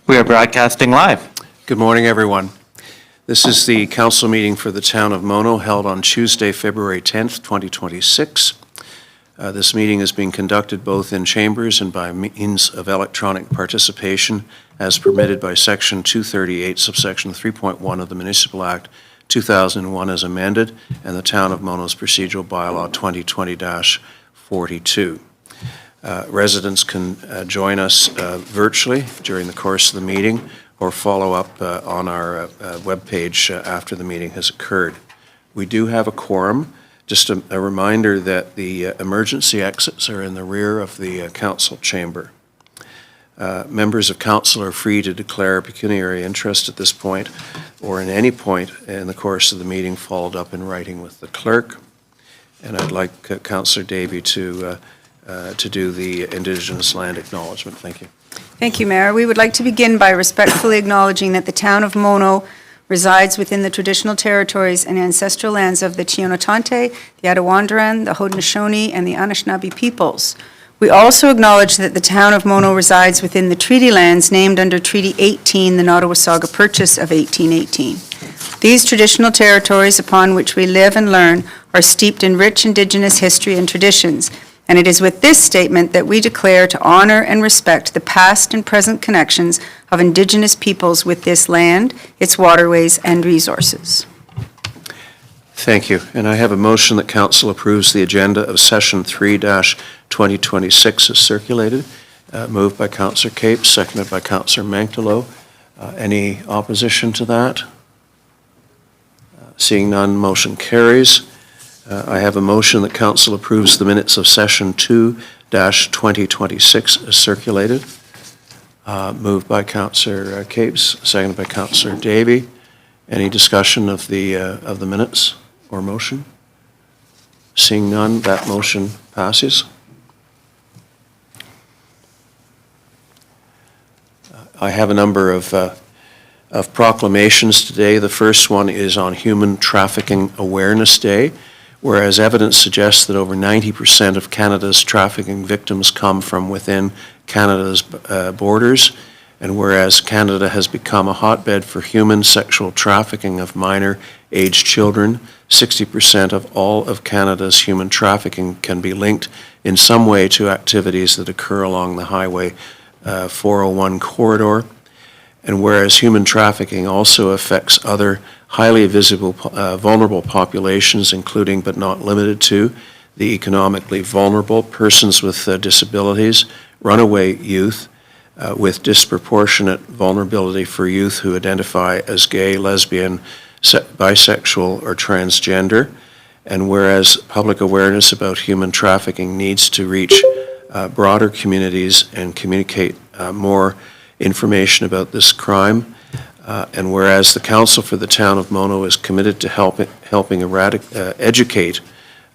We are broadcasting live. Good morning, everyone. This is the council meeting for the town of Mono held on Tuesday, February 10th, 2026. This meeting is being conducted both in chambers and by means of electronic participation as permitted by Section 238, subsection 3.1 of the Municipal Act 2001 as amended and the Town of Mono's Procedural Bylaw 2020-42. Residents can join us virtually during the course of the meeting or follow up on our webpage after the meeting has occurred. We do have a quorum. Just a reminder that the emergency exits are in the rear of the council chamber. Members of council are free to declare pecuniary interest at this point or at any point in the course of the meeting followed up in writing with the clerk. And I'd like Councillor Davey to do the Indigenous land acknowledgement. Thank you. Thank you, Mayor. We would like to begin by respectfully acknowledging that the town of Mono resides within the traditional territories and ancestral lands of the Chionotante, the Attawandaran, the Haudenosaunee, and the Anishinaabe peoples. We also acknowledge that the town of Mono resides within the treaty lands named under Treaty 18, the Nottawasaga Purchase of 1818. These traditional territories upon which we live and learn are steeped in rich Indigenous history and traditions, and it is with this statement that we declare to honor and respect the past and present connections of Indigenous peoples with this land, its waterways, and resources. Thank you. And I have a motion that council approves the agenda of session 3-2026 as circulated. Moved by Councillor Capes, seconded by Councillor Mankdalo. Any opposition to that? Seeing none, motion carries. I have a motion that council approves the minutes of session 2-2026 as circulated. Moved by Councillor Capes, seconded by Councillor Davey. Any discussion of the minutes or motion? Seeing none, that motion passes. I have a number of proclamations today. The first one is on Human Trafficking Awareness Day. Whereas evidence suggests that over 90% of Canada's trafficking victims come from within Canada's borders, and whereas Canada has become a hotbed for human sexual trafficking of minor-aged children, 60% of all of Canada's human trafficking can be linked in some way to activities that occur along the Highway 401 corridor. And whereas human trafficking also affects other highly vulnerable populations, including but not limited to the economically vulnerable, persons with disabilities, runaway youth, with disproportionate vulnerability for youth who identify as gay, lesbian, bisexual, or transgender. And whereas public awareness about human trafficking needs to reach broader communities and communicate more information about this crime, and whereas the Council for the Town of Mono is committed to helping educate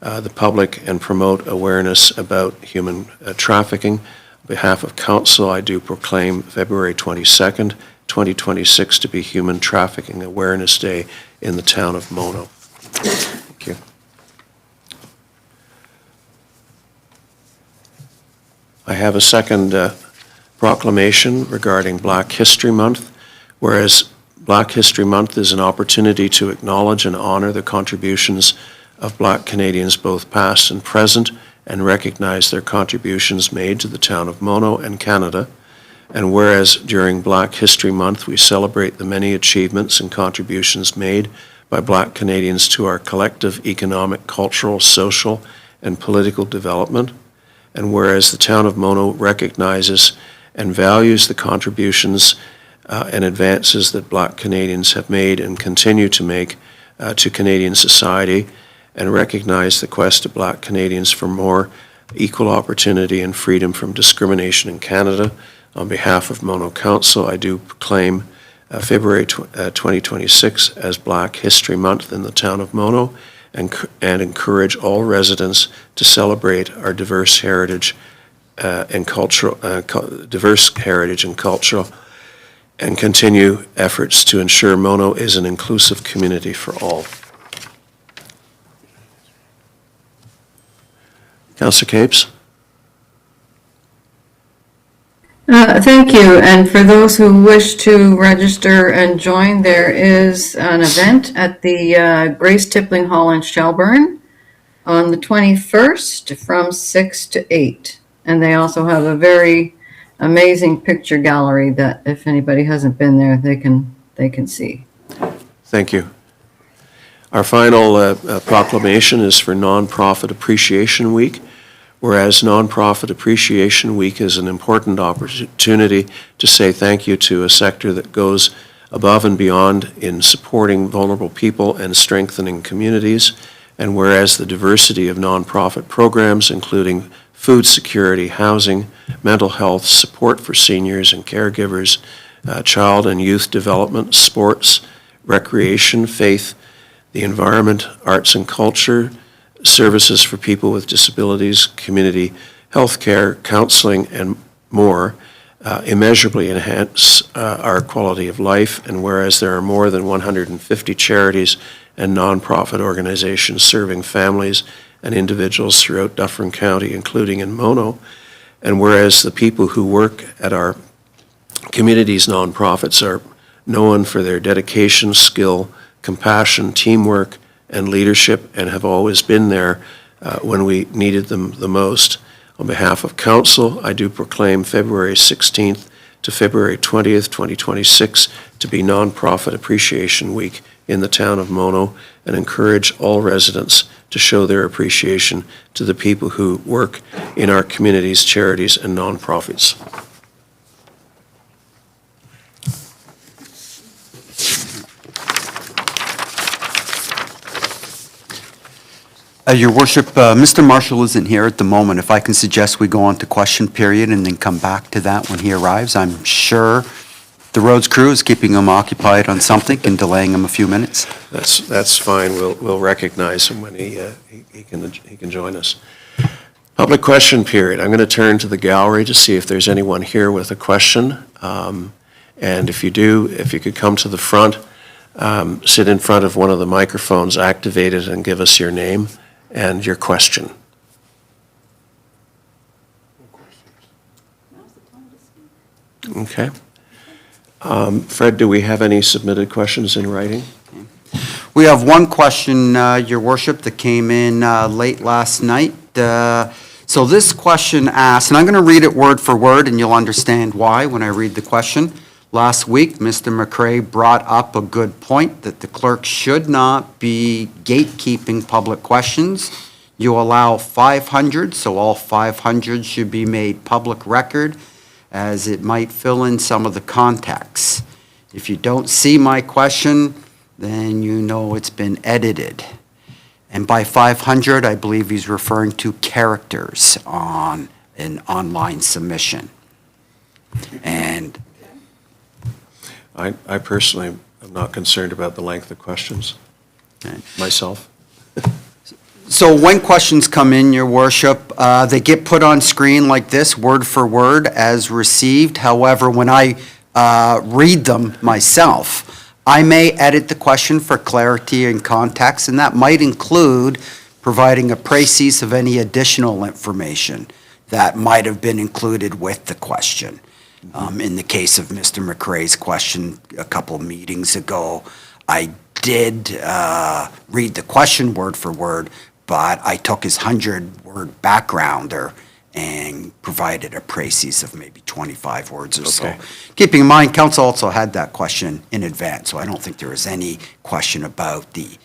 the public and promote awareness about human trafficking, on behalf of Council, I do proclaim February 22nd, 2026 to be Human Trafficking Awareness Day in the Town of Mono. Thank you. I have a second proclamation regarding Black History Month. Whereas Black History Month is an opportunity to acknowledge and honor the contributions of Black Canadians both past and present and recognize their contributions made to the town of Mono and Canada. And whereas during Black History Month we celebrate the many achievements and contributions made by Black Canadians to our collective economic, cultural, social, and political development. And whereas the town of Mono recognizes and values the contributions and advances that Black Canadians have made and continue to make to Canadian society, and recognize the quest of Black Canadians for more equal opportunity and freedom from discrimination in Canada. On behalf of Mono Council, I do proclaim February 2026 as Black History Month in the town of Mono, and encourage all residents to celebrate our diverse heritage and cultural, and continue efforts to ensure Mono is an inclusive community for all. Councillor Capes? Thank you. And for those who wish to register and join, there is an event at the Grace Tippling Hall in Shelburne on the 21st from 6 to 8. And they also have a very amazing picture gallery that if anybody hasn't been there, they can see. Thank you. Our final proclamation is for Nonprofit Appreciation Week. Whereas Nonprofit Appreciation Week is an important opportunity to say thank you to a sector that goes above and beyond in supporting vulnerable people and strengthening communities, and whereas the diversity of nonprofit programs, including food security, housing, mental health, support for seniors and caregivers, child and youth development, sports, recreation, faith, the environment, arts and culture, services for people with disabilities, community health care, counseling, and more, immeasurably enhance our quality of life. And whereas there are more than 150 charities and nonprofit organizations serving families and individuals throughout Dufferin County, including in Mono, and whereas the people who work at our community's nonprofits are known for their dedication, skill, compassion, teamwork, and leadership, and have always been there when we needed them the most. On behalf of Council, I do proclaim February 16th to February 20th, 2026 to be Nonprofit Appreciation Week in the town of Mono, and encourage all residents to show their appreciation to the people who work in our communities, charities, and nonprofits. Your Worship, Mr. Marshall isn't here at the moment. If I can suggest we go on to question period and then come back to that when he arrives. I'm sure the roads crew is keeping him occupied on something and delaying him a few minutes. That's fine. We'll recognize him when he can join us. Public question period. I'm going to turn to the gallery to see if there's anyone here with a question. And if you do, if you could come to the front, sit in front of one of the microphones, activate it, and give us your name and your question. Okay. Fred, do we have any submitted questions in writing? We have one question, Your Worship, that came in late last night. So this question asks, and I'm going to read it word for word, and you'll understand why when I read the question. Last week, Mr. McCrae brought up a good point that the clerk should not be gatekeeping public questions. You allow 500, so all 500 should be made public record, as it might fill in some of the context. If you don't see my question, then you know it's been edited. And by 500, I believe he's referring to characters on an online submission. And I personally am not concerned about the length of questions myself. so when questions come in, Your Worship, they get put on screen like this, word for word, as received. However, when I read them myself, I may edit the question for clarity and context, and that might include providing a précis of any additional information that might have been included with the question. In the case of Mr. McCrae's question a couple meetings ago, I did read the question word for word, but I took his 100-word backgrounder and provided a précis of maybe 25 words or so. Keeping in mind, Council also had that question in advance, so I don't think there was any question about the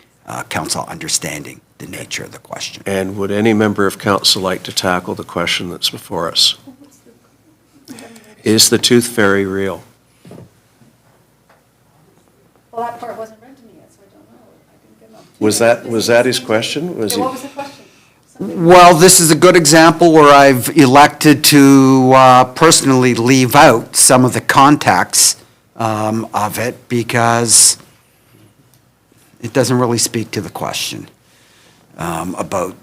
Council understanding the nature of the question. And would any member of Council like to tackle the question that's before us? Is the tooth fairy real? Well, that part wasn't read to me yet, so I don't know. I didn't get Was that his question? What was the question? Well, this is a good example where I've elected to personally leave out some of the context of it because it doesn't really speak to the question about.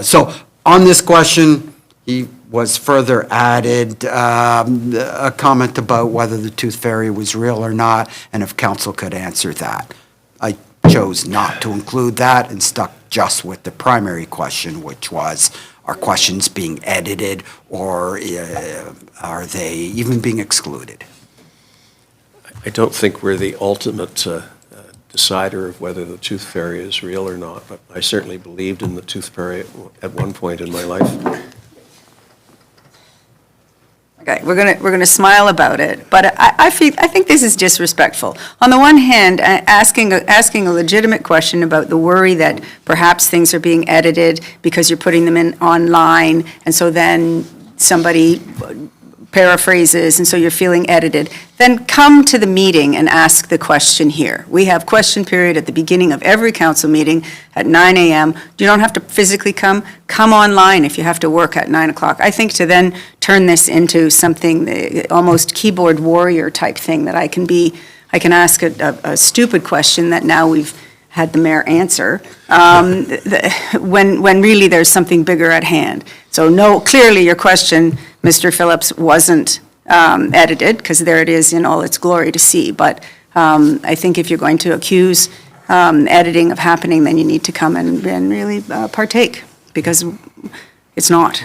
So on this question, he was further added a comment about whether the tooth fairy was real or not, and if Council could answer that. I chose not to include that and stuck just with the primary question, which was, Are questions being edited, or are they even being excluded? I don't think we're the ultimate decider of whether the tooth fairy is real or not, but I certainly believed in the tooth fairy at one point in my life. Okay, we're gonna smile about it, but I think this is disrespectful. On the one hand, asking a legitimate question about the worry that perhaps things are being edited because you're putting them in online, and so then somebody paraphrases, and so you're feeling edited, then come to the meeting and ask the question here. We have question period at the beginning of every council meeting at 9 a.m. You don't have to physically come online if you have to work at 9 o'clock. I think to then turn this into something almost keyboard warrior type thing that I can ask a stupid question that now we've had the mayor answer, when really there's something bigger at hand. So no, clearly your question, Mr. Phillips, wasn't edited, because there it is in all its glory to see. But I think if you're going to accuse editing of happening, then you need to come and really partake, because it's not.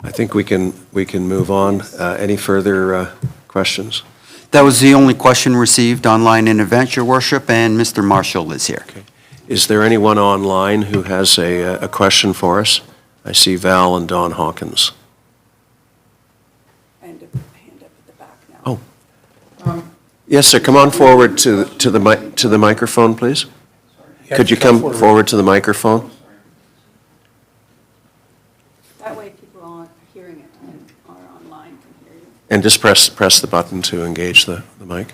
I think we can move on. Any further questions? That was the only question received online in event, Your Worship, and Mr. Marshall is here. Okay. Is there anyone online who has a question for us? I see Val and Don Hawkins. And a hand up at the back now. Oh. Yes, sir. Come on forward to the microphone, please. Could you come forward to the microphone? That way people aren't hearing it and are online can hear you. And just press the button to engage the mic.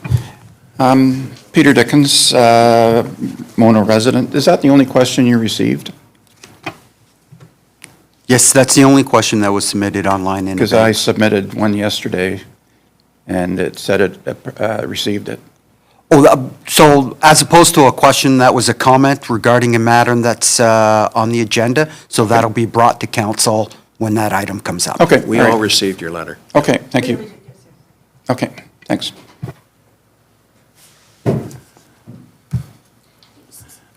Peter Dickens, Mono resident. Is that the only question you received? Yes, that's the only question that was submitted online in Because I event. submitted one yesterday, and it said it received it. Oh, so as opposed to a question, that was a comment regarding a matter that's on the agenda, so that'll be brought to council when that item comes up. Okay, We all all right. received your letter. Okay, thank you. Okay, thanks.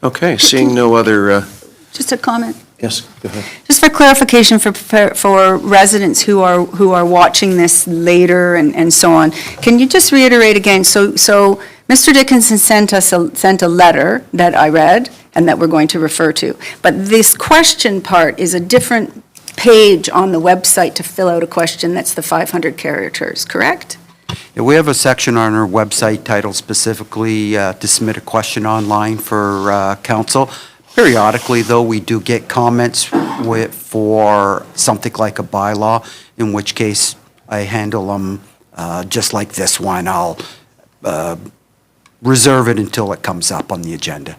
Okay, seeing no other, Just a comment. yes, go ahead. Just for clarification for residents who are watching this later and so on, can you just reiterate again? So Mr. Dickinson sent a letter that I read and that we're going to refer to. But this question part is a different page on the website to fill out a question that's the 500 characters, correct? Yeah, we have a section on our website titled specifically to submit a question online for council. Periodically, though, we do get comments for something like a bylaw, in which case I handle them just like this one. I'll reserve it until it comes up on the agenda.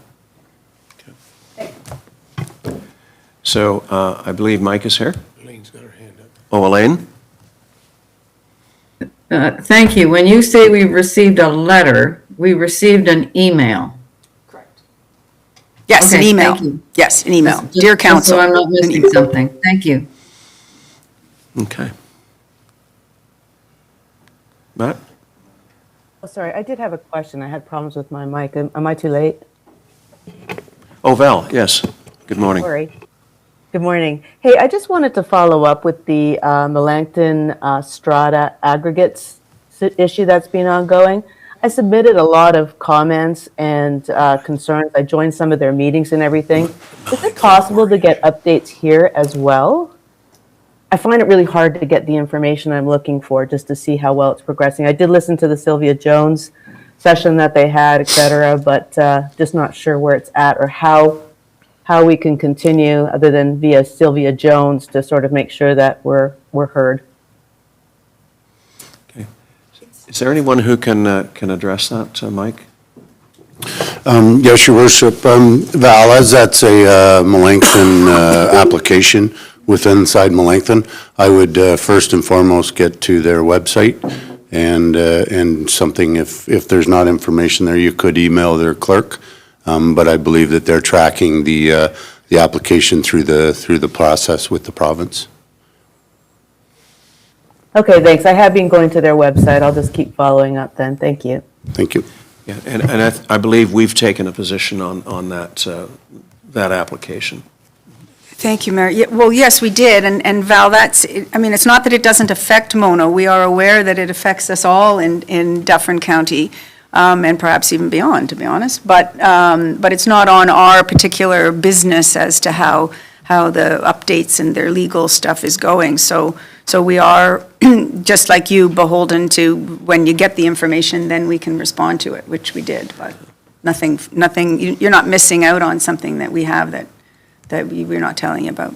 So I believe Mike is here. Elaine's got her hand up. Oh, Elaine? Thank you. When you say we received a letter, we received an email. Correct. Yes, an Okay, email. thank you. Yes, an email. Just- Dear just council. So I'm not an missing email. something. Thank you. Okay. Matt? Oh, sorry, I did have a question. I had problems with my mic. Am I too late? Oh, Val, yes. Good morning. Sorry. Good morning. Hey, I just wanted to follow up with the Melancton Strata aggregates issue that's been ongoing. I submitted a lot of comments and concerns. I joined some of their meetings and everything. Is it possible to get updates here as well? I find it really hard to get the information I'm looking for just to see how well it's progressing. I did listen to the Sylvia Jones session that they had, et cetera, but just not sure where it's at or how we can continue other than via Sylvia Jones to sort of make sure that we're heard. Okay. Is there anyone who can address that, Mike? Yes, Your Worship. Val, as that's a Melancton application inside Melancton, I would first and foremost get to their website and something, if there's not information there, you could email their clerk. But I believe that they're tracking the application through the process with the province. Okay, thanks. I have been going to their website. I'll just keep following up then. Thank you. Thank you. Yeah, and I believe we've taken a position on that application. Thank you, Mary. Well, yes, we did, and Val, it's not that it doesn't affect Mono. We are aware that it affects us all in Dufferin County, and perhaps even beyond, to be honest. But it's not on our particular business as to how the updates and their legal stuff is going. So we are, just like you, beholden to when you get the information, then we can respond to it, which we did. But nothing, you're not missing out on something that we have that we're not telling you about.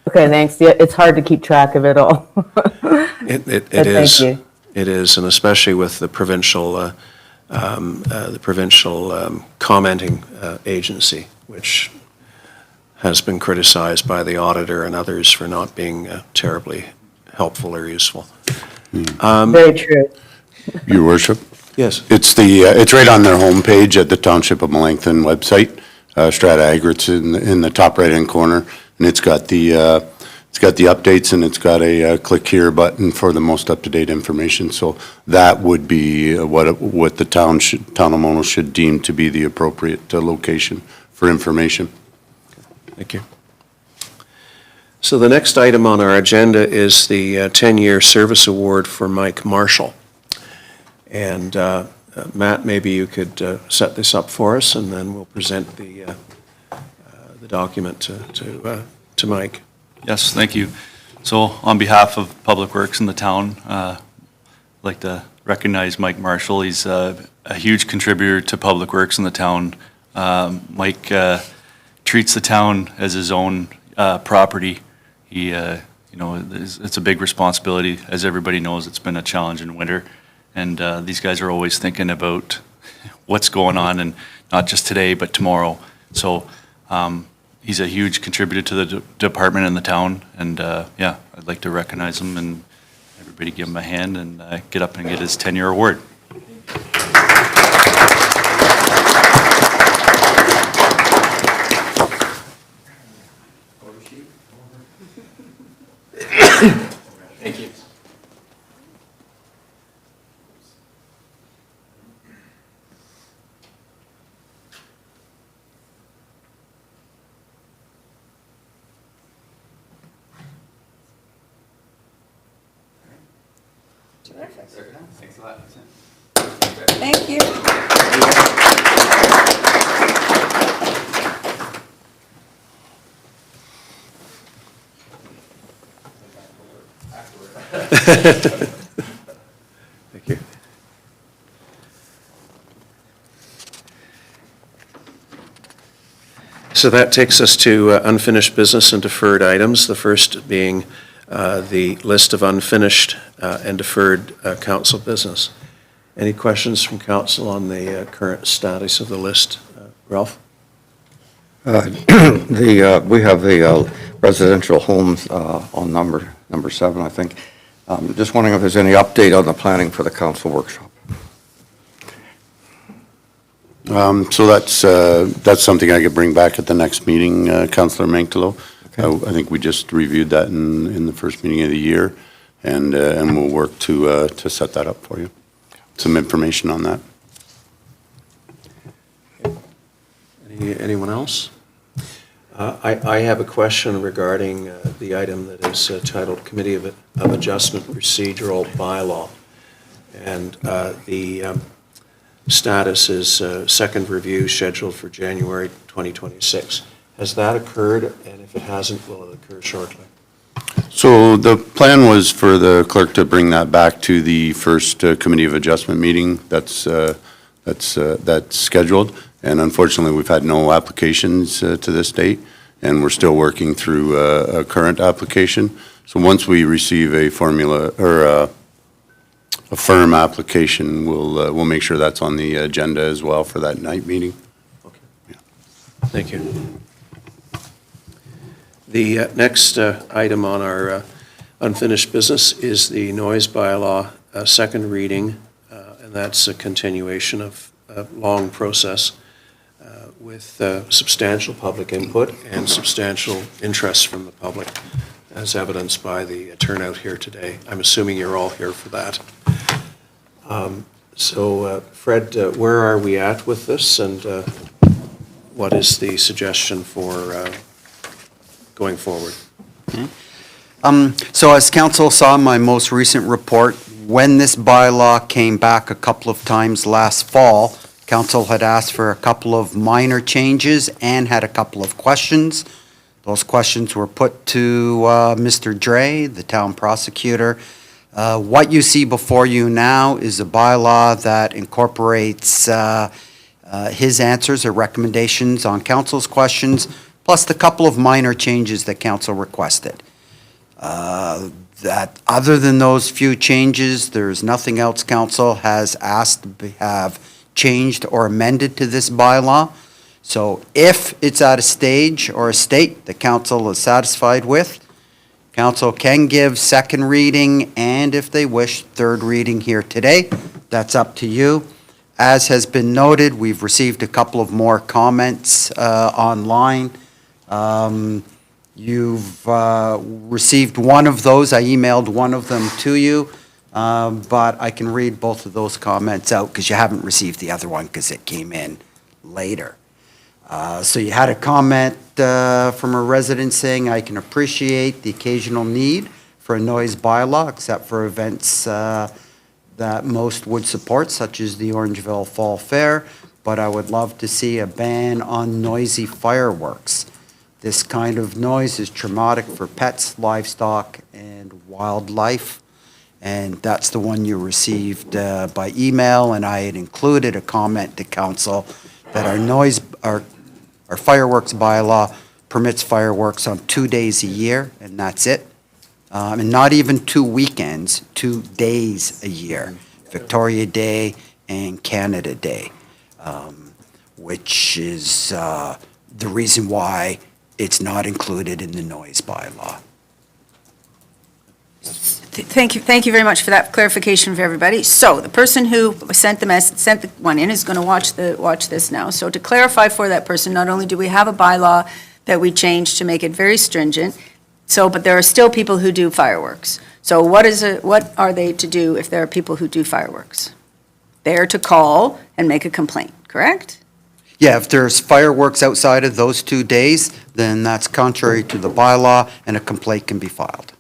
Okay, thanks. Yeah, it's hard to keep track of it all. It But is. Thank you. It is, and especially with the provincial commenting agency, which has been criticized by the auditor and others for not being terribly helpful or useful. Very true. Your worship. Yes. It's right on their homepage at the Township of Melanchthon website, Strata Aggregates in the top right-hand corner, and it's got the updates, and it's got a click here button for the most up-to-date information. So that would be what the town of Mono should deem to be the appropriate location for information. Thank you. So the next item on our agenda is the 10-year service award for Mike Marshall. And Matt, maybe you could set this up for us, and then we'll present the document to Mike. Yes, thank you. So on behalf of Public Works in the town, I'd like to recognize Mike Marshall. He's a huge contributor to Public Works in the town. Mike treats the town as his own property. He, it's a big responsibility. As everybody knows, it's been a challenging winter. And these guys are always thinking about what's going on, and not just today, but tomorrow. So he's a huge contributor to the department and the town. And yeah, I'd like to recognize him, and everybody give him a hand and get up and get his 10-year award. Thank you. Thanks a lot. Thank you. Thank you. So that takes us to unfinished business and deferred items, the first being the list of unfinished and deferred council business. Any questions from council on the current status of the list? Ralph? We have the residential homes on number 7, I think. Just wondering if there's any update on the planning for the council workshop. So that's something I could bring back at the next meeting, Councillor Mankelo. Okay. I think we just reviewed that in the first meeting of the year, and we'll work to set that up for you. Some information on that. Anyone else? I have a question regarding the item that is titled Committee of Adjustment Procedural Bylaw. And the status is second review scheduled for January 2026. Has that occurred? And if it hasn't, will it occur shortly? So the plan was for the clerk to bring that back to the first Committee of Adjustment meeting that's scheduled. And unfortunately, we've had no applications to this date, and we're still working through a current application. So once we receive a formula or a firm application, we'll make sure that's on the agenda as well for that night meeting. Okay. Yeah. Thank you. The next item on our unfinished business is the noise bylaw second reading, and that's a continuation of a long process with substantial public input and substantial interest from the public, as evidenced by the turnout here today. I'm assuming you're all here for that. So, Fred, where are we at with this, and what is the suggestion for going forward? So as council saw in my most recent report, when this bylaw came back a couple of times last fall, council had asked for a couple of minor changes and had a couple of questions. Those questions were put to Mr. Dre, the town prosecutor. What you see before you now is a bylaw that incorporates his answers or recommendations on council's questions, plus the couple of minor changes that council requested. That other than those few changes, there's nothing else council has asked to have changed or amended to this bylaw. So if it's at a stage or a state the council is satisfied with, council can give second reading and, if they wish, third reading here today. That's up to you. As has been noted, we've received a couple of more comments online. You've received one of those. I emailed one of them to you, but I can read both of those comments out because you haven't received the other one because it came in later. So you had a comment from a resident saying, I can appreciate the occasional need for a noise bylaw, except for events that most would support, such as the Orangeville Fall Fair, but I would love to see a ban on noisy fireworks. This kind of noise is traumatic for pets, livestock, and wildlife. And that's the one you received by email, and I had included a comment to council that our fireworks bylaw permits fireworks on 2 days a year, and that's it. And not even 2 weekends, 2 days a year, Victoria Day and Canada Day, which is the reason why it's not included in the noise bylaw. Thank you very much for that clarification for everybody. So the person who sent the one in is going to watch this now. So to clarify for that person, not only do we have a bylaw that we changed to make it very stringent, but there are still people who do fireworks. So what are they to do if there are people who do fireworks? They're to call and make a complaint, correct? Yeah, if there's fireworks outside of those 2 days, then that's contrary to the bylaw, and a complaint can be filed.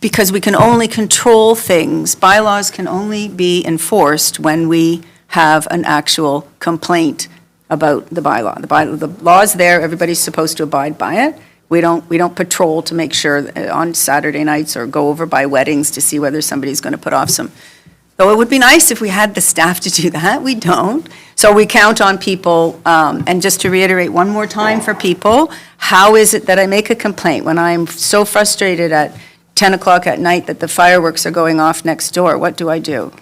Because we can only control things, bylaws can only be enforced when we have an actual complaint about the bylaw. The law's there, everybody's supposed to abide by it. We don't patrol to make sure on Saturday nights or go over by weddings to see whether somebody's going to put off some. Though it would be nice if we had the staff to do that, we don't. So we count on people, and just to reiterate one more time for people, how is it that I make a complaint when I'm so frustrated at 10 o'clock at night that the fireworks are going off next door? What do I do?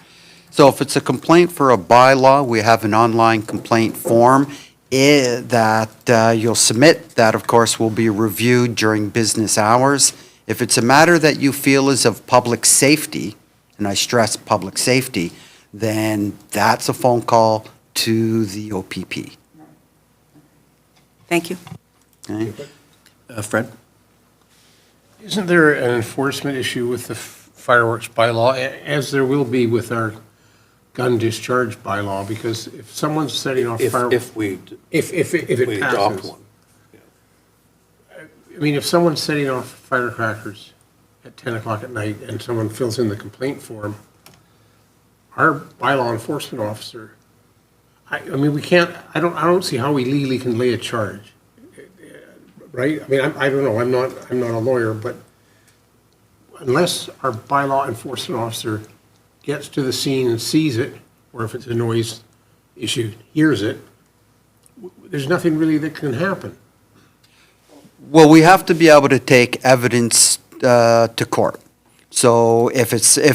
So if it's a complaint for a bylaw, we have an online complaint form that you'll submit. That, of course, will be reviewed during business hours. If it's a matter that you feel is of public safety, and I stress public safety, then that's a phone call to the OPP. Thank you. Okay? Fred? Isn't there an enforcement issue with the fireworks bylaw, as there will be with our gun discharge bylaw? Because if someone's setting off fireworks, If we it adopt passes. one. I mean, if someone's setting off firecrackers at 10 o'clock at night and someone fills in the complaint form, our bylaw enforcement officer, I mean, we can't, I don't see how we legally can lay a charge. Right? I mean, I don't know, I'm not a lawyer, but unless our bylaw enforcement officer gets to the scene and sees it, or if it's a noise issue, hears it, there's nothing really that can happen. Well, we have to be able to take evidence to court. So if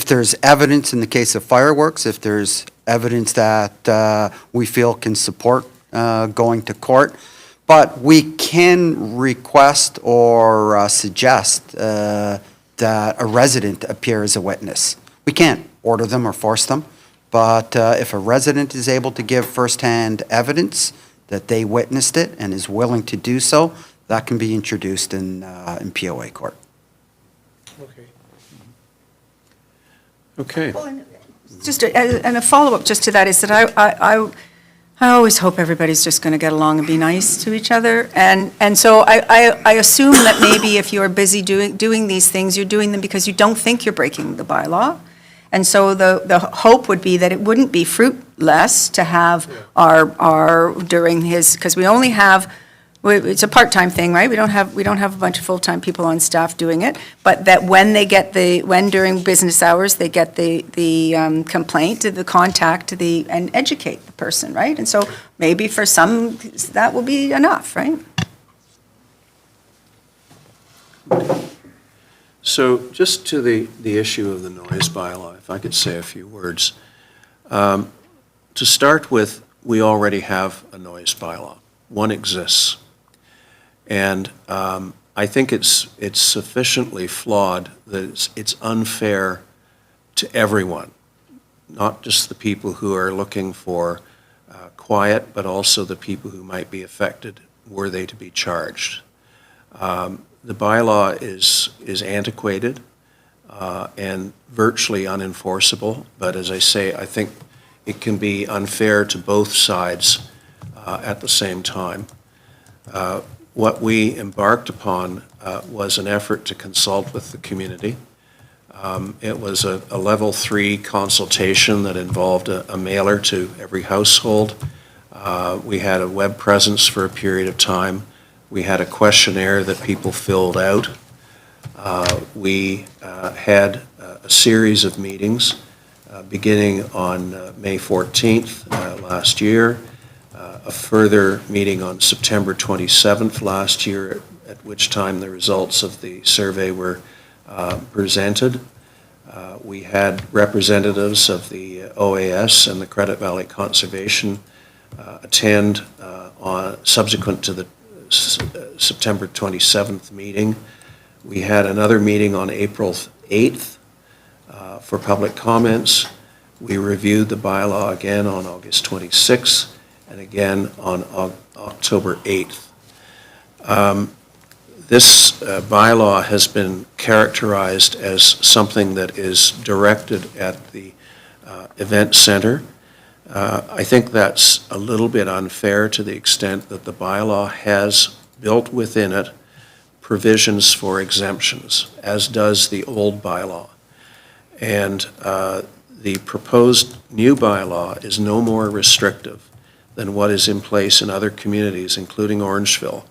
there's evidence in the case of fireworks, if there's evidence that we feel can support going to court, but we can request or suggest that a resident appear as a witness. We can't order them or force them, but if a resident is able to give firsthand evidence that they witnessed it and is willing to do so, that can be introduced in POA court. Okay. Okay. Just and a follow-up just to that is that I always hope everybody's just going to get along and be nice to each other. And so I assume that maybe if you're busy doing these things, you're doing them because you don't think you're breaking the bylaw. And so the hope would be that it wouldn't be fruitless to have our during his, because we only have, it's a part-time thing, right? We don't have a bunch of full-time people on staff doing it, but that when they get when during business hours, they get the complaint, the contact, and educate the person, right? And so maybe for some, that will be enough, right? So just to the issue of the noise bylaw, if I could say a few words. To start with, we already have a noise bylaw. One exists. And I think it's sufficiently flawed that it's unfair to everyone, not just the people who are looking for quiet, but also the people who might be affected were they to be charged. The bylaw is antiquated and virtually unenforceable, but as I say, I think it can be unfair to both sides at the same time. What we embarked upon was an effort to consult with the community. It was a level 3 consultation that involved a mailer to every household. We had a web presence for a period of time. We had a questionnaire that people filled out. We had a series of meetings beginning on May 14th last year, a further meeting on September 27th last year, at which time the results of the survey were presented. We had representatives of the OAS and the Credit Valley Conservation attend subsequent to the September 27th meeting. We had another meeting on April 8th for public comments. We reviewed the bylaw again on August 26th and again on October 8th. This bylaw has been characterized as something that is directed at the event center. I think that's a little bit unfair to the extent that the bylaw has built within it provisions for exemptions, as does the old bylaw. And the proposed new bylaw is no more restrictive than what is in place in other communities, including Orangeville.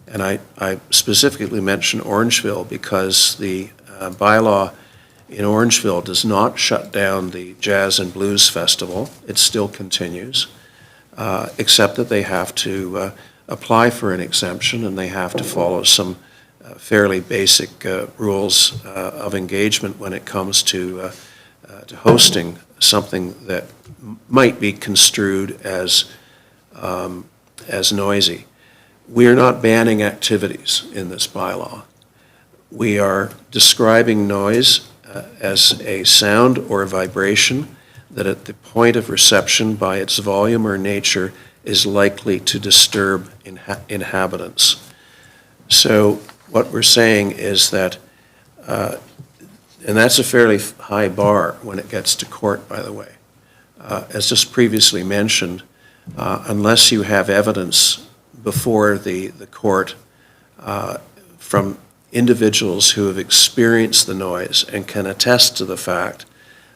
And I specifically mention Orangeville because the bylaw in Orangeville does not shut down the Jazz and Blues Festival. It still continues, except that they have to apply for an exemption and they have to follow some fairly basic rules of engagement when it comes to hosting something that might be construed as noisy. We are not banning activities in this bylaw. We are describing noise as a sound or a vibration that at the point of reception by its volume or nature is likely to disturb inhabitants. So what we're saying is that, and that's a fairly high bar when it gets to court, by the way. As just previously mentioned, unless you have evidence before the court from individuals who have experienced the noise and can attest to the fact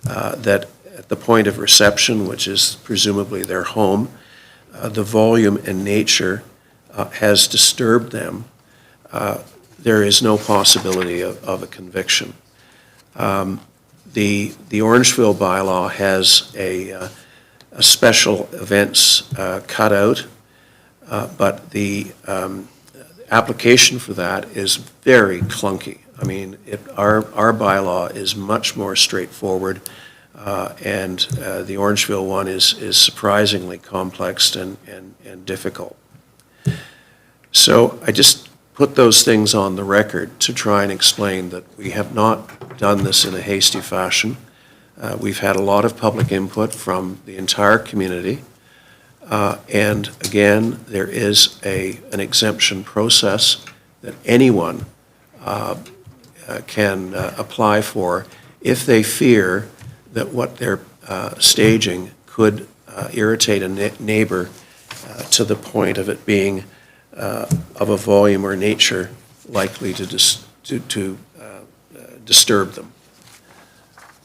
that at the point of reception, which is presumably their home, the volume and nature has disturbed them, there is no possibility of a conviction. The Orangeville bylaw has a special events cutout, but the application for that is very clunky. I mean, our bylaw is much more straightforward, and the Orangeville one is surprisingly complex and difficult. So I just put those things on the record to try and explain that we have not done this in a hasty fashion. We've had a lot of public input from the entire community. And again, there is an exemption process that anyone can apply for if they fear that what they're staging could irritate a neighbor to the point of it being of a volume or nature likely to disturb them.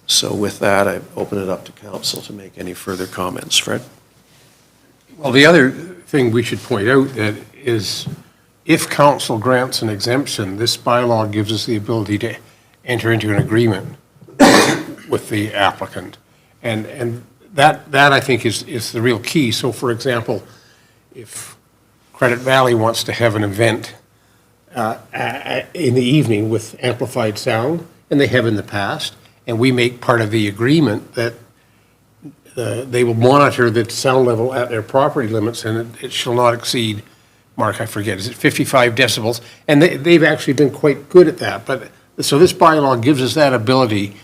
So with that, I open it up to council to make any further comments. Fred? Well, the other thing we should point out that is, if council grants an exemption, this bylaw gives us the ability to enter into an agreement with the applicant. And that I think is the real key. So for example, if Credit Valley wants to have an event in the evening with amplified sound, and they have in the past, and we make part of the agreement that they will monitor the sound level at their property limits, and it shall not exceed, Mark, I forget, is it 55 decibels? And they've actually been quite good at that. But so this bylaw gives us that ability,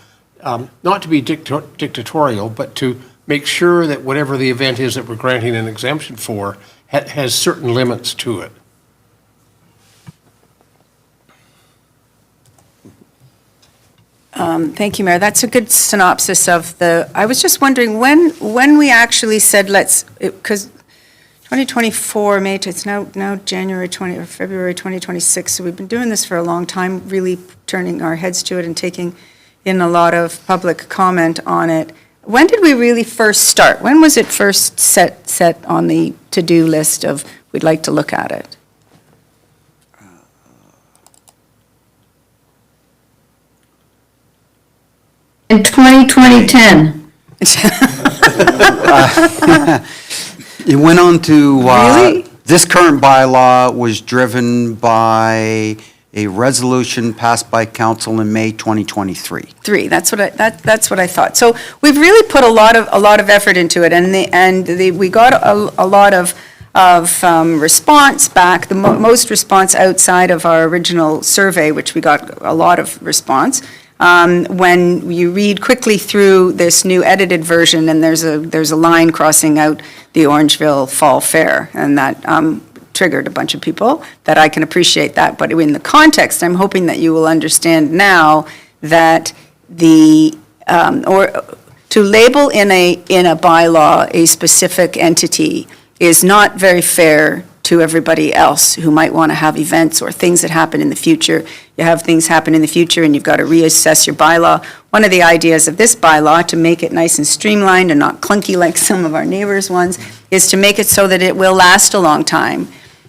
not to be dictatorial, but to make sure that whatever the event is that we're granting an exemption for has certain limits to it. Thank you, Mayor. That's a good synopsis of I was just wondering, when we actually said because 2024, it's now January 20, or February 2026, so we've been doing this for a long time, really turning our heads to it and taking in a lot of public comment on it. When did we really first start? When was it first set on the to-do list of, we'd like to look at it? In 2010. It went on to, Really? this current bylaw was driven by a resolution passed by council in May 2023. That's what I thought. So we've really put a lot of effort into it, and we got a lot of response back. The most response outside of our original survey, which we got a lot of response. When you read quickly through this new edited version, and there's a line crossing out the Orangeville Fall Fair, and that triggered a bunch of people, that I can appreciate that. But in the context, I'm hoping that you will understand now that or to label in a bylaw a specific entity is not very fair to everybody else who might want to have events or things that happen in the future. You have things happen in the future and you've got to reassess your bylaw. One of the ideas of this bylaw, to make it nice and streamlined and not clunky like some of our neighbors' ones, is to make it so that it will last a long time.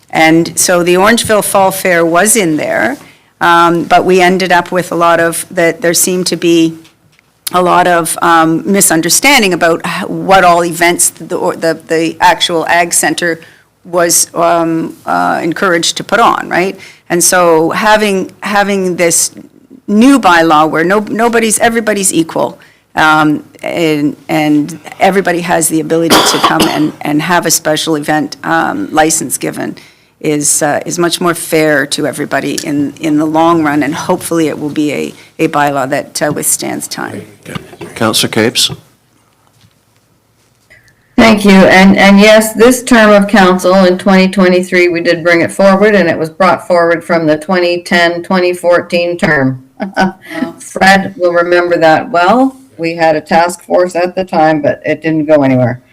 And so the Orangeville Fall Fair was in there, but we ended up with there seemed to be a lot of misunderstanding about what all events the actual Ag Center was encouraged to put on, right? And so having this new bylaw where everybody's equal, and everybody has the ability to come and have a special event license given is much more fair to everybody in the long run, and hopefully it will be a bylaw that withstands time. Councillor Capes? Thank you. And yes, this term of council in 2023, we did bring it forward, and it was brought forward from the 2010-2014 term. Fred will remember that well. We had a task force at the time, but it didn't go anywhere.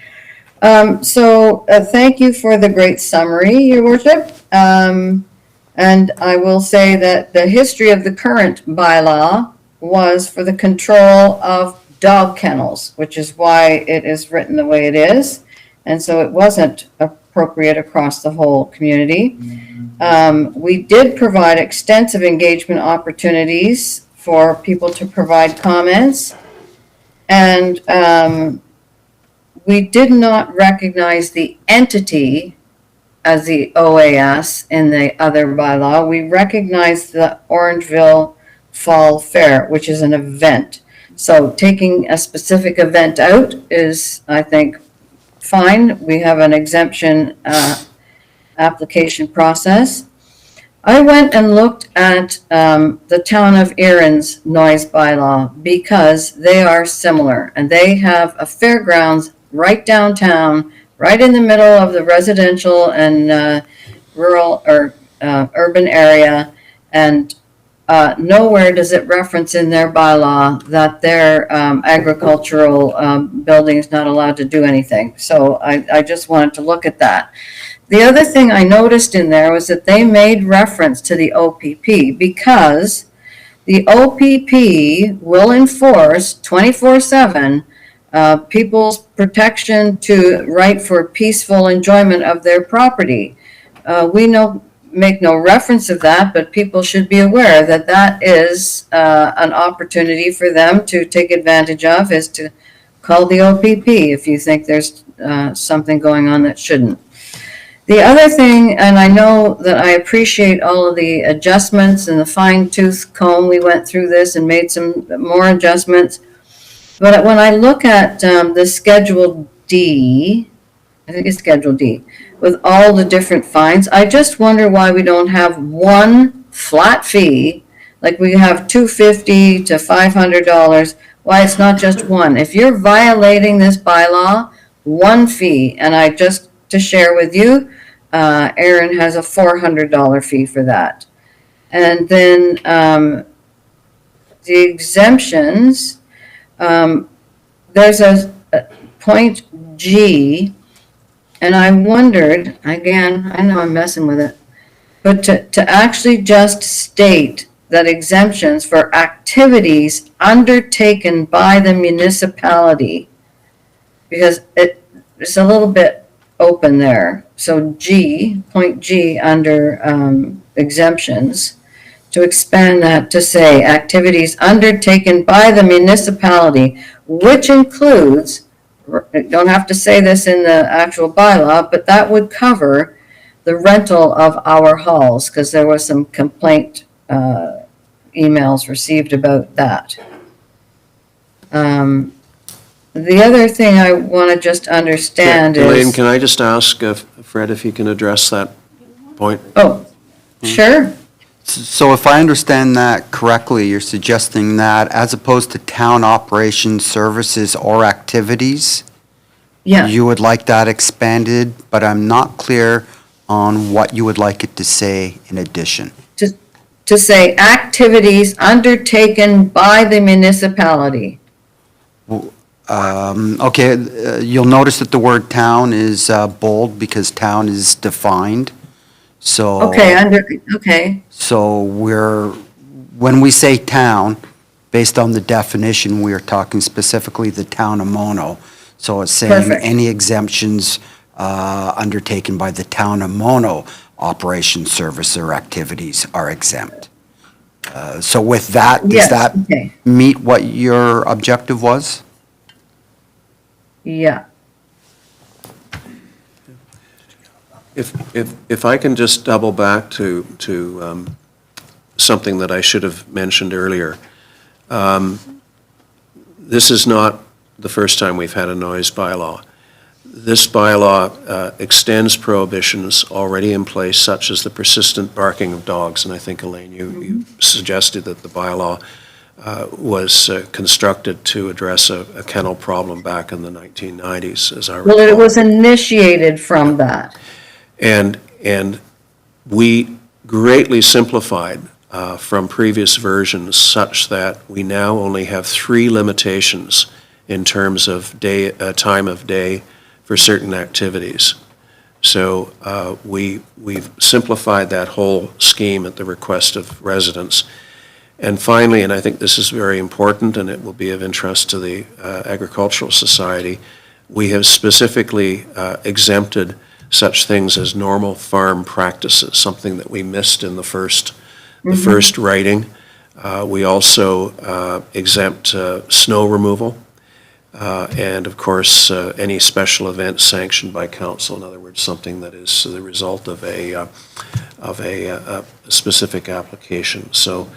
So thank you for the great summary, Your Worship. And I will say that the history of the current bylaw was for the control of dog kennels, which is why it is written the way it is. And so it wasn't appropriate across the whole community. We did provide extensive engagement opportunities for people to provide comments. And we did not recognize the entity as the OAS in the other bylaw. We recognized the Orangeville Fall Fair, which is an event. So taking a specific event out is, I think, fine. We have an exemption application process. I went and looked at the town of Erin's noise bylaw because they are similar, and they have a fairgrounds right downtown, right in the middle of the residential and rural or urban area, and nowhere does it reference in their bylaw that their agricultural building is not allowed to do anything. So I just wanted to look at that. The other thing I noticed in there was that they made reference to the OPP because the OPP will enforce 24/7 people's protection to right for peaceful enjoyment of their property. We make no reference of that, but people should be aware that that is an opportunity for them to take advantage of, is to call the OPP if you think there's something going on that shouldn't. The other thing, and I know that I appreciate all of the adjustments and the fine-tooth comb, we went through this and made some more adjustments. But when I look at the Schedule D, I think it's Schedule D, with all the different fines, I just wonder why we don't have one flat fee, like we have $250 to $500, why it's not just one. If you're violating this bylaw, one fee, and I just, to share with you, Aaron has a $400 fee for that. And then the exemptions, there's a point G, and I wondered, again, I know I'm messing with it, but to actually just state that exemptions for activities undertaken by the municipality, because it's a little bit open there. So G, point G under exemptions, to expand that to say activities undertaken by the municipality, which includes, don't have to say this in the actual bylaw, but that would cover the rental of our halls, because there was some complaint emails received about that. The other thing I want to just understand Elaine, is... can I just ask Fred if he can address that point? Oh, sure. So if I understand that correctly, you're suggesting that as opposed to town operations, services, or activities, Yeah. you would like that expanded, but I'm not clear on what you would like it to say in addition. To say activities undertaken by the municipality. Okay, you'll notice that the word town is bold because town is defined. So. Okay, okay. So when we say town, based on the definition, we are talking specifically the town of Mono. So it's saying Perfect. any exemptions undertaken by the town of Mono, operation, service, or activities are exempt. So with that, does Yes, that okay. meet what your objective was? Yeah. If I can just double back to something that I should have mentioned earlier. This is not the first time we've had a noise bylaw. This bylaw extends prohibitions already in place, such as the persistent barking of dogs, and I think, Elaine, you suggested that the bylaw was constructed to address a kennel problem back in the 1990s, as I recall. Well, it was initiated from that. And we greatly simplified from previous versions such that we now only have 3 limitations in terms of time of day for certain activities. So we've simplified that whole scheme at the request of residents. And finally, and I think this is very important and it will be of interest to the Agricultural Society, we have specifically exempted such things as normal farm practices, something that we missed in the first writing. We also exempt snow removal and, of course, any special event sanctioned by council. In other words, something that is the result of a specific application. So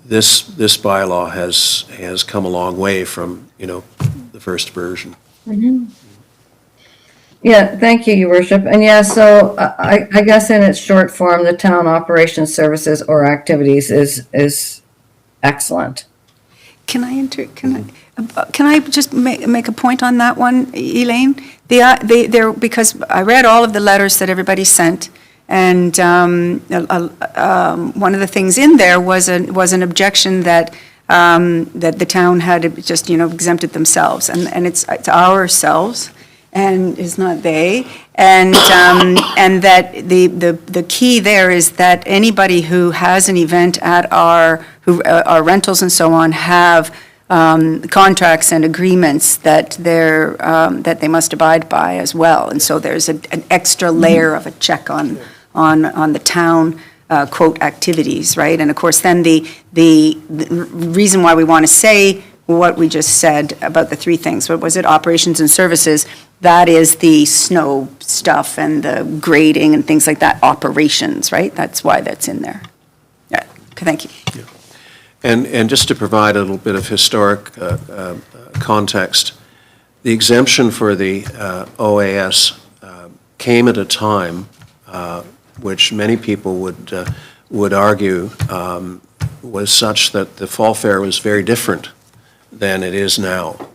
this bylaw has come a long way from, the first version. Yeah, thank you, Your Worship. And yeah, so I guess in its short form, the town operations, services, or activities is excellent. Can I just make a point on that one, Elaine? Because I read all of the letters that everybody sent, And one of the things in there was an objection that that the town had just, exempted themselves, and it's ourselves, and it's not they, and that the key there is that anybody who has an event at our rentals and so on have contracts and agreements that they must abide by as well, and so there's an extra layer of a check on the town quote activities, right? And of course, then the reason why we want to say what we just said about the three things, what was it, operations and services, that is the snow stuff and the grading and things like that, operations, right? That's why that's in there. Yeah, okay, thank you. And just to provide a little bit of historic context, the exemption for the OAS came at a time which many people would argue was such that the fall fair was very different than it is now.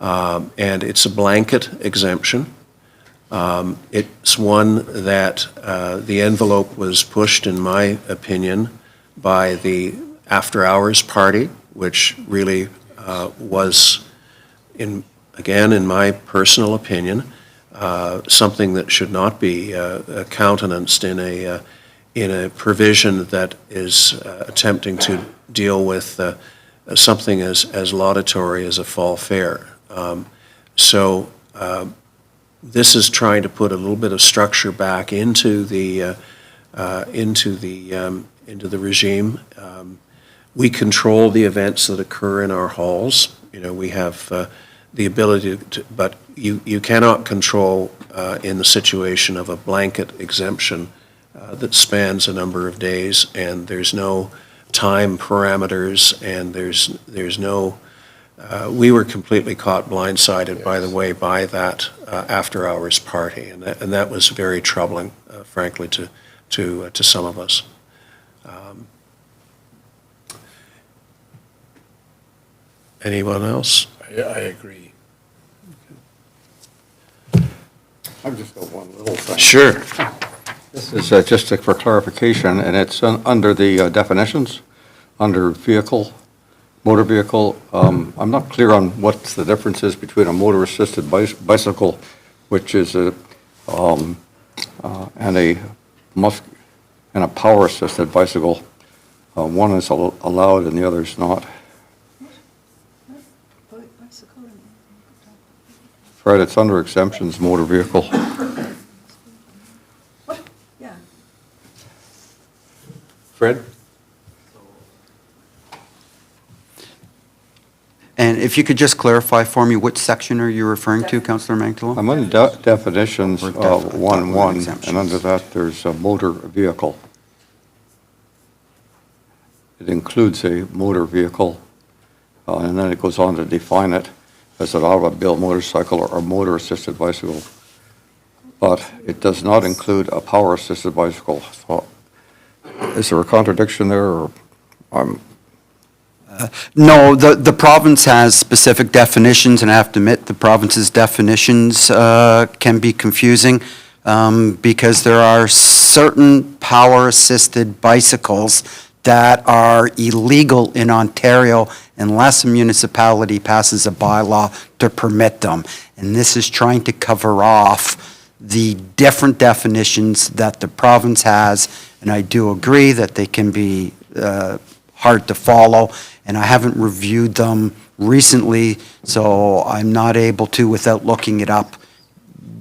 And it's a blanket exemption. It's one that the envelope was pushed, in my opinion, by the after-hours party, which really was, in my personal opinion, something that should not be countenanced in a provision that is attempting to deal with something as laudatory as a fall fair. So this is trying to put a little bit of structure back into the regime. We control the events that occur in our halls. We have the ability to, but you cannot control in the situation of a blanket exemption that spans a number of days, and there's no time parameters, and there's no. We were completely caught blindsided, by the way, by that after-hours party, and that was very troubling, frankly, to some of us. Anyone else? I agree. I've just got one little thing. Sure. This is just for clarification, and it's under the definitions, under motor vehicle. I'm not clear on what the difference is between a motor-assisted bicycle, which is and a power-assisted bicycle. One is allowed and the other is not. Fred, it's under exemptions, motor vehicle. Yeah. Fred? And if you could just clarify for me, which section are you referring to, Councillor Magdalene? I'm on definitions, 1.1, and under that, there's a motor vehicle. It includes a motor vehicle, and then it goes on to define it as an automobile, motorcycle, or a motor-assisted bicycle. But it does not include a power-assisted bicycle. So, is there a contradiction there, or? No, the province has specific definitions, and I have to admit, the province's definitions can be confusing because there are certain power-assisted bicycles that are illegal in Ontario unless a municipality passes a bylaw to permit them. And this is trying to cover off the different definitions that the province has, and I do agree that they can be hard to follow, and I haven't reviewed them recently, so I'm not able to, without looking it up,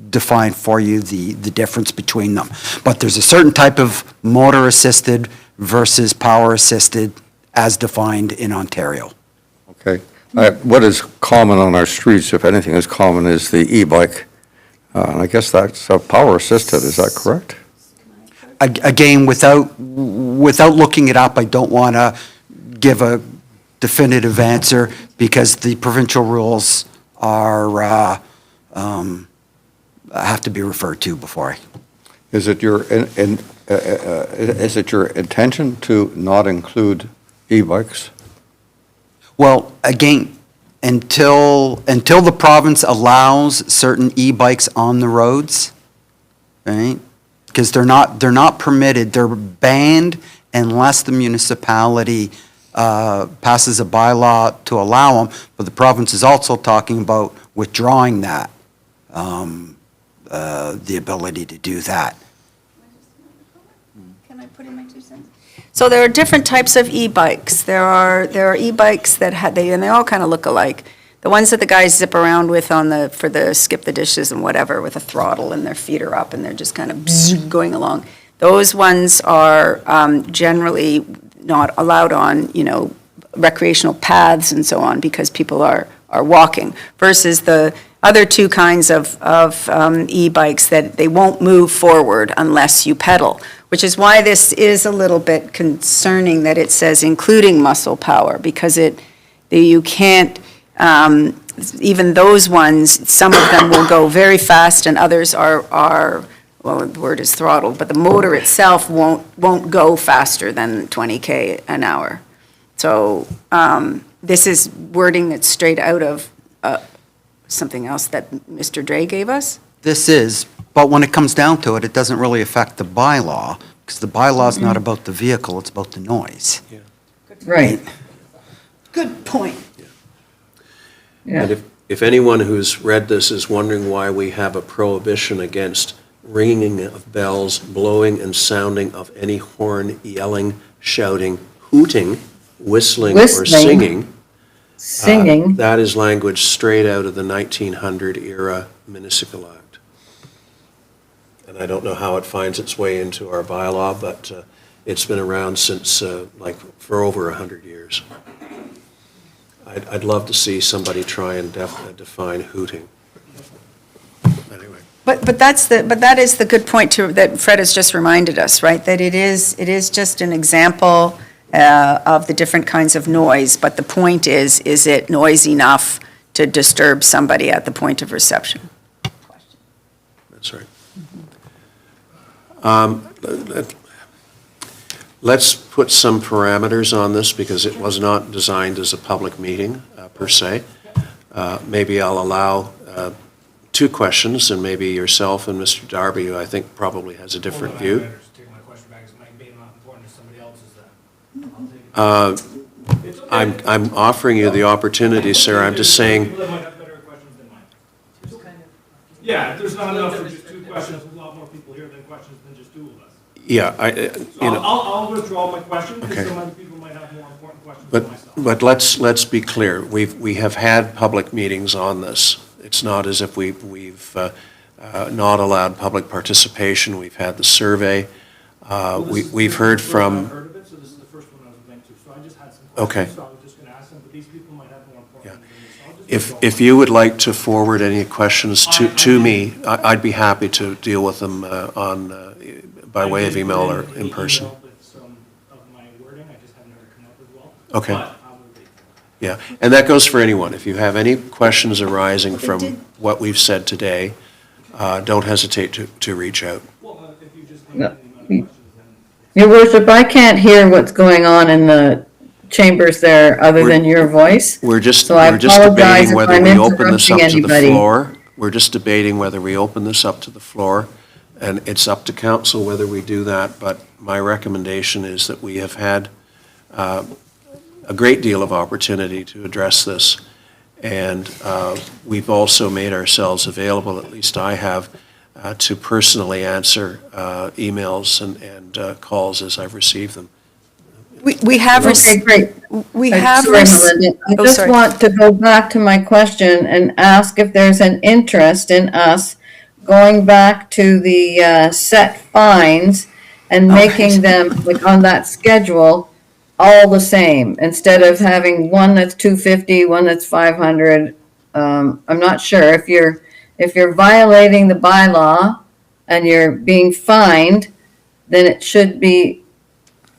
define for you the difference between them. But there's a certain type of motor-assisted versus power-assisted as defined in Ontario. Okay. What is common on our streets, if anything is common, is the e-bike. And I guess that's power-assisted, is that correct? Again, without looking it up, I don't want to give a definitive answer because the provincial rules are have to be referred to before I. Is it your intention to not include e-bikes? Well, again, until the province allows certain e-bikes on the roads, right? Because they're not permitted, they're banned unless the municipality passes a bylaw to allow them, but the province is also talking about withdrawing that, the ability to do that. Can I put in my 2 cents? So there are different types of e-bikes. There are e-bikes that and they all kind of look alike. The ones that the guys zip around with for the skip the dishes and whatever, with a throttle and their feet are up and they're just kind of going along. Those ones are generally not allowed on, recreational paths and so on because people are walking, versus the other 2 kinds of e-bikes that they won't move forward unless you pedal, which is why this is a little bit concerning that it says including muscle power, because you can't, even those ones, some of them will go very fast and others are, well, the word is throttled, but the motor itself won't go faster than 20K an hour. So this is wording that's straight out of something else that Mr. Dre gave us. This is, but when it comes down to it, it doesn't really affect the bylaw, because the bylaw is not about the vehicle, it's about the noise. Right. Good point. Yeah. And if anyone who's read this is wondering why we have a prohibition against ringing of bells, blowing and sounding of any horn, yelling, shouting, hooting, whistling, or Whistling. Singing. that is language straight out of the 1900 era Municipal Act. And I don't know how it finds its way into our bylaw, but it's been around since, for over 100 years. I'd love to see somebody try and define hooting. Anyway. But that is the good point that Fred has just reminded us, right? That it is just an example of the different kinds of noise, but the point is it noise enough to disturb somebody at the point of reception? That's right. Let's put some parameters on this because it was not designed as a public meeting per se. Maybe I'll allow 2 questions, and maybe yourself and Mr. Darby, who I think probably has a different view. I'm offering you the opportunity, sir. I'm just saying. Yeah, if there's not enough for just 2 questions, there's a lot more people here than questions than just 2 of us. Yeah, I'll withdraw my question, because Okay. some other people might have more important questions But, than myself. but let's be clear. We have had public meetings on this. It's not as if we've not allowed public participation. We've had the survey. We've heard from. I've heard of it, so this is the first one I was linked to, so I just had some questions. Okay. So I was just going to ask them, but these people might have more important than me, so I'll just withdraw. If you would like to forward any questions to me, I'd be happy to deal with them by way of email or in person. I did with some of my wording, I just haven't heard it come up as well. Okay. But I will wait. Yeah, and that goes for anyone. If you have any questions arising from what we've said today, don't hesitate to reach out. Well, if you just No. think any amount of questions, then. Your worship, I can't hear what's going on in the chambers there other than your voice. We're just So I apologize debating if whether I'm we open this up to interrupting the anybody. floor. We're just debating whether we open this up to the floor, and it's up to council whether we do that, but my recommendation is that we have had a great deal of opportunity to address this, and we've also made ourselves available, at least I have, to personally answer emails and calls as I've received them. We have Okay, received. great. We I'm have. sorry, Melinda. I Oh, just sorry. want to go back to my question and ask if there's an interest in us going back to the set fines and making them, like on that schedule, all the same, instead of having one that's 250, one that's 500. I'm not sure. If you're violating the bylaw and you're being fined, then it should be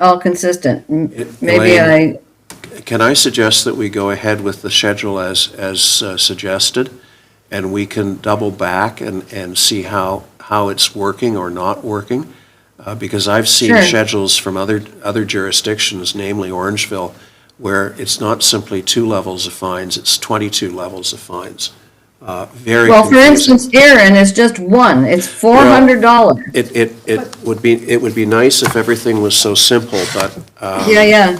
all consistent. Maybe Elaine, Can I suggest that we go ahead with the schedule as suggested, and we can double back and see how it's working or not working? Because I've seen Sure. schedules from other jurisdictions, namely Orangeville, where it's not simply 2 levels of fines, it's 22 levels of fines. very Well, for confusing. instance, Erin is just one. It's $400. It would be nice if everything was so simple, but. Yeah, yeah. you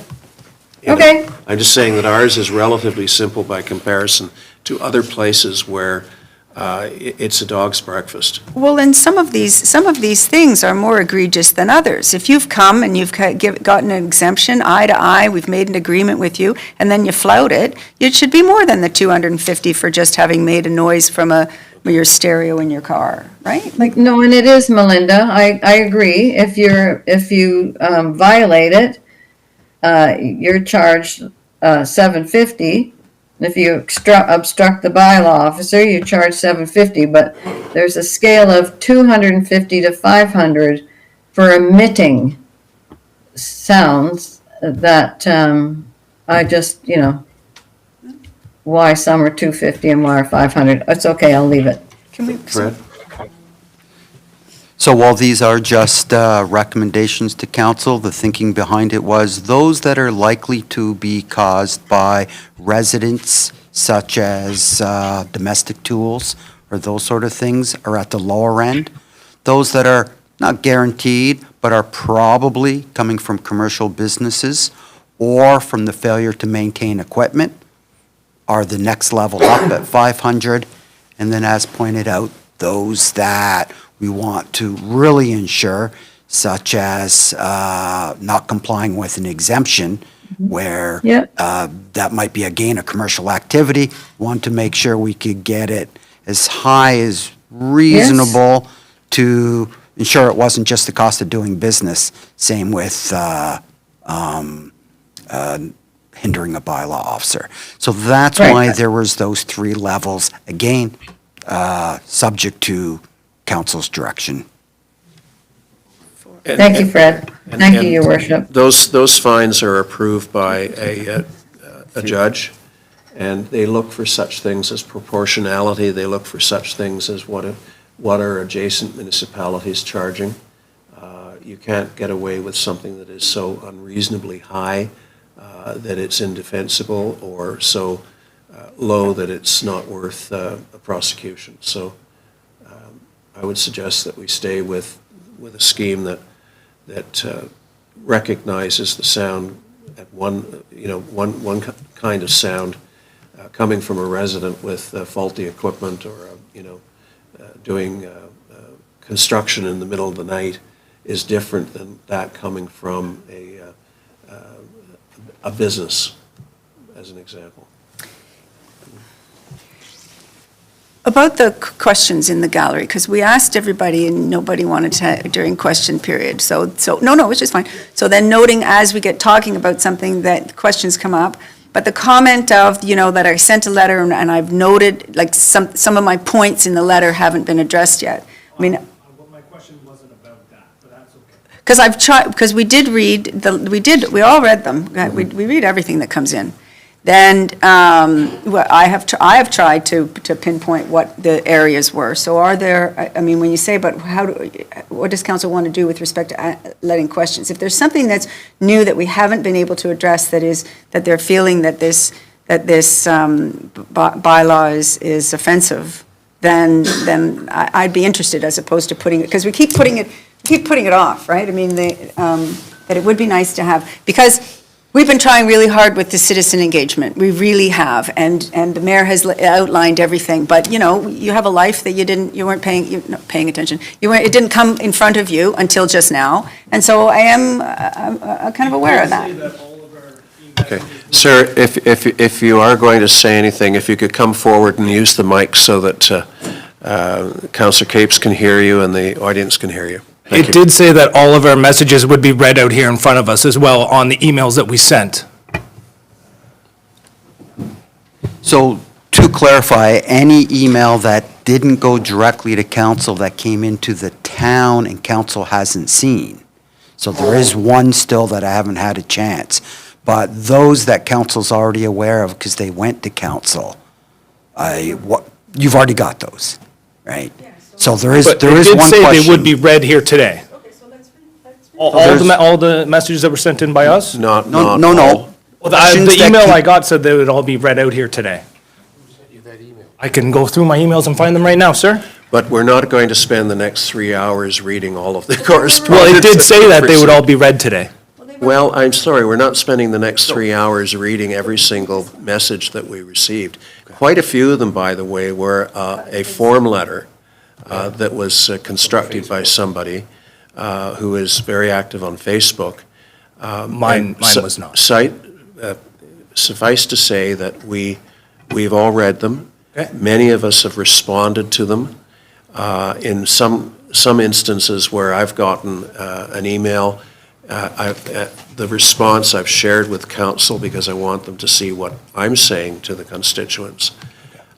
know, Okay. I'm just saying that ours is relatively simple by comparison to other places where it's a dog's breakfast. Well, and some of these things are more egregious than others. If you've come and you've gotten an exemption, eye to eye, we've made an agreement with you, and then you flout it, it should be more than the $250 for just having made a noise from your stereo in your car, right? Like, No, and it is, Melinda. I agree. If you violate it, you're charged $750. If you obstruct the bylaw officer, you charge $750. But there's a scale of $250 to $500 for emitting sounds that I just, why some are $250 and why are $500. It's okay. I'll leave it. can we? Fred? So while these are just recommendations to council, the thinking behind it was those that are likely to be caused by residents such as domestic tools or those sort of things are at the lower end. Those that are not guaranteed, but are probably coming from commercial businesses or from the failure to maintain equipment are the next level up at 500. And then as pointed out, those that we want to really ensure, such as not complying with an exemption where Yep. that might be again a commercial activity, want to make sure we could get it as high as reasonable to ensure it wasn't just the cost of doing business. Same with hindering a bylaw officer. So that's Right. why there was those three levels, again, subject to council's direction. Thank you, Fred. Thank you, Your Worship. Those fines are approved by a judge, and they look for such things as proportionality, they look for such things as what are adjacent municipalities charging. You can't get away with something that is so unreasonably high that it's indefensible, or so low that it's not worth a prosecution. So I would suggest that we stay with a scheme that recognizes the sound at one kind of sound coming from a resident with faulty equipment or doing construction in the middle of the night is different than that coming from a business, as an example. About the questions in the gallery, because we asked everybody and nobody wanted to during question period. So no, which is fine. So then noting as we get talking about something that questions come up, but the comment of, that I sent a letter and I've noted, like some of my points in the letter haven't been addressed yet. I mean, My question wasn't about that, but that's okay. because I've tried, because we did read, we all read them. We read everything that comes in. Then I have tried to pinpoint what the areas were. So are there, when you say, but what does council want to do with respect to letting questions? If there's something that's new that we haven't been able to address, that they're feeling that this bylaw is offensive, then I'd be interested, as opposed to putting it, because we keep putting it off, right? That it would be nice to have, because we've been trying really hard with the citizen engagement. We really have, and the mayor has outlined everything. But you have a life that you weren't paying attention. It didn't come in front of you until just now, and so I'm kind of aware of that. Okay. Sir, if you are going to say anything, if you could come forward and use the mic so that Councillor Capes can hear you and the audience can hear you. Thank It you. did say that all of our messages would be read out here in front of us as well on the emails that we sent. So to clarify, any email that didn't go directly to council that came into the town and council hasn't seen. So there is one still that I haven't had a chance. But those that council's already aware of because they went to council, you've already got those, right? So there is one But question. it did say they would be read here today. All the messages that were sent in by us? Not No. Well, Questions the that email came- I got said they would all be read out here today. I can go through my emails and find them right now, sir. But we're not going to spend the next 3 hours reading all of the correspondence. Well, it did say that they would all be read today. Well, I'm sorry, we're not spending the next 3 hours reading every single message that we received. Quite a few of them, by the way, were a form letter that was constructed by somebody who is very active on Facebook. Mine was not. Suffice to say that we've all read them. Okay. Many of us have responded to them. In some instances where I've gotten an email, the response I've shared with council because I want them to see what I'm saying to the constituents.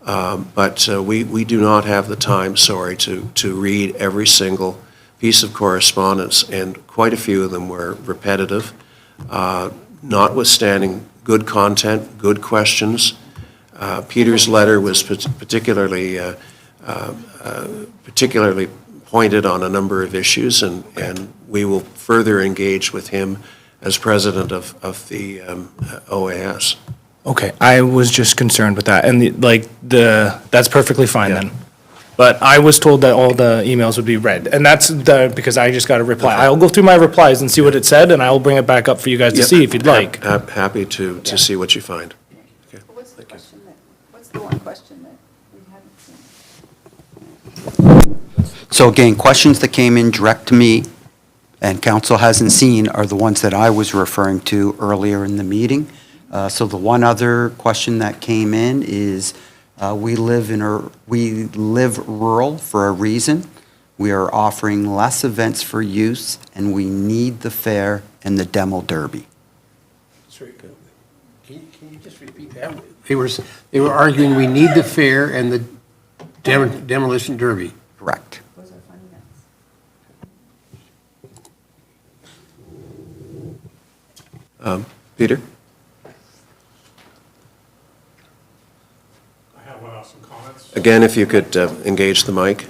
But we do not have the time, sorry, to read every single piece of correspondence, and quite a few of them were repetitive, notwithstanding good content, good questions. Peter's letter was particularly pointed on a number of issues, and we will further engage with him as president of the OAS. Okay, I was just concerned with that, and that's perfectly fine Yeah. then. But I was told that all the emails would be read, and that's because I just got a reply. I'll go through my replies and see what it said, and I'll bring it back up for you guys to Yep. see if you'd like. Happy to see what you find. What's the question what's the one question that we haven't seen? So again, questions that came in direct to me and council hasn't seen are the ones that I was referring to earlier in the meeting. So the one other question that came in is, we live rural for a reason. We are offering less events for use, and we need the fair and the demo derby. Can you just repeat that? They were arguing we need the fair and the demolition derby. Correct. Peter? I have some comments. Again, if you could engage the mic.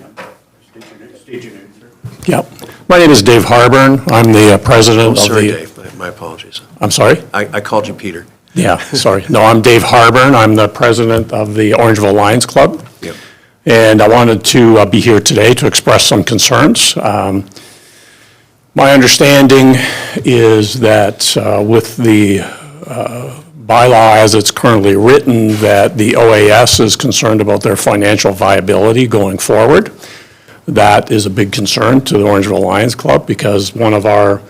Yep. My name is Dave Harburn. I'm the president Oh, of sorry, the... Dave, my apologies. I'm sorry? I called you Peter. Yeah, sorry. No, I'm Dave Harburn. I'm the president of the Orangeville Lions Club. Yep. And I wanted to be here today to express some concerns. My understanding is that with the bylaw as it's currently written, that the OAS is concerned about their financial viability going forward. That is a big concern to the Orangeville Lions Club because one of our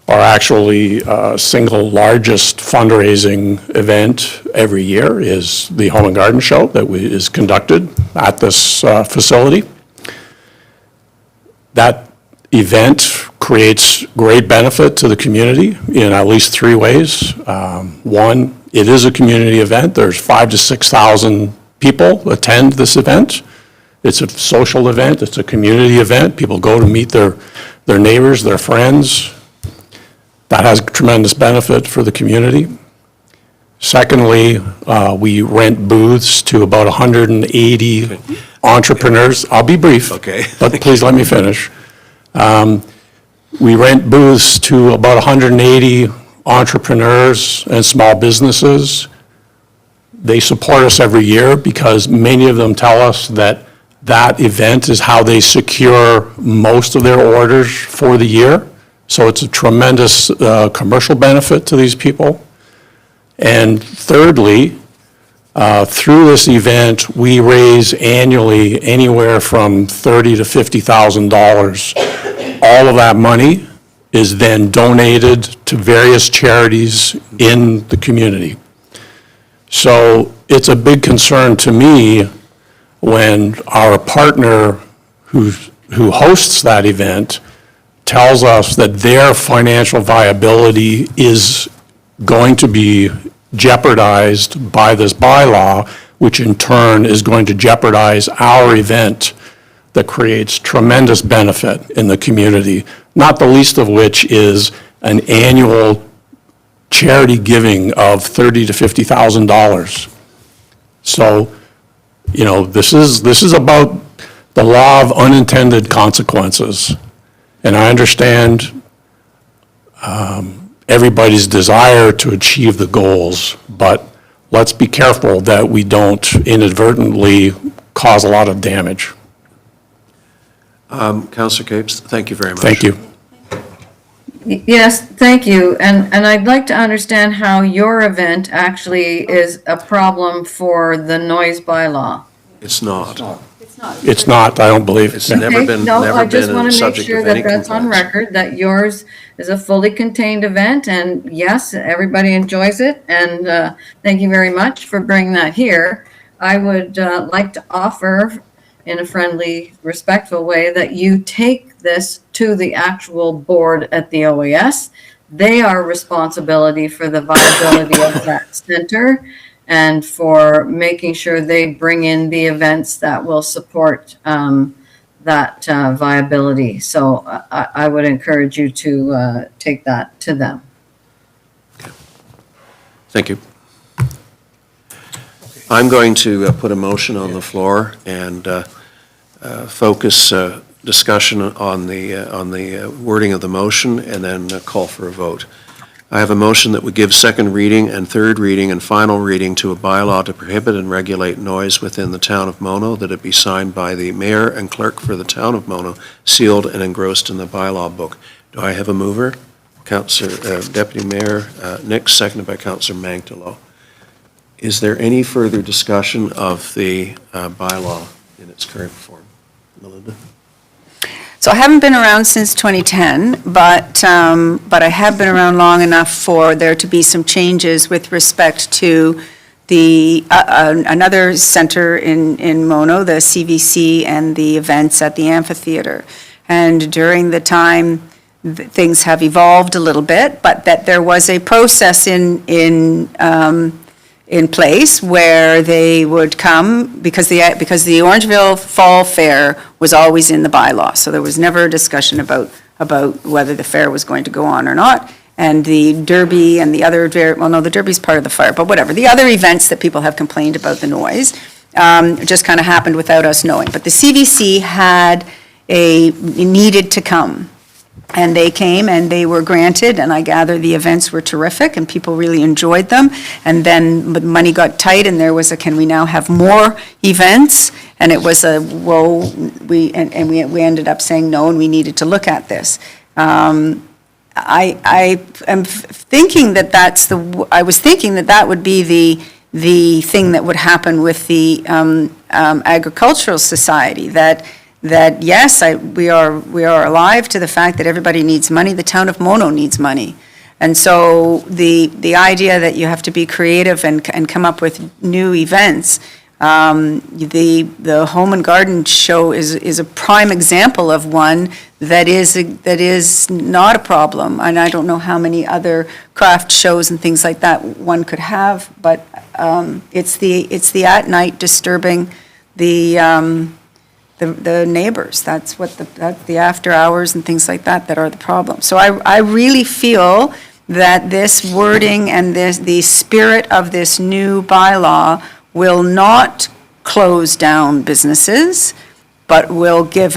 actually single largest fundraising event every year is the Home and Garden Show that is conducted at this facility. That event creates great benefit to the community in at least three ways. One, it is a community event. There's 5,000 to 6,000 people attend this event. It's a social event. It's a community event. People go to meet their neighbors, their friends. That has tremendous benefit for the community. Secondly, we rent booths to about 180 entrepreneurs. I'll be brief. Okay. But please let me finish. We rent booths to about 180 entrepreneurs and small businesses. They support us every year because many of them tell us that that event is how they secure most of their orders for the year. So it's a tremendous commercial benefit to these people. And thirdly, through this event, we raise annually anywhere from $30,000 to $50,000. All of that money is then donated to various charities in the community. So it's a big concern to me when our partner who hosts that event tells us that their financial viability is going to be jeopardized by this bylaw, which in turn is going to jeopardize our event that creates tremendous benefit in the community, not the least of which is an annual charity giving of $30,000 to $50,000. So, you know, this is about the law of unintended consequences. And I understand everybody's desire to achieve the goals, but let's be careful that we don't inadvertently cause a lot of damage. Councillor Capes, thank you very much. Thank you. Yes, thank you. And I'd like to understand how your event actually is a problem for the noise bylaw. It's not. It's not, I don't believe. It's never Okay, been, no, never I been just want a to make subject sure of that any that's on complaints. record, that yours is a fully contained event, and yes, everybody enjoys it, and thank you very much for bringing that here. I would like to offer, in a friendly, respectful way, that you take this to the actual board at the OAS. They are responsibility for the viability of that center, and for making sure they bring in the events that will support that viability. So I would encourage you to take that to them. Thank you. I'm going to put a motion on the floor and focus discussion on the wording of the motion, and then call for a vote. I have a motion that would give second reading and third reading and final reading to a bylaw to prohibit and regulate noise within the town of Mono, that it be signed by the mayor and clerk for the town of Mono, sealed and engrossed in the bylaw book. Do I have a mover? Councillor, Deputy Mayor Nix, seconded by Councillor Mangtalo. Is there any further discussion of the bylaw in its current form? Melinda? So I haven't been around since 2010, but I have been around long enough for there to be some changes with respect to the, another center in Mono, the CVC, and the events at the amphitheater. And during the time, things have evolved a little bit, but that there was a process in place where they would come, because the Orangeville Fall Fair was always in the bylaw, so there was never a discussion about whether the fair was going to go on or not. And the Derby and the other, well, no, the Derby's part of the fire, but whatever, the other events that people have complained about the noise, just kind of happened without us knowing. But the CVC needed to come. And they came and they were granted, and I gather the events were terrific and people really enjoyed them. And then money got tight and there was a, can we now have more events? And it was a, whoa, we ended up saying no, and we needed to look at this. I am thinking that I was thinking that would be the thing that would happen with the Agricultural Society, that yes, we are alive to the fact that everybody needs money. The town of Mono needs money. And so the idea that you have to be creative and come up with new events, the Home and Garden Show is a prime example of one that is not a problem. And I don't know how many other craft shows and things like that one could have, but it's the at night disturbing the neighbors. That's what the after hours and things like that are the problem. So I really feel that this wording and the spirit of this new bylaw will not close down businesses, but will give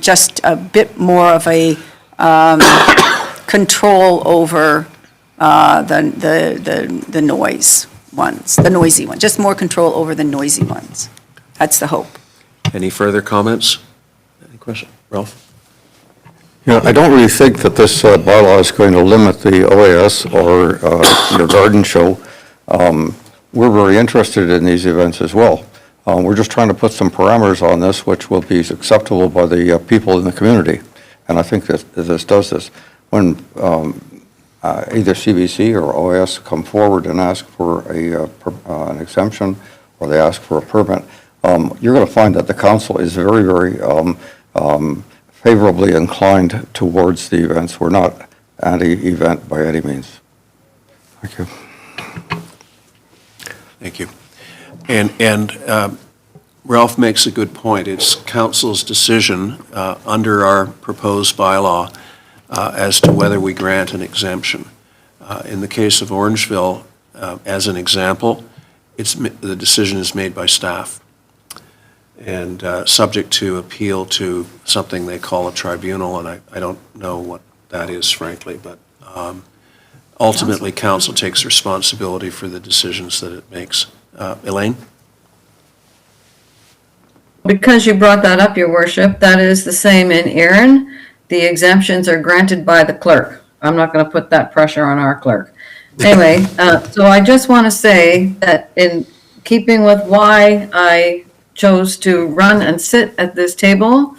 just a bit more of a control over the noise ones, the noisy ones, just more control over the noisy ones. That's the hope. Any further comments? Any question? Ralph? Yeah, I don't really think that this bylaw is going to limit the OAS or your garden show. We're very interested in these events as well. We're just trying to put some parameters on this which will be acceptable by the people in the community. And I think that this does this. When either CBC or OAS come forward and ask for an exemption, or they ask for a permit, you're going to find that the council is very, very favorably inclined towards the events. We're not anti-event by any means. Thank you. Thank you. And Ralph makes a good point. It's council's decision under our proposed bylaw as to whether we grant an exemption. In the case of Orangeville, as an example, the decision is made by staff, and subject to appeal to something they call a tribunal, and I don't know what that is, frankly, but Ultimately, council takes responsibility for the decisions that it makes. Elaine? Because you brought that up, Your Worship, that is the same in Erin. The exemptions are granted by the clerk. I'm not going to put that pressure on our clerk. Anyway, so I just want to say that in keeping with why I chose to run and sit at this table,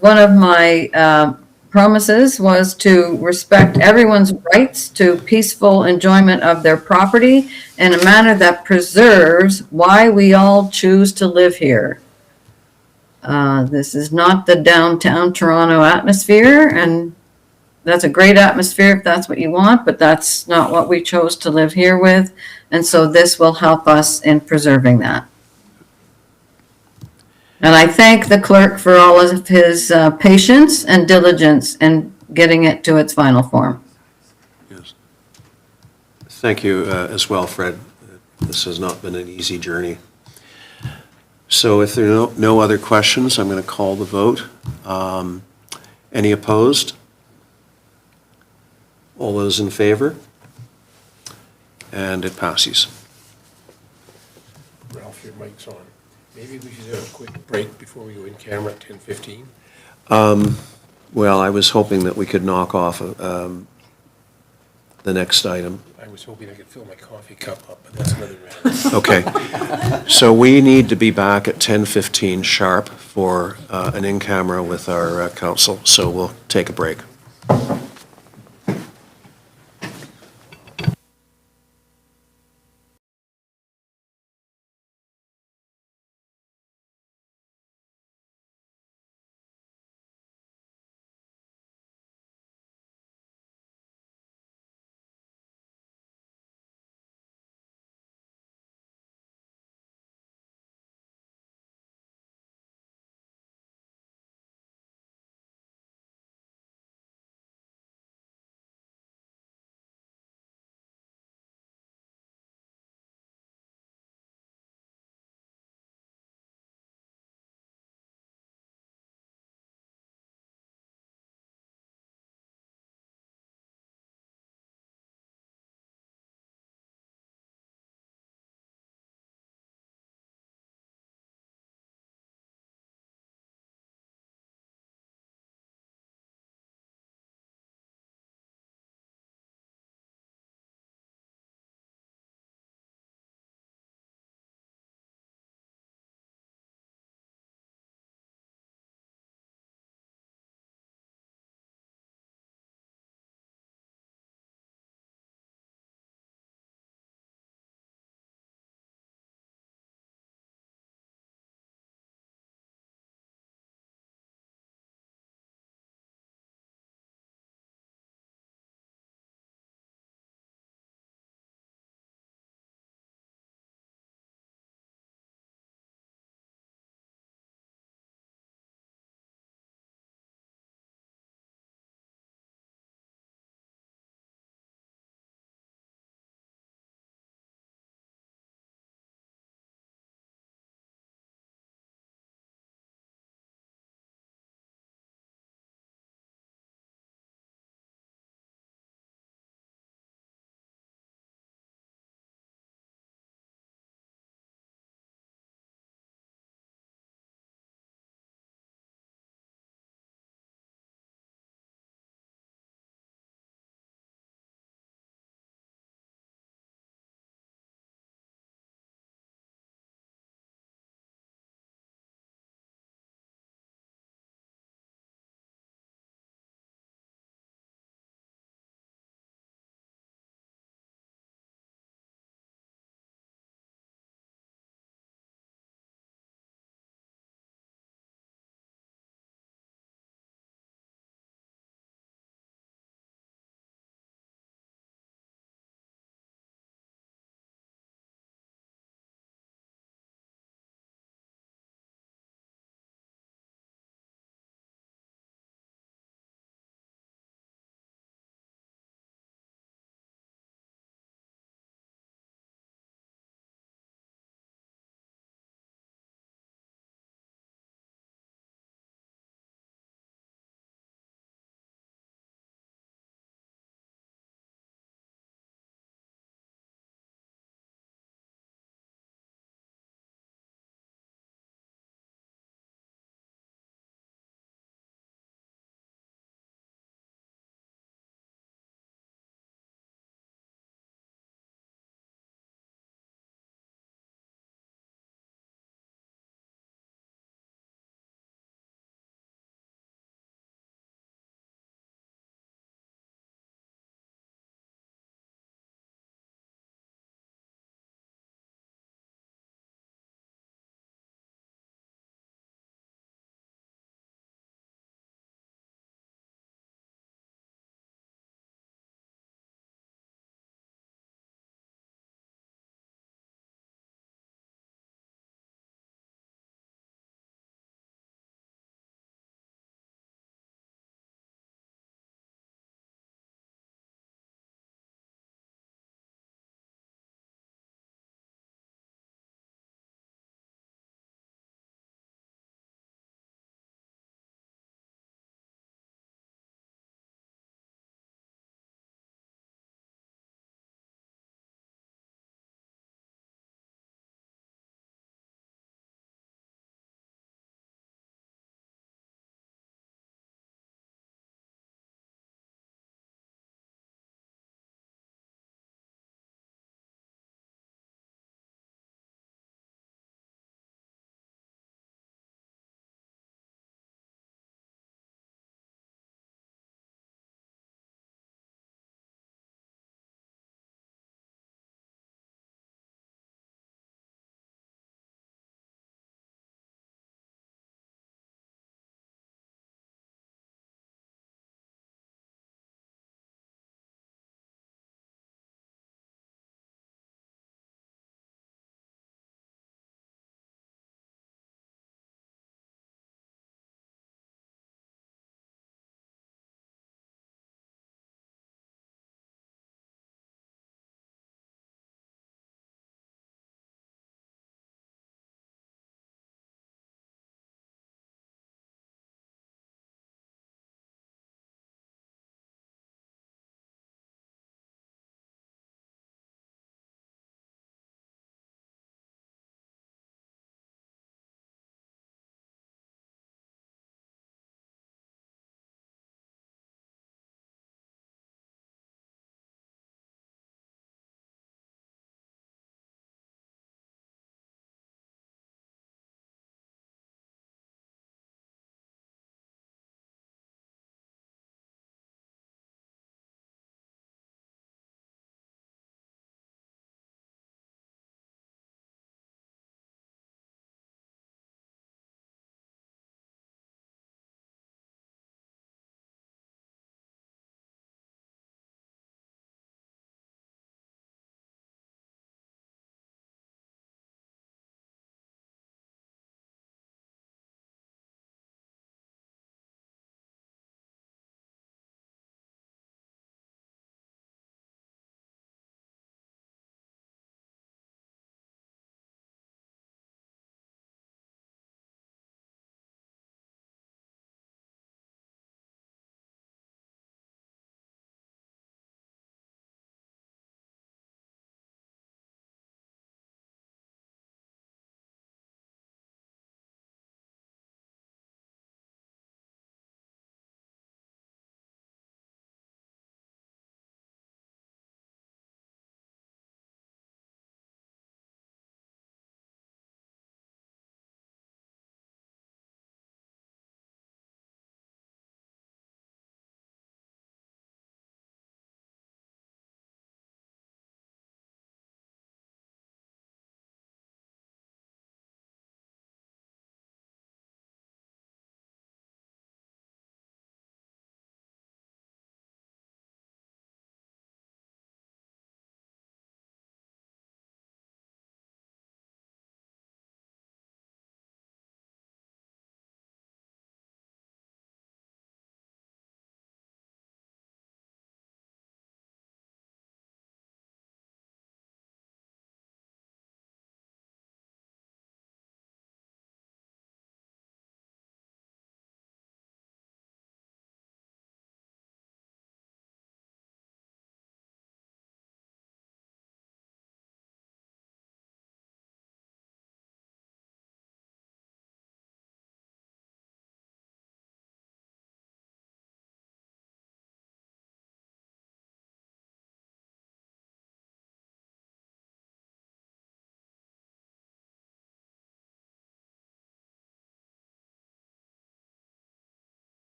one of my promises was to respect everyone's rights to peaceful enjoyment of their property in a manner that preserves why we all choose to live here. This is not the downtown Toronto atmosphere, and that's a great atmosphere if that's what you want, but that's not what we chose to live here with. And so this will help us in preserving that. And I thank the clerk for all of his patience and diligence in getting it to its final form. Yes. Thank you as well, Fred. This has not been an easy journey. So if there are no other questions, I'm going to call the vote. Any opposed? All those in favor? And it passes. Ralph, your mic's on. Maybe we should have a quick break before we go in camera at 10:15. Well, I was hoping that we could knock off the next item. I was hoping I could fill my coffee cup up, but that's another matter. Okay. So we need to be back at 10:15 sharp for an in-camera with our council. So we'll take a break.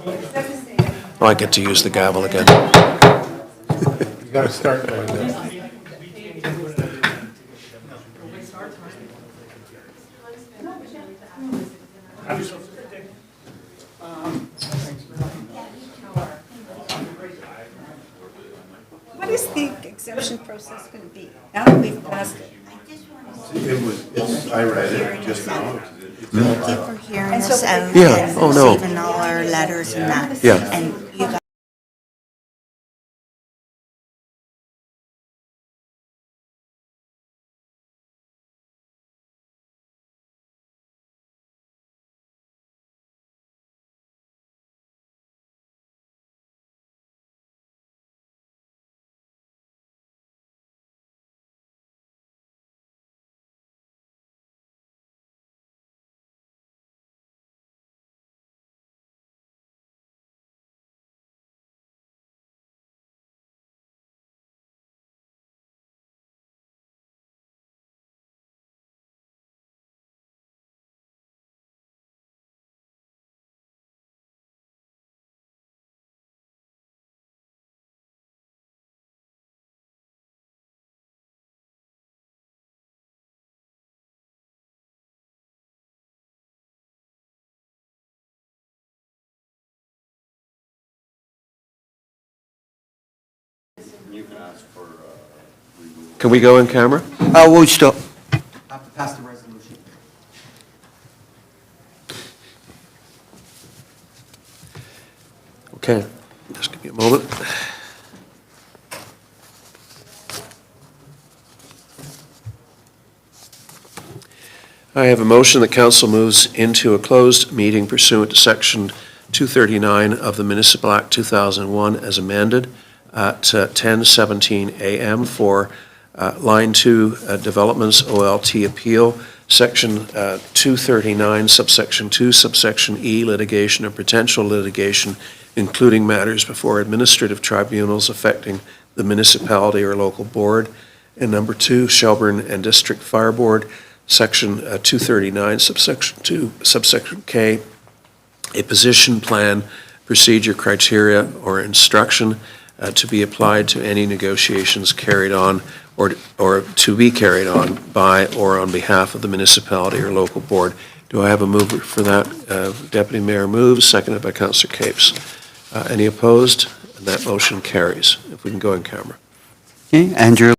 Oh, I get to use the gavel again. You gotta start going there. What is the exemption process going to be now that we've passed it? I read it just now. Thank you for hearing And so- us out Yeah, and oh, no. receiving all our letters and that. Yeah. And you guys Can we go in camera? We'll still have to pass the resolution. Okay, just give me a moment. I have a motion that council moves into a closed meeting pursuant to Section 239 of the Municipal Act 2001 as amended at 10:17 a.m. for Line 2 Developments OLT Appeal, Section 239, Subsection 2, Subsection E, Litigation and Potential Litigation, including matters before administrative tribunals affecting the municipality or local board. And number 2, Shelburne and District Fire Board, Section 239, Subsection 2, Subsection K, a position plan, procedure, criteria, or instruction to be applied to any negotiations carried on or to be carried on by or on behalf of the municipality or local board. Do I have a mover for that? Deputy Mayor moves, seconded by Councillor Capes. Any opposed? And that motion carries. If we can go in camera. Okay, Andrew.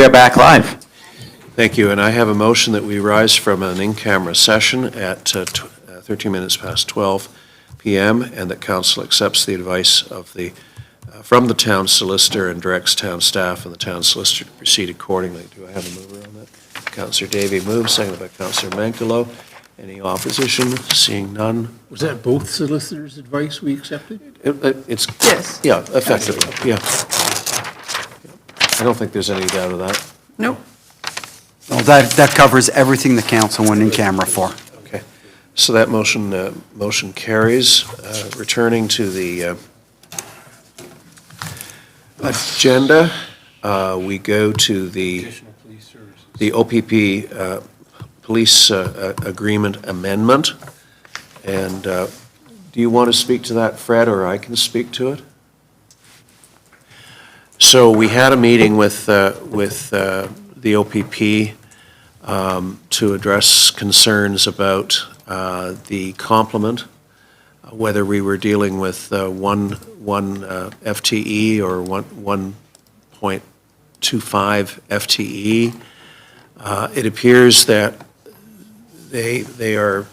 are back live. Thank you, and I have a motion that we rise from an in-camera session at 13 minutes past 12 p.m., and that council accepts the advice of from the town solicitor and directs town staff and the town solicitor to proceed accordingly. Do I have a mover on that? Councillor Davey moves, seconded by Councillor Mankelow. Any opposition? Seeing none. Was that both solicitors' advice we accepted? It's, Yes. yeah, effectively, yeah. I don't think there's any doubt of that. Nope. Well, that covers everything the council went in camera for. Okay, so that motion carries. Returning to the agenda, we go to the OPP police agreement amendment. And do you want to speak to that, Fred, or I can speak to it? So we had a meeting with the OPP to address concerns about the complement, whether we were dealing with one FTE or 1.25 FTE. It appears that they are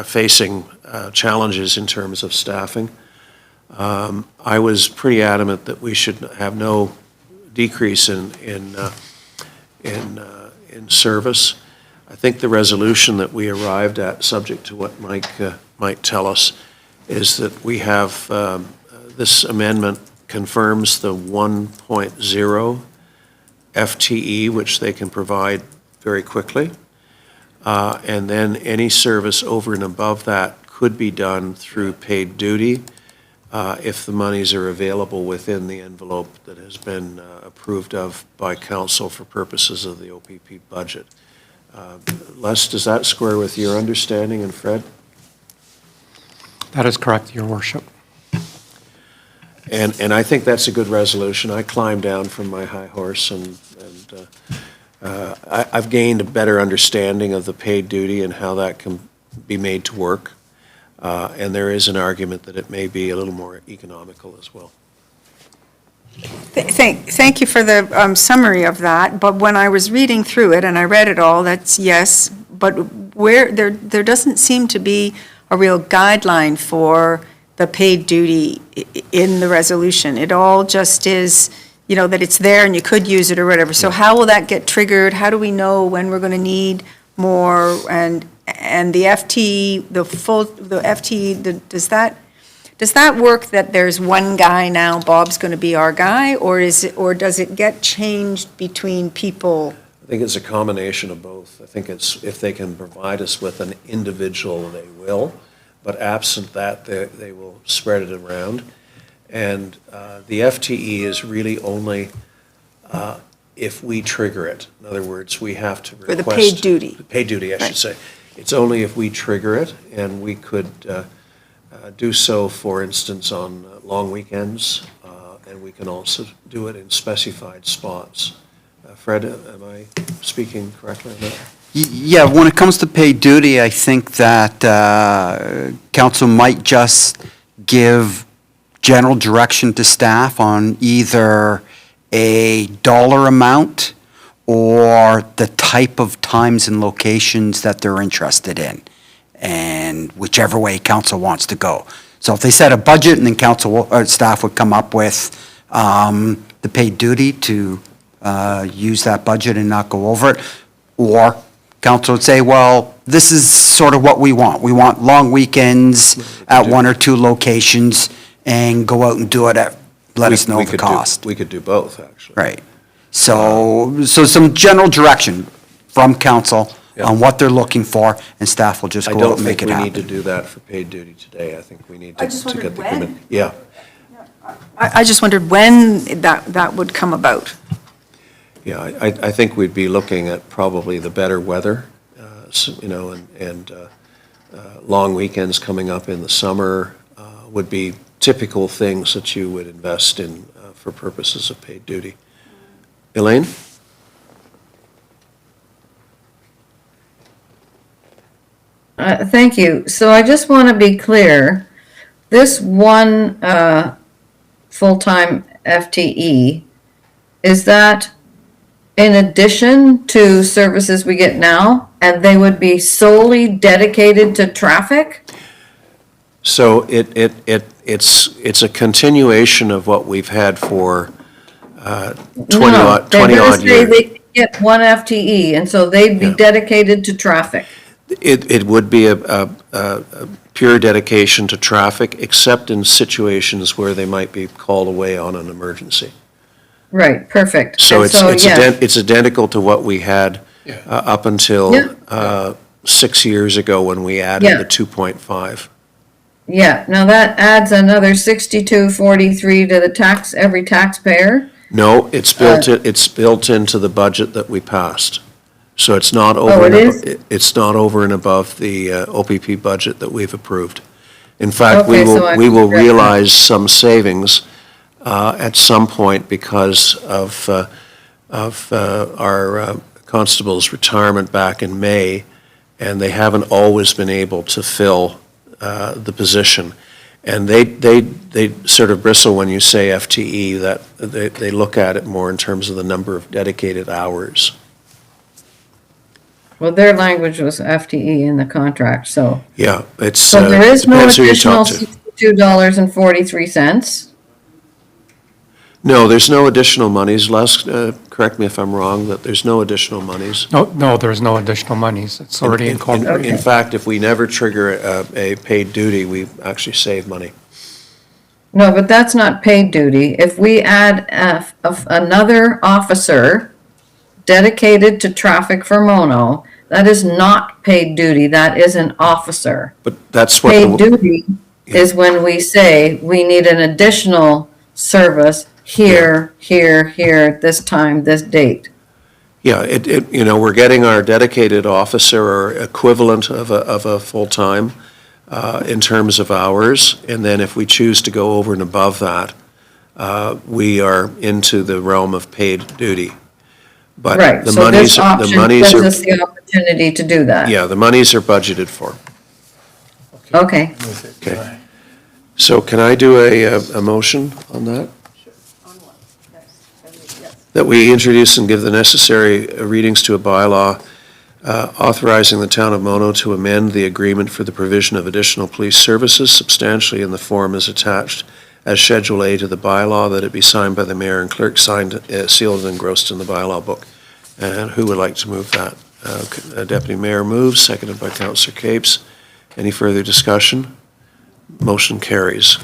facing challenges in terms of staffing. I was pretty adamant that we should have no decrease in service. I think the resolution that we arrived at, subject to what Mike might tell us, is that we have this amendment confirms the 1.0 FTE, which they can provide very quickly. And then any service over and above that could be done through paid duty if the monies are available within the envelope that has been approved of by council for purposes of the OPP budget. Les, does that square with your understanding, and Fred? That is correct, Your Worship. And I think that's a good resolution. I climbed down from my high horse and I've gained a better understanding of the paid duty and how that can be made to work. And there is an argument that it may be a little more economical as well. Thank you for the summary of that, but when I was reading through it, and I read it all, that's yes, but where, there doesn't seem to be a real guideline for the paid duty in the resolution. It all just is, you know, that it's there and you could use it or whatever. So how will that get triggered? How do we know when we're going to need more? And the FTE, the FTE, does that work that there's one guy now, Bob's going to be our guy, or does it get changed between people? I think it's a combination of both. I think it's, if they can provide us with an individual, they will, but absent that, they will spread it around. And the FTE is really only if we trigger it. In other words, we have to request. For the paid duty. Paid duty, I should say. It's only if we trigger it, and we could do so, for instance, on long weekends, and we can also do it in specified spots. Fred, am I speaking correctly on that? Yeah, when it comes to paid duty, I think that council might just give general direction to staff on either a dollar amount or the type of times and locations that they're interested in, and whichever way council wants to go. So if they set a budget and then council or staff would come up with the paid duty to use that budget and not go over it, or council would say, well, this is sort of what we want. We want long weekends at one or two locations and go out and do it at, let us know the cost. We could do both, actually. Right. So some general direction from council on what they're looking for, and staff will just go out and make it happen. I don't think we need to do that for paid duty today. I think we need to I just get wondered the when. commitment. Yeah. I just wondered when that would come about. Yeah, I think we'd be looking at probably the better weather, you know, and long weekends coming up in the summer would be typical things that you would invest in for purposes of paid duty. Elaine? Thank you. So I just want to be clear, this one full-time FTE is that in addition to services we get now, and they would be solely dedicated to traffic? So it's a continuation of what we've had for 20 No, odd they're gonna say years. they get one FTE, and so they'd be Yeah. dedicated to traffic. It would be a pure dedication to traffic, except in situations where they might be called away on an emergency. Right, perfect. So And it's it's identical to what we had Yeah. up until Yeah. 6 years ago when we added Yeah. the 2.5. Yeah, now that adds another 6243 to the every taxpayer. No, it's built into the budget that we passed. So it's not Oh, over, it is? it's not over and above the OPP budget that we've approved. In fact, Okay, so I we will read that. realize some savings at some point because of our constable's retirement back in May, and they haven't always been able to fill the position. And they sort of bristle when you say FTE, that they look at it more in terms of the number of dedicated hours. Well, their language was FTE in the contract, so. Yeah, it's, So there is no depends who you additional talk to. $62.43. No, there's no additional monies. Les, correct me if I'm wrong, that there's no additional monies. No, there's no additional monies. It's already incorporated. In fact, if we never trigger a paid duty, we actually save money. No, but that's not paid duty. If we add another officer dedicated to traffic for Mono, that is not paid duty, that is an officer. But that's what. Paid duty is when we say we need an additional service here, this time, this date. Yeah, we're getting our dedicated officer or equivalent of a full-time in terms of hours, and then if we choose to go over and above that, we are into the realm of paid duty. But Right, the so this monies, option gives us the opportunity to do that. yeah, the monies are budgeted for. Okay, Okay. So can I do a motion on that? That we introduce and give the necessary readings to a bylaw authorizing the town of Mono to amend the agreement for the provision of additional police services substantially in the form as attached as Schedule A to the bylaw, that it be signed by the mayor and clerk, signed, sealed, and engrossed in the bylaw book. And who would like to move that? Deputy Mayor moves, seconded by Councillor Capes. Any further discussion? Motion carries.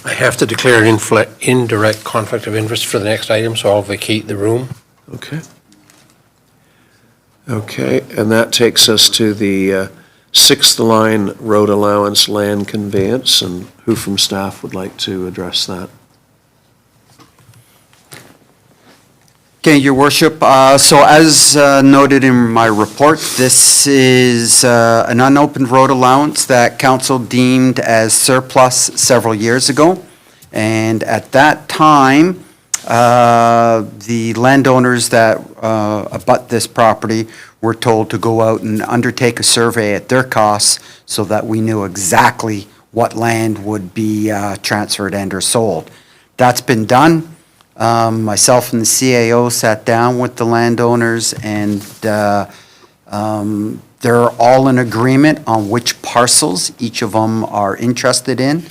I have to declare an indirect conflict of interest for the next item, so I'll vacate the room. Okay. Okay, and that takes us to the sixth line road allowance land conveyance, and who from staff would like to address that? Okay, Your Worship, so as noted in my report, this is an unopened road allowance that council deemed as surplus several years ago. And at that time, the landowners that abut this property were told to go out and undertake a survey at their costs so that we knew exactly what land would be transferred and or sold. That's been done. Myself and the CAO sat down with the landowners, and they're all in agreement on which parcels each of them are interested in.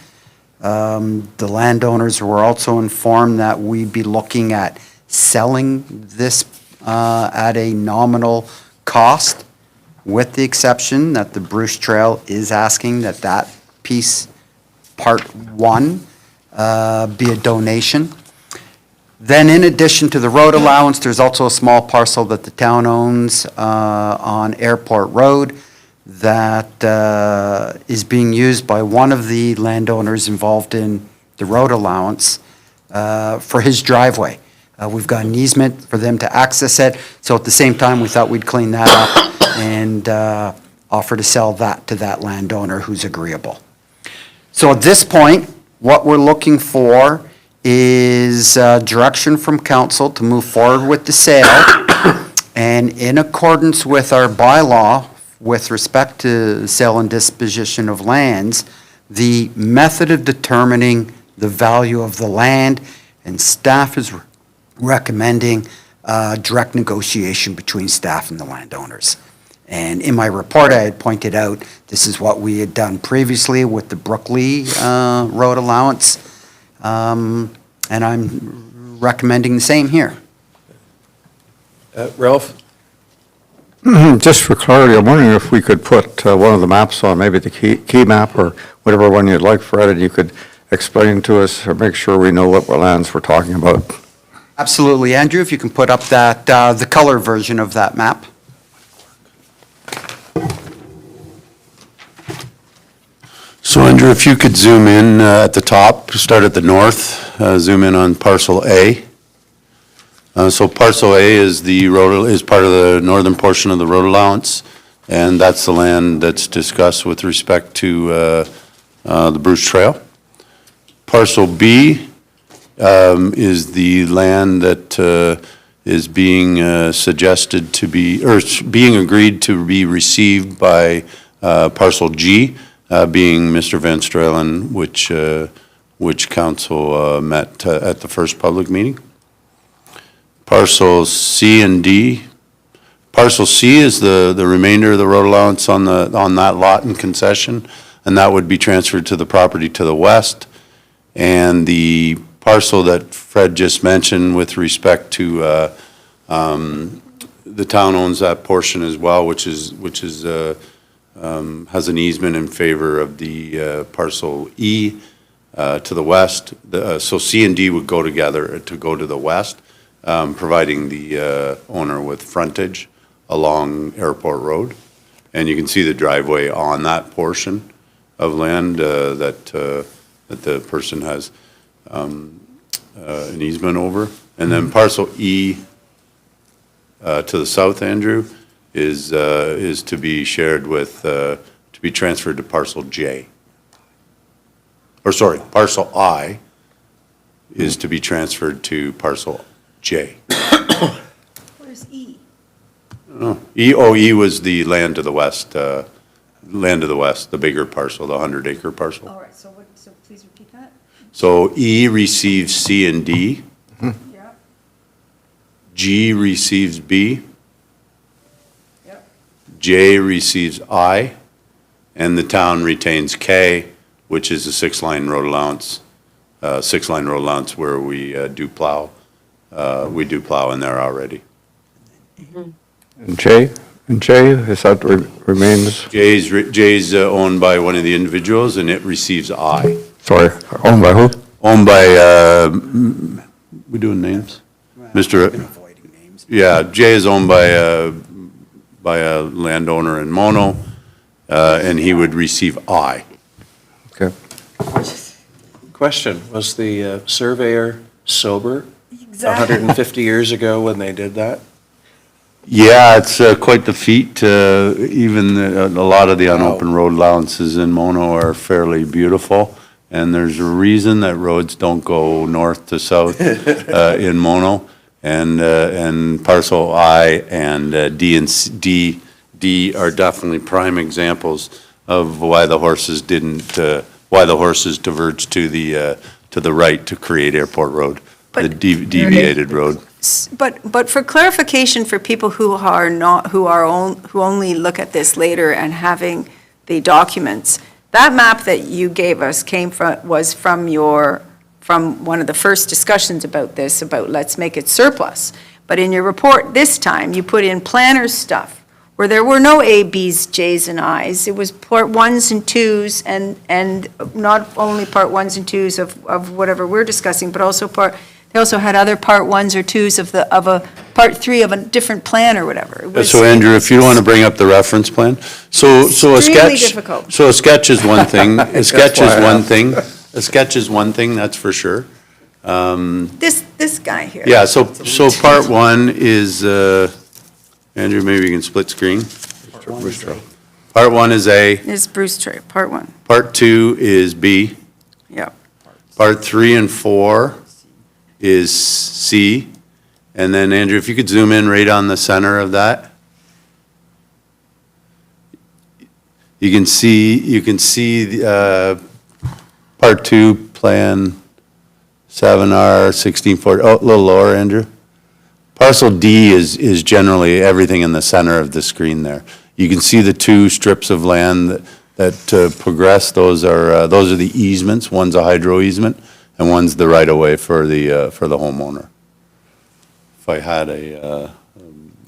The landowners were also informed that we'd be looking at selling this at a nominal cost, with the exception that the Bruce Trail is asking that that piece, part one, be a donation. Then in addition to the road allowance, there's also a small parcel that the town owns on Airport Road that is being used by one of the landowners involved in the road allowance for his driveway. We've got an easement for them to access it, so at the same time, we thought we'd clean that up and offer to sell that to that landowner who's agreeable. So at this point, what we're looking for is direction from council to move forward with the sale. And in accordance with our bylaw, with respect to sale and disposition of lands, the method of determining the value of the land, and staff is recommending direct negotiation between staff and the landowners. And in my report, I had pointed out, this is what we had done previously with the Brookley road allowance, and I'm recommending the same here. Ralph? Just for clarity, I'm wondering if we could put one of the maps on, maybe the key map or whatever one you'd like, Fred, and you could explain to us or make sure we know what lands we're talking about. Absolutely. Andrew, if you can put up that, the color version of that map. So Andrew, if you could zoom in at the top, start at the north, zoom in on parcel A. So parcel A is part of the northern portion of the road allowance, and that's the land that's discussed with respect to the Bruce Trail. Parcel B is the land that is being suggested to be, or being agreed to be received by parcel G, being Mr. Van Stralen, which council met at the first public meeting. Parcels C and D. Parcel C is the remainder of the road allowance on that lot in concession, and that would be transferred to the property to the west. And the parcel that Fred just mentioned with respect to the town owns that portion as well, which is has an easement in favor of the parcel E to the west. So C and D would go together to go to the west, providing the owner with frontage along Airport Road. And you can see the driveway on that portion of land that the person has an easement over. And then parcel E to the south, Andrew, is to be shared with, to be transferred to parcel J. Or sorry, parcel I is to be transferred to parcel J. Where's E? E was the land to the west, the bigger parcel, the 100-acre parcel. All right, so please repeat that. So E receives C and D. Yeah, G receives B. yep. J receives I. And the town retains K, which is a six-line road allowance, where we do plow. We do plow in there already. And J, is that remains, J's owned by one of the individuals, and it receives I. sorry, owned by who? Owned by, we doing names? Mr. Avoiding names. Yeah, J is owned by a landowner in Mono, and he would receive I. Okay. Question, was the surveyor sober Exactly. 150 years ago when they did that? Yeah, it's quite the feat. Even a lot of the unopened road allowances in Mono are fairly beautiful, and there's a reason that roads don't go north to south in Mono, and parcel I and D and D are definitely prime examples of why the horses diverged to the right to create Airport Road, the deviated road. But for clarification for people who only look at this later and having the documents, that map that you gave us was from one of the first discussions about this, about let's make it surplus. But in your report this time, you put in planner's stuff, where there were no A, B's, J's, and I's. It was part ones and twos, and not only part ones and twos of whatever we're discussing, but also they also had other part ones or twos of a part three of a different plan or whatever. It was- So Andrew, if you want to bring up the reference plan, so a Extremely sketch. difficult. So a sketch is one thing, a sketch is one thing, that's for sure. This guy here. Yeah, so part one is, Andrew, maybe you can split screen. Part one is A, Is Bruce Trail, part one. part two is B, Yep. part three and four is C. And then Andrew, if you could zoom in right on the center of that. You can see part two, plan 7R, 1640, oh, a little lower, Andrew. Parcel D is generally everything in the center of the screen there. You can see the two strips of land that progress. Those are the easements. One's a hydro easement, and one's the right-of-way for the homeowner. If I had a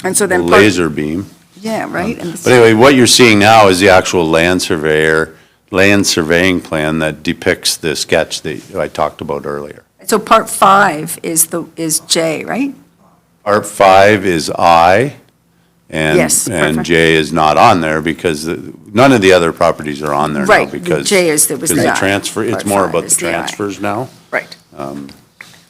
And so then. laser beam. Yeah, right. And But anyway, what you're seeing now is the actual land surveying plan that depicts the sketch that I talked about earlier. So part 5 is J, right? Part 5 is I, Yes, and perfect. J is not on there because none of the other properties are on there now Right, the because. J is, there was because the the I. transfer, it's Part more 5 about the is the I. transfers now. Right.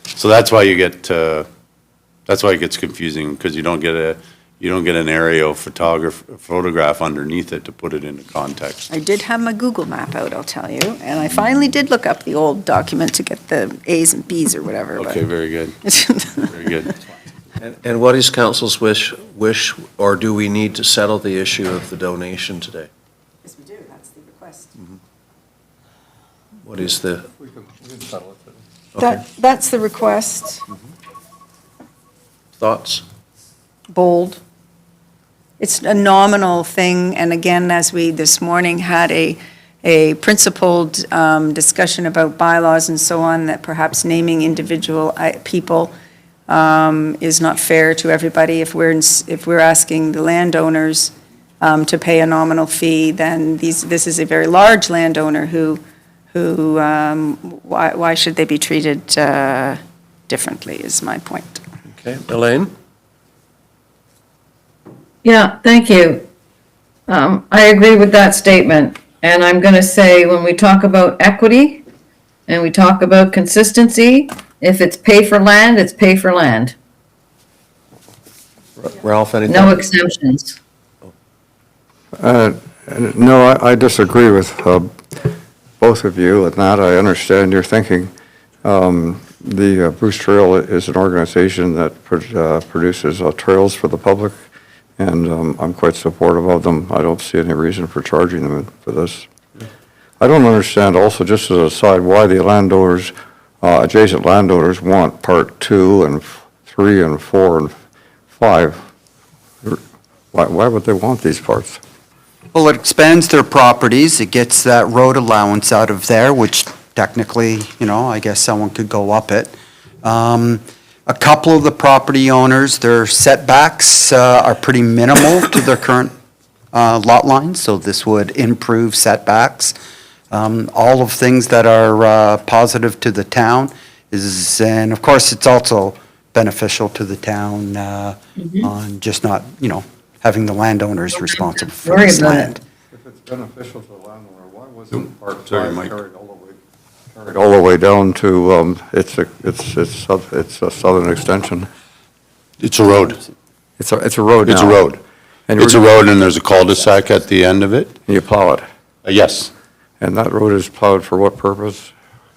So that's why you get, that's why it gets confusing, because you don't get an aerial photograph underneath it to put it into context. I did have my Google map out, I'll tell you, and I finally did look up the old document to get the A's and B's or whatever. but- Okay, very good, very good. And what is council's wish, or do we need to settle the issue of the donation today? Yes, we do, that's the request. What is the, That's the request, thoughts? bold. It's a nominal thing, and again, as we this morning had a principled discussion about bylaws and so on, that perhaps naming individual people is not fair to everybody. If we're asking the landowners to pay a nominal fee, then this is a very large landowner who why should they be treated differently, is my point. Okay, Elaine? Yeah, thank you. I agree with that statement. And I'm going to say, when we talk about equity and we talk about consistency, if it's pay for land, it's pay for land. Ralph, anything? No exemptions. No, I disagree with both of you in that. I understand your thinking. The Bruce Trail is an organization that produces trails for the public, and I'm quite supportive of them. I don't see any reason for charging them for this. I don't understand also, just as an aside, why the landowners, adjacent landowners want Part 2 and 3 and 4 and 5. Why would they want these parts? Well, it expands their properties, it gets that road allowance out of there, which technically, I guess someone could go up it. A couple of the property owners, their setbacks are pretty minimal to their current lot lines, so this would improve setbacks. All of things that are positive to the town and of course, it's also beneficial to the town on just not, having the landowners responsible for Worry this about land. If it's beneficial to the landowner, why wasn't Part 5 carried all the way down to, it's a southern extension? It's a road. It's a road now. It's a road. And It's a road, and there's a cul-de-sac at the end of it. you plow it. Yes, And that road is plowed for what purpose?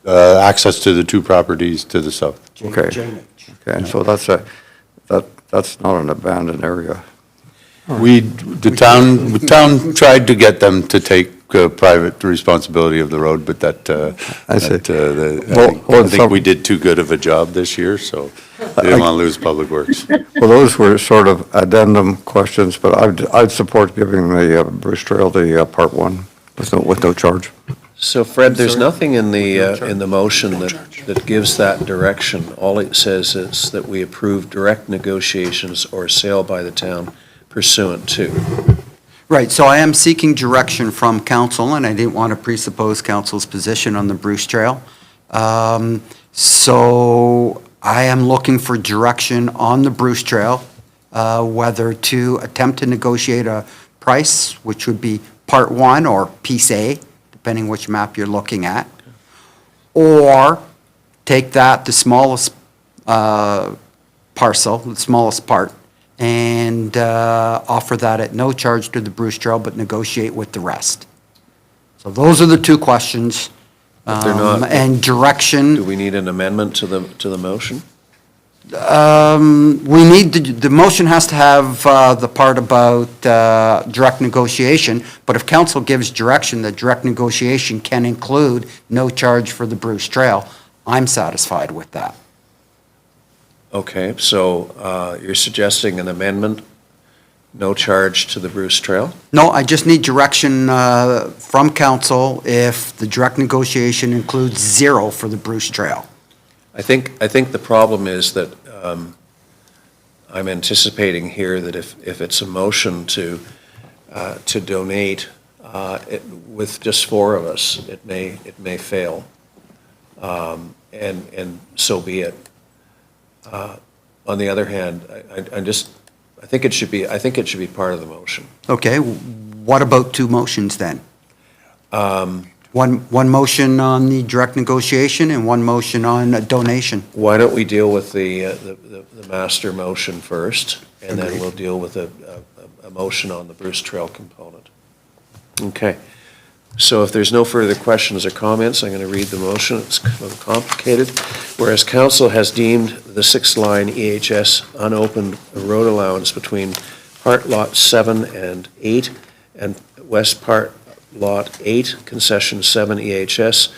access to the two properties to the south. Okay. Okay, and so that's not an abandoned area. The town tried to get them to take private responsibility of the road, but I see. I think we did too good of a job this year, so they didn't want to lose Public Works. Well, those were sort of addendum questions, but I'd support giving the Bruce Trail the Part 1 with no charge. So Fred, there's nothing in the motion that gives that direction. All it says is that we approve direct negotiations or sale by the town pursuant to. Right, so I am seeking direction from council, and I didn't want to presuppose council's position on the Bruce Trail. So I am looking for direction on the Bruce Trail, whether to attempt to negotiate a price, which would be Part 1 or Piece A, depending which map you're looking at, or take that, the smallest parcel, the smallest part, and offer that at no charge to the Bruce Trail, but negotiate with the rest. So those are the two questions. But they're not- And direction. Do we need an amendment to the motion? We need, the motion has to have the part about direct negotiation, but if council gives direction that direct negotiation can include no charge for the Bruce Trail, I'm satisfied with that. Okay, so you're suggesting an amendment, no charge to the Bruce Trail? No, I just need direction from council if the direct negotiation includes 0 for the Bruce Trail. I think the problem is that I'm anticipating here that if it's a motion to donate, with just 4 of us, it may fail. And so be it. On the other hand, I think it should be part of the motion. Okay, what about 2 motions then? One motion on the direct negotiation and 1 motion on a donation. Why don't we deal with the master motion first, and then Agreed. we'll deal with a motion on the Bruce Trail component. Okay. So if there's no further questions or comments, I'm going to read the motion. It's a little complicated. Whereas council has deemed the 6-line EHS unopened road allowance between Part Lot 7 and 8 and West Part Lot 8, Concession 7 EHS,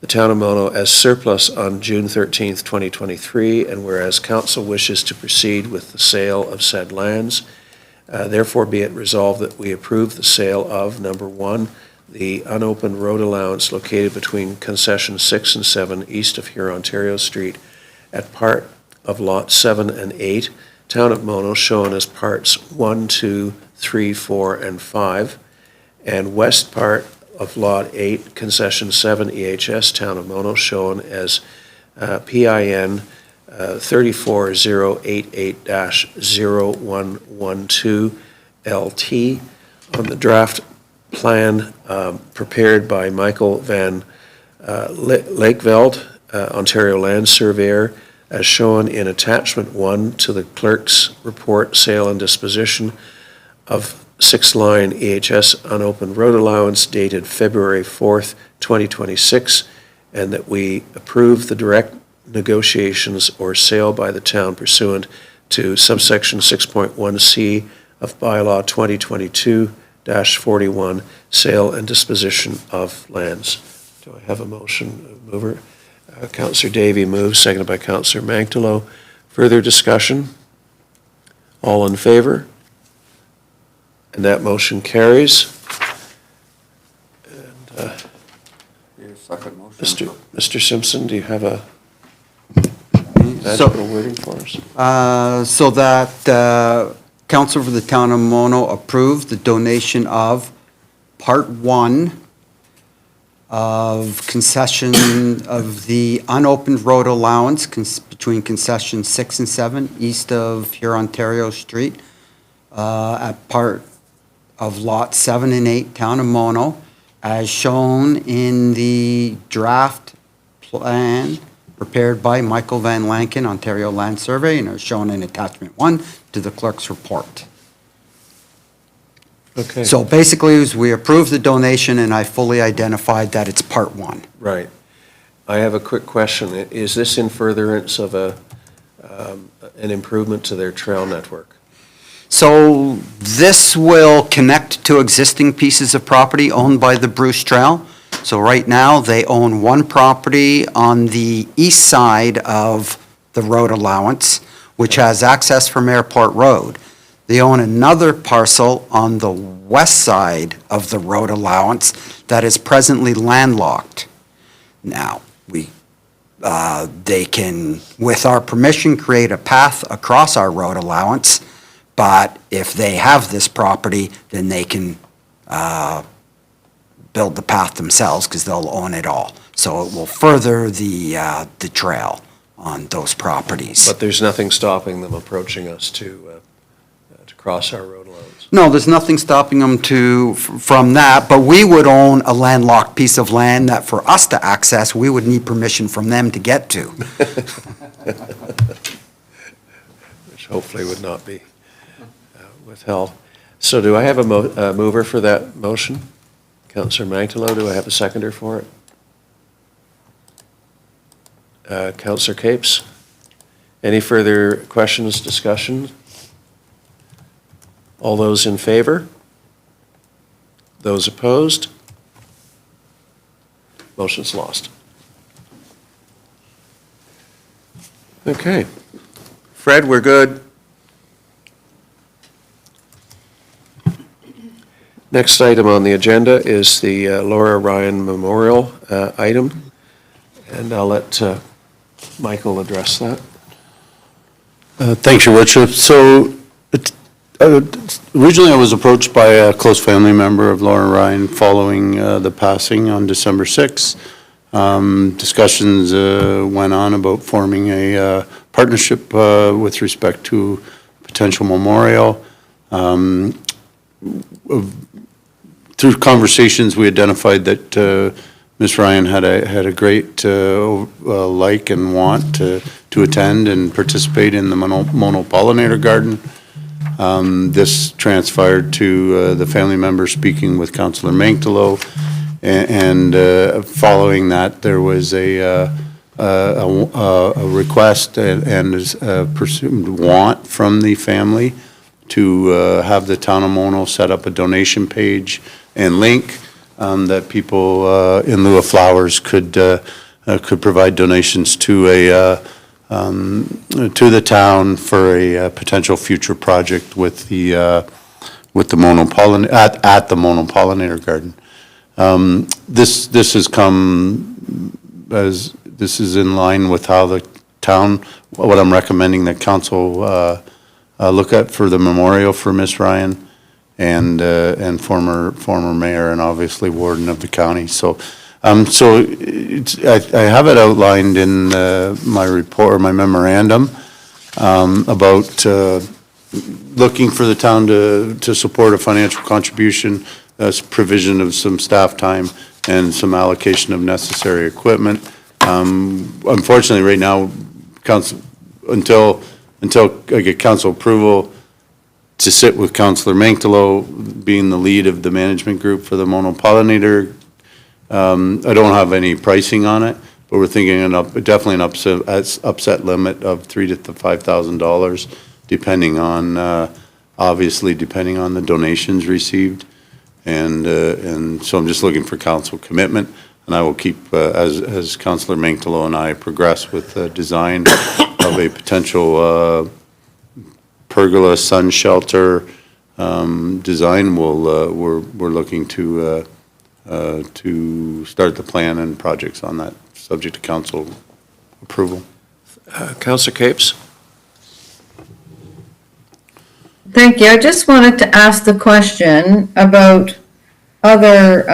the town of Mono as surplus on June 13th, 2023, and whereas council wishes to proceed with the sale of said lands, therefore be it resolved that we approve the sale of, number 1, the unopened road allowance located between concession 6 and 7 east of Huron, Ontario Street at part of Lot 7 and 8, Town of Mono, shown as parts 1, 2, 3, 4, and 5, and west part of Lot 8, concession 7 EHS, Town of Mono, shown as PIN 34088-0112 LT on the draft plan prepared by Michael Van Lakeveld, Ontario Land Surveyor, as shown in Attachment 1 to the Clerk's Report, Sale and Disposition of 6-line EHS unopened road allowance dated February 4th, 2026, and that we approve the direct negotiations or sale by the town pursuant to subsection 6.1C of Bylaw 2022-41, Sale and Disposition of Lands. Do I have a motion? Mover? Councillor Davey moves, seconded by Councillor Manctolo. Further discussion? All in favor? And that motion carries. And Your second motion. Mr. Simpson, do you have a So- magical wording for us? So that council for the town of Mono approve the donation of Part 1 of concession of the unopened road allowance between concession 6 and 7 east of Huron, Ontario Street at part of Lot 7 and 8, Town of Mono, as shown in the draft plan prepared by Michael Van Lanken, Ontario Land Survey, and are shown in Attachment 1 to the clerk's report. Okay. So basically, as we approved the donation, and I fully identified that it's Part 1. Right. I have a quick question. Is this in furtherance of an improvement to their trail network? So this will connect to existing pieces of property owned by the Bruce Trail. So right now, they own one property on the east side of the road allowance, which has access from Airport Road. They own another parcel on the west side of the road allowance that is presently landlocked. Now, they can, with our permission, create a path across our road allowance, but if they have this property, then they can build the path themselves because they'll own it all. So it will further the trail on those properties. But there's nothing stopping them approaching us to cross our road allowance? No, there's nothing stopping them from that, but we would own a landlocked piece of land that for us to access, we would need permission from them to get to. Which hopefully would not be withheld. So do I have a mover for that motion? Councillor Manctolo, do I have a seconder for it? Councillor Capes? Any further questions, discussion? All those in favor? Those opposed? Motion's lost. Okay. Fred, we're good. Next item on the agenda is the Laura Ryan Memorial item, and I'll let Michael address that. Thanks, Your Worship. So originally I was approached by a close family member of Laura Ryan following the passing on December 6th. Discussions went on about forming a partnership with respect to potential memorial. Through conversations, we identified that Ms. Ryan had a great like and want to attend and participate in the monopollinator garden. This transpired to the family member speaking with Councillor Mankdalo, and following that, there was a request and a presumed want from the family to have the town of Mono set up a donation page and link that people, in lieu of flowers, could provide donations to the town for a potential future project with the at the monopollinator garden. This has come as this is in line with how the town, what I'm recommending that council look at for the memorial for Miss Ryan and former mayor and obviously warden of the county. So I have it outlined in my report, or my memorandum, about looking for the town to support a financial contribution, provision of some staff time and some allocation of necessary equipment. Unfortunately, right now, council, until I get council approval to sit with Councillor Mankdalo, being the lead of the management group for the monopollinator, I don't have any pricing on it, but we're thinking definitely an upset limit of $3,000 to $5,000, depending on, obviously depending on the donations received. And so I'm just looking for council commitment, and I will keep, as Councillor Mankdalo and I progress with the design of a potential pergola sun shelter design, we're looking to start the plan and projects on that, subject to council approval. Councillor Capes? Thank you. I just wanted to ask the question about other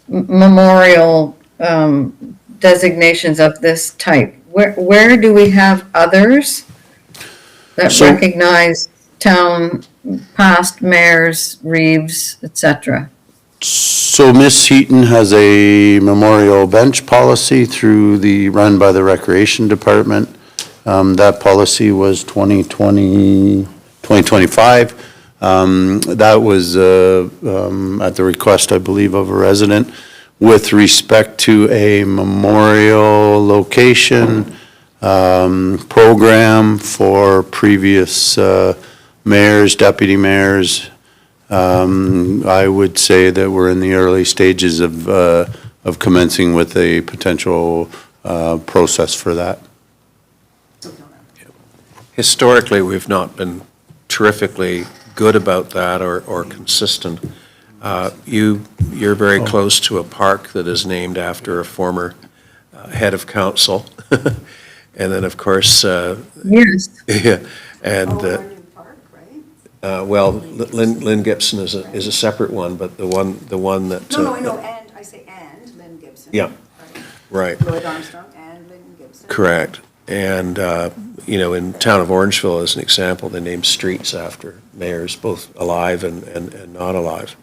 memorial designations of this type. Where do we have others that recognize town past mayors, reeves, etc.? So Miss Heaton has a memorial bench policy run by the Recreation Department. That policy was 2025. That was at the request, I believe, of a resident. With respect to a memorial location program for previous mayors, deputy mayors, I would say that we're in the early stages of commencing with a potential process for that. Historically, we've not been terrifically good about that or consistent. You're very close to a park that is named after a former head of council. And then, of course, Yes. yeah, and well, Lynn Gibson is a separate one, but the one that and I say Lynn Gibson. yeah, right, Lloyd Armstrong and Lynn Gibson. correct. And in town of Orangeville, as an example, they named streets after mayors, both alive and not alive.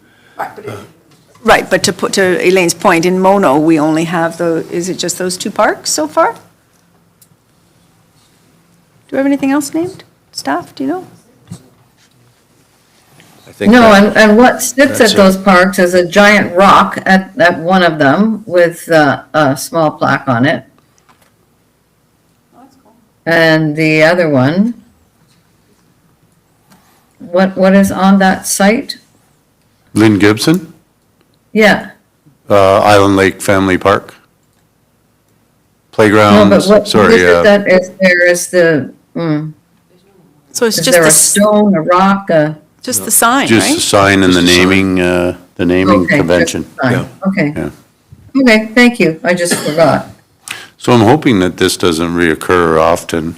Right, but to put to Elaine's point, in Mono, we only have is it just those two parks so far? Do we have anything else named? Staff, do you know? I think No, that- and what sits that's at those parks is a giant rock at one of them with a small plaque on it. And the other one, what is on that site? Lynn Gibson, Yeah, Island Lake Family Park. Playgrounds, what sorry, is it that is the, So it's is just there the, a stone, a rock, just the sign, just the right? sign and Just the the sign. naming, okay, just convention. the sign. Okay. Yeah. Okay, thank you. I just forgot. So I'm hoping that this doesn't reoccur often,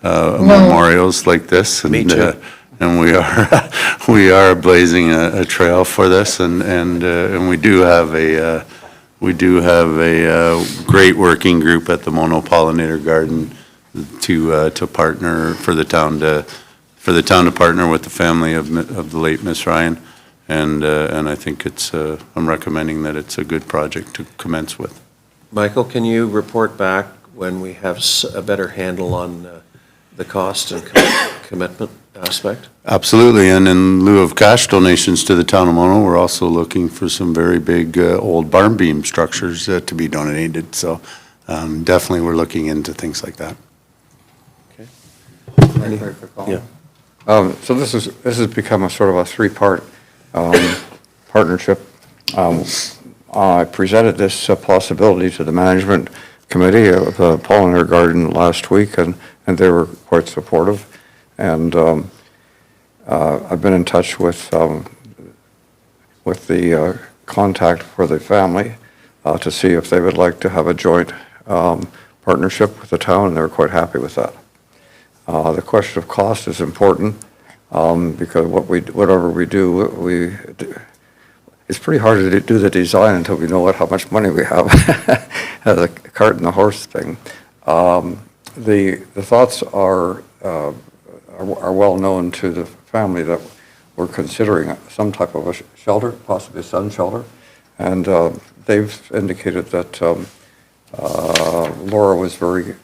No. memorials like this. Me and, too. And we are, we are blazing a trail for this, and we do have a great working group at the Mono Pollinator Garden to partner, for the town to partner with the family of the late Miss Ryan. And I think I'm recommending that it's a good project to commence with. Michael, can you report back when we have a better handle on the cost and commitment aspect? Absolutely, and in lieu of cash donations to the town of Mono, we're also looking for some very big old barn beam structures to be donated, so definitely we're looking into things like that. Yeah. So this has become a sort of a three-part partnership. I presented this possibility to the management committee of the Pollinator Garden last week, and they were quite supportive. And I've been in touch with the contact for the family to see if they would like to have a joint partnership with the town, and they're quite happy with that. The question of cost is important because whatever we do, it's pretty hard to do the design until we know how much money we have. The cart and the horse thing. The thoughts are well known to the family that we're considering some type of a shelter, possibly a sun shelter, and they've indicated that Laura was very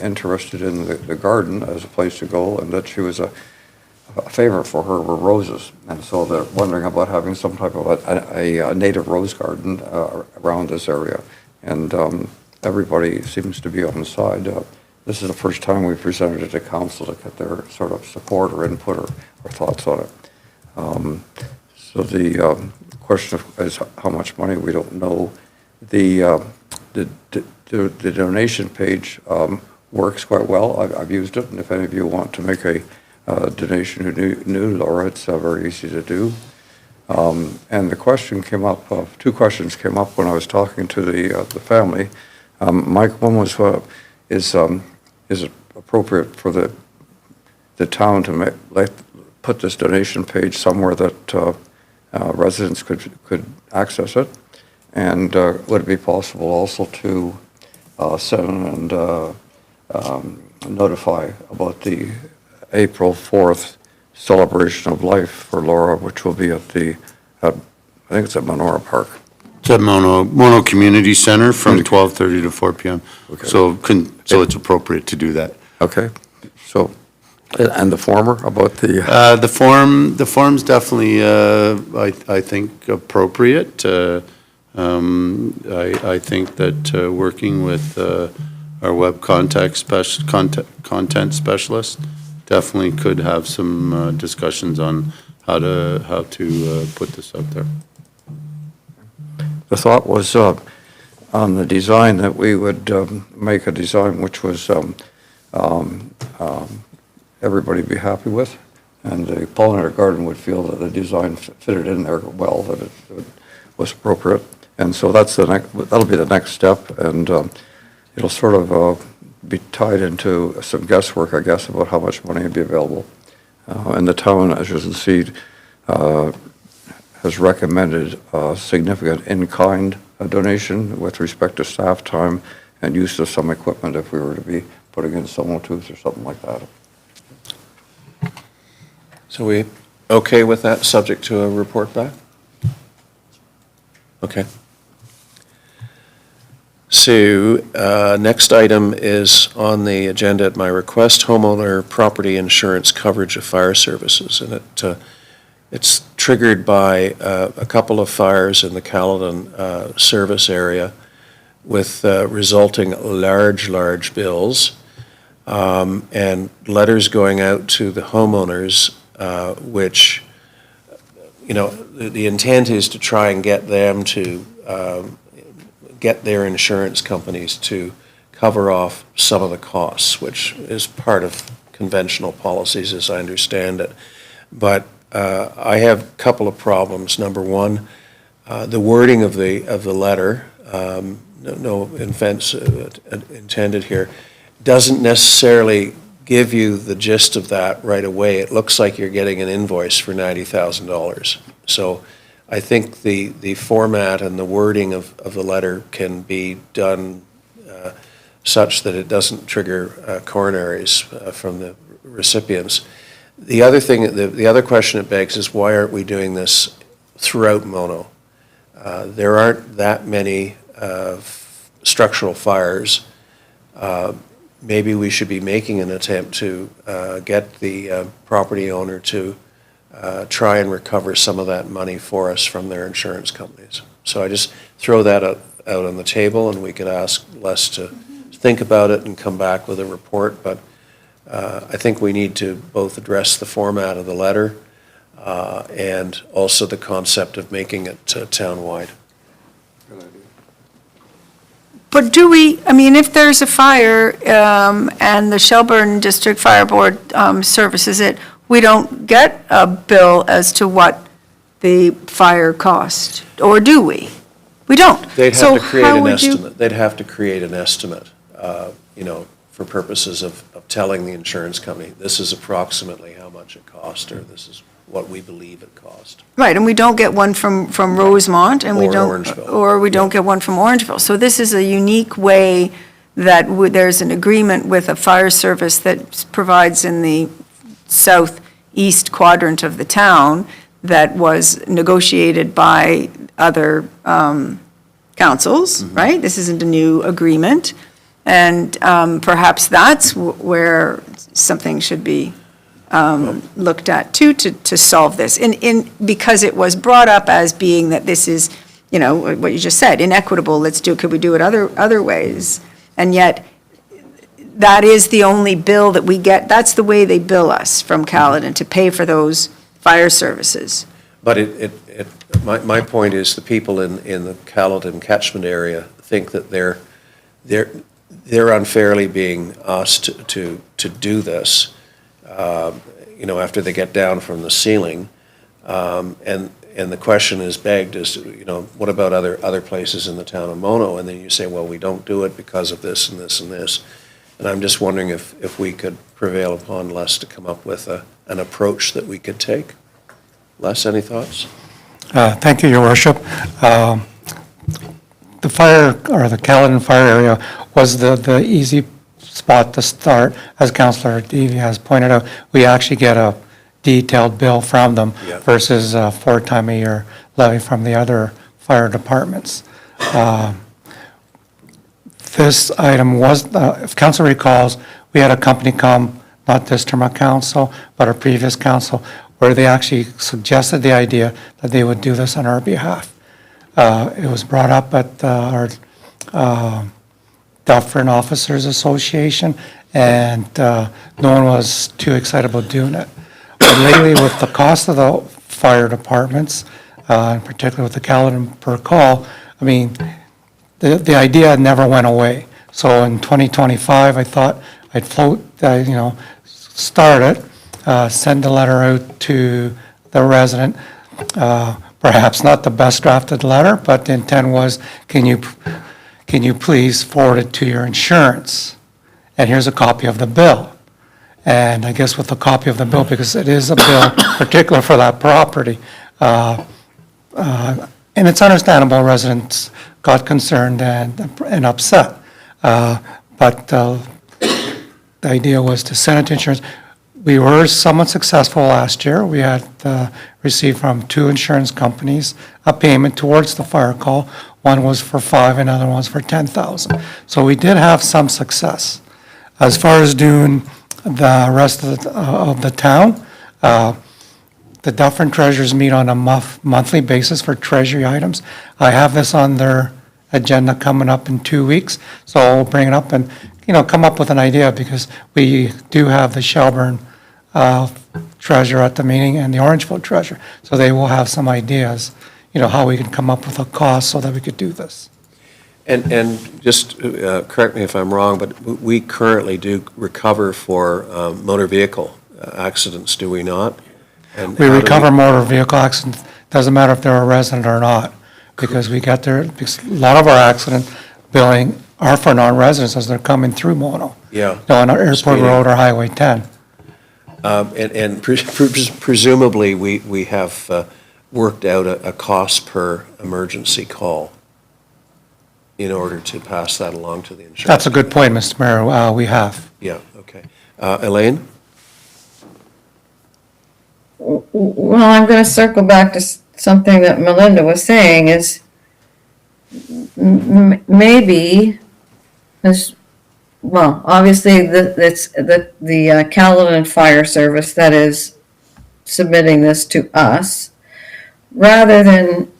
interested in the garden as a place to go, and that she was a favorite for her were roses, and so they're wondering about having some type of a native rose garden around this area, and everybody seems to be on the side. This is the first time we presented it to council to get their sort of support or input or thoughts on it. So the question is how much money, we don't know. The donation page works quite well. I've used it, and if any of you want to make a donation who knew Laura, it's very easy to do. And the question came up, two questions came up when I was talking to the family. Mike, one was, is it appropriate for the town to put this donation page somewhere that residents could access it? And would it be possible also to send and notify about the April 4th celebration of life for Laura, which will be at I think it's at Monora Park. It's at Mono Community Center from 12:30 to 4 p.m. Okay. So it's appropriate to do that. Okay, so, and the former about the, The form's definitely, I think, appropriate. I think that working with our web content specialist definitely could have some discussions on how to put this out there. the thought was on the design that we would make a design which was everybody be happy with, and the Pollinator Garden would feel that the design fitted in there well, that it was appropriate. And so that'll be the next step, and it'll sort of be tied into some guesswork, I guess, about how much money would be available. And the town, as you can see, has recommended a significant in-kind donation with respect to staff time and use of some equipment if we were to be putting in sonotubes or something like that. So we okay with that, subject to a report back? Okay. So, next item is on the agenda at my request, homeowner property insurance coverage of fire services. And it's triggered by a couple of fires in the Caledon service area with resulting large bills, and letters going out to the homeowners, which, you know, the intent is to try and get them to get their insurance companies to cover off some of the costs, which is part of conventional policies, as I understand it. But I have a couple of problems. Number one, the wording of the letter, no offense intended here, doesn't necessarily give you the gist of that right away. It looks like you're getting an invoice for $90,000. So I think the format and the wording of the letter can be done such that it doesn't trigger coronaries from the recipients. The other thing, the other question it begs is, why aren't we doing this throughout Mono? There aren't that many structural fires. Maybe we should be making an attempt to get the property owner to try and recover some of that money for us from their insurance companies. So I just throw that out on the table, and we could ask Les to think about it and come back with a report. But I think we need to both address the format of the letter and also the concept of making it town-wide. But do we, I mean, if there's a fire and the Shelburne District Fire Board services it, we don't get a bill as to what the fire cost, or do we? We don't. They'd So have to create how an would you- estimate. They'd have to create an estimate, for purposes of telling the insurance company, this is approximately how much it cost, or this is what we believe it cost. Right, and we don't get one from Rosemont, and we Or don't, Orangeville. or we don't get one from Orangeville. So this is a unique way that there's an agreement with a fire service that provides in the southeast quadrant of the town that was negotiated by other councils, right? This isn't a new agreement. And perhaps that's where something should be looked at too, to solve this. Because it was brought up as being that this is, what you just said, inequitable, could we do it other ways? And yet, that is the only bill that we get, that's the way they bill us from Caledon, to pay for those fire services. But my point is, the people in the Caledon catchment area think that they're unfairly being asked to do this, after they get down from the ceiling. And the question is begged is, what about other places in the town of Mono? And then you say, well, we don't do it because of this and this and this. And I'm just wondering if we could prevail upon Les to come up with an approach that we could take. Les, any thoughts? Thank you, Your Worship. The fire, or the Caledon fire area, was the easy spot to start. As Councillor Davey has pointed out, we actually get a detailed bill from them versus a 4-time-a-year levy from the other fire departments. This item was, if council recalls, we had a company come, not this term of council, but our previous council, where they actually suggested the idea that they would do this on our behalf. It was brought up at our Deferred Officers Association, and no one was too excited about doing it. But lately, with the cost of the fire departments, in particular with the Caledon per call, I mean, the idea never went away. So in 2025, I thought I'd start it, send a letter out to the resident. Perhaps not the best drafted letter, but the intent was, can you please forward it to your insurance? And here's a copy of the bill. And I guess with a copy of the bill, because it is a bill particular for that property, and it's understandable residents got concerned and upset. But the idea was to send it to insurance. We were somewhat successful last year. We had received from 2 insurance companies a payment towards the fire call. One was for $5,000, another one was for $10,000. So we did have some success. As far as doing the rest of the town, the Dufferin treasurers meet on a monthly basis for treasury items. I have this on their agenda coming up in 2 weeks, so I'll bring it up and, come up with an idea, because we do have the Shelburne treasurer at the meeting and the Orangeville treasurer, so they will have some ideas, how we can come up with a cost so that we could do this. And just correct me if I'm wrong, but we currently do recover for motor vehicle accidents, do we not? And We how do recover motor vehicle accidents, doesn't matter if they're a resident or not, because we got there, because a lot of our accident billing are for non-residents as they're coming through Mono. Yeah. On our Airport Speeding. Road or Highway 10. And presumably, we have worked out a cost per emergency call in order to pass that along to the insurance. That's a good point, Mr. Mayor, we have. Yeah, okay. Elaine? Well, I'm going to circle back to something that Melinda was saying is maybe, well, obviously, it's the Caledon Fire Service that is submitting this to us. Rather than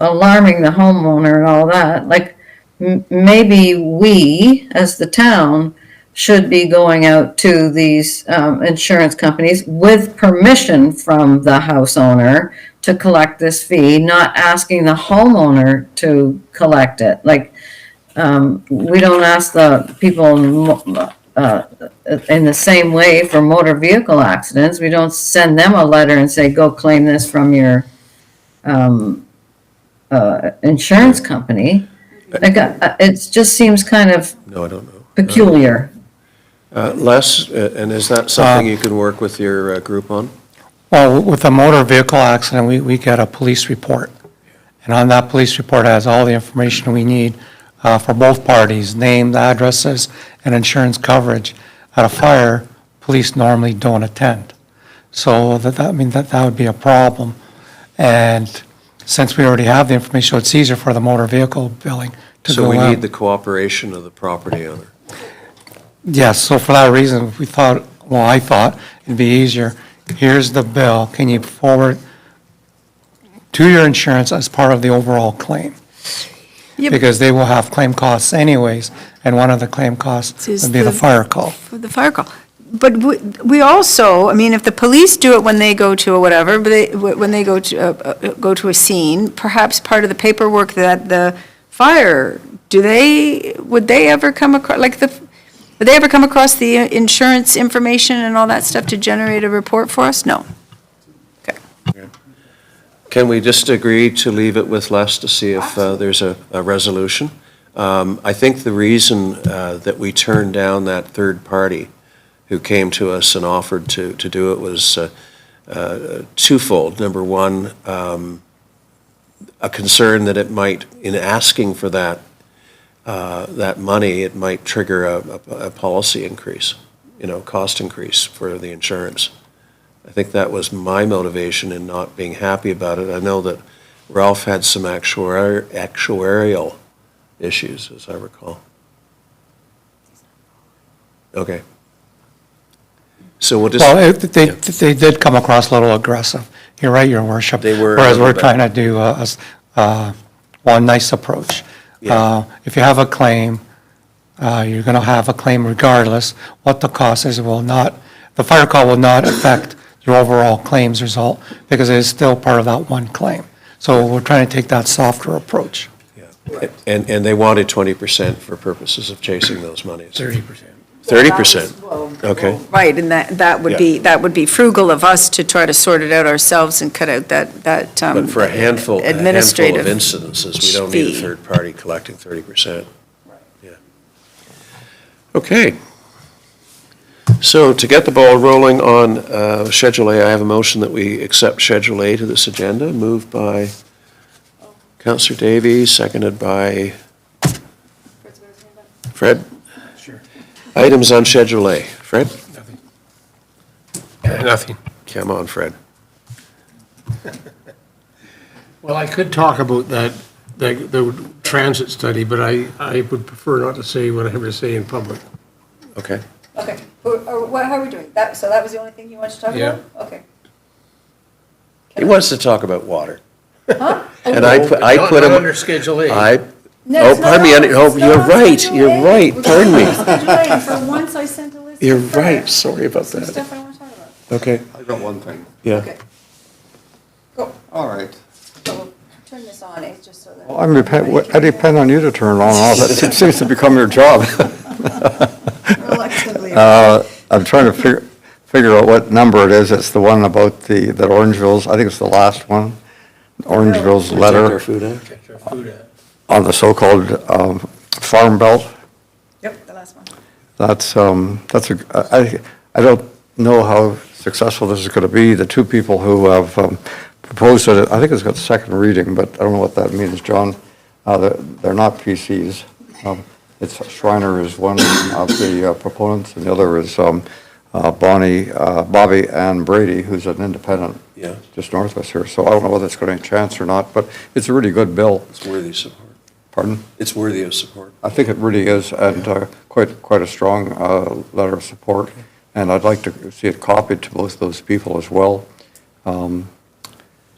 alarming the homeowner and all that, like, maybe we, as the town, should be going out to these insurance companies with permission from the house owner to collect this fee, not asking the homeowner to collect it. Like, we don't ask the people in the same way for motor vehicle accidents. We don't send them a letter and say, go claim this from your insurance company. Like, it just seems kind of No, I don't know. peculiar. Les, and is that something you can work with your group on? Well, with a motor vehicle accident, we get a police report. And on that police report has all the information we need for both parties, names, addresses, and insurance coverage. At a fire, police normally don't attend. So that would be a problem. And since we already have the information, so it's easier for the motor vehicle billing to go out. So we need the cooperation of the property owner. Yes, so for that reason, we thought, well, I thought it'd be easier, here's the bill, can you forward to your insurance as part of the overall claim? Yep. Because they will have claim costs anyways, and one of the claim costs would be the fire call. For the fire call. But we also, I mean, if the police do it when they go to a whatever, but when they go to a scene, perhaps part of the paperwork that the fire, would they ever come across the insurance information and all that stuff to generate a report for us? No. Okay. Can we just agree to leave it with Les to see if there's a resolution? I think the reason that we turned down that third party who came to us and offered to do it was twofold. Number one, a concern that it might, in asking for that money, it might trigger a policy increase, cost increase for the insurance. I think that was my motivation in not being happy about it. I know that Ralph had some actuarial issues, as I recall. Okay. So we'll just. Well, they did come across a little aggressive. You're right, Your Worship. They were a Whereas little we're bit. trying to do one nice approach. Yeah. If you have a claim, you're going to have a claim regardless. What the cost is the fire call will not affect your overall claims result because it is still part of that one claim. So we're trying to take that softer approach. Yeah. And they wanted 20% for purposes of chasing those monies. 30%. 30%? Okay. Right, and that would be frugal of us to try to sort it out ourselves and cut out that But for a handful of administrative incidences, we don't need a fee. third party collecting 30%. Yeah. Okay. So to get the ball rolling on Schedule A, I have a motion that we accept Schedule A to this agenda, moved by Councillor Davies, seconded by Fred. Sure. Items on Schedule A. Fred? Nothing. Nothing. Come on, Fred. Well, I could talk about the transit study, but I would prefer not to say what I have to say in public. Okay. Okay, how are we doing? So that was the only thing you wanted to talk Yeah. about? Okay. He wants to talk about water. Huh? And I put him. under Schedule A. No, it's not pardon me, on- it's you're not on right, Schedule you're A. right, We're pardon going me. on Schedule A, and for once I sent a list. You're of right, facts. sorry about Some that. stuff I want to talk about. Okay, I got one thing. yeah. Okay. Go. All right. So, turn this on, just so that. I depend on you to turn it on and off. That seems to become your job. Reluctantly. I'm trying to figure out what number it is. It's the one about that Orangeville's, I think it's the last one, Orangeville's letter on the so-called farm belt. Yep, the last one. I don't know how successful this is going to be. The two people who have proposed it, I think it's got second reading, but I don't know what that means, John. They're not PCs. It's Schreiner is one of the proponents, and the other is Bobby Ann Brady, who's an independent just north of us here. So I don't know whether it's got any chance or not, but it's a really good bill. It's worthy of support. Pardon? It's worthy of support. I think it really is, and quite a strong letter of support. And I'd like to see it copied to both those people as well.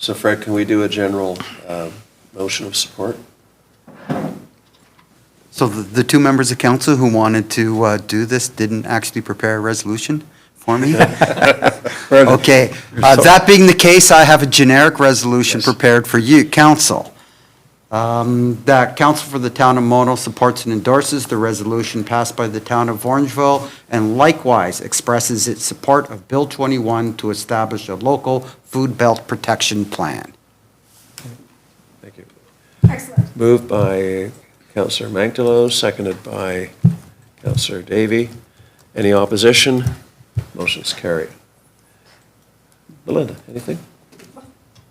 So Fred, can we do a general motion of support? So the two members of council who wanted to do this didn't actually prepare a resolution for me? Okay, that being the case, I have a generic resolution prepared for you, council. That council for the town of Mono supports and endorses the resolution passed by the town of Orangeville and likewise expresses its support of Bill 21 to establish a local food belt protection plan. Thank you. Excellent. Moved by Councillor Manctilo, seconded by Councillor Davy. Any opposition? Motion's carried. Belinda, anything?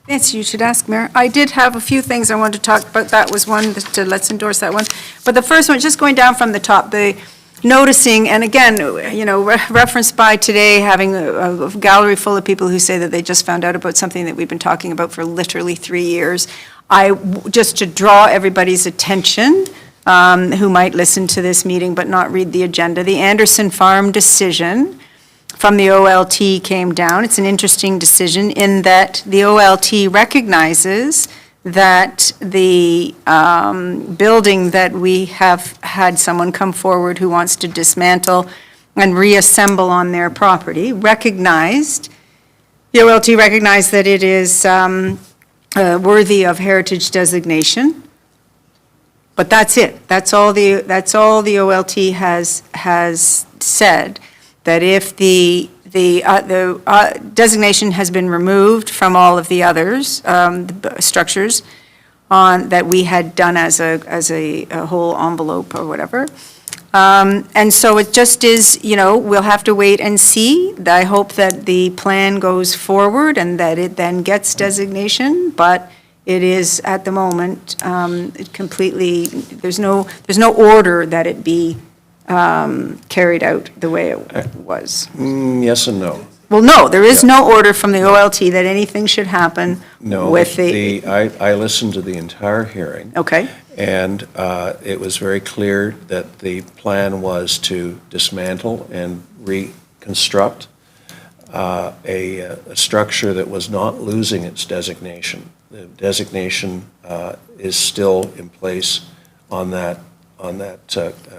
Yes, you should ask, Mayor. I did have a few things I wanted to talk about. That was one, let's endorse that one. But the first one, just going down from the top, the noticing, and again, referenced by today, having a gallery full of people who say that they just found out about something that we've been talking about for literally 3 years. Just to draw everybody's attention, who might listen to this meeting but not read the agenda, the Anderson Farm decision from the OLT came down. It's an interesting decision in that the OLT recognizes that the building that we have had someone come forward who wants to dismantle and reassemble on their property, the OLT recognized that it is worthy of heritage designation. But that's it. That's all the OLT has said. That if the designation has been removed from all of the others, structures that we had done as a whole envelope or whatever. And so it just is, we'll have to wait and see. I hope that the plan goes forward and that it then gets designation, but it is at the moment completely, there's no order that it be carried out the way it was. Yes and no. Well, no, there is no order from the OLT that anything should happen No, with I listened to the entire hearing. Okay, And it was very clear that the plan was to dismantle and reconstruct a structure that was not losing its designation. The designation is still in place on that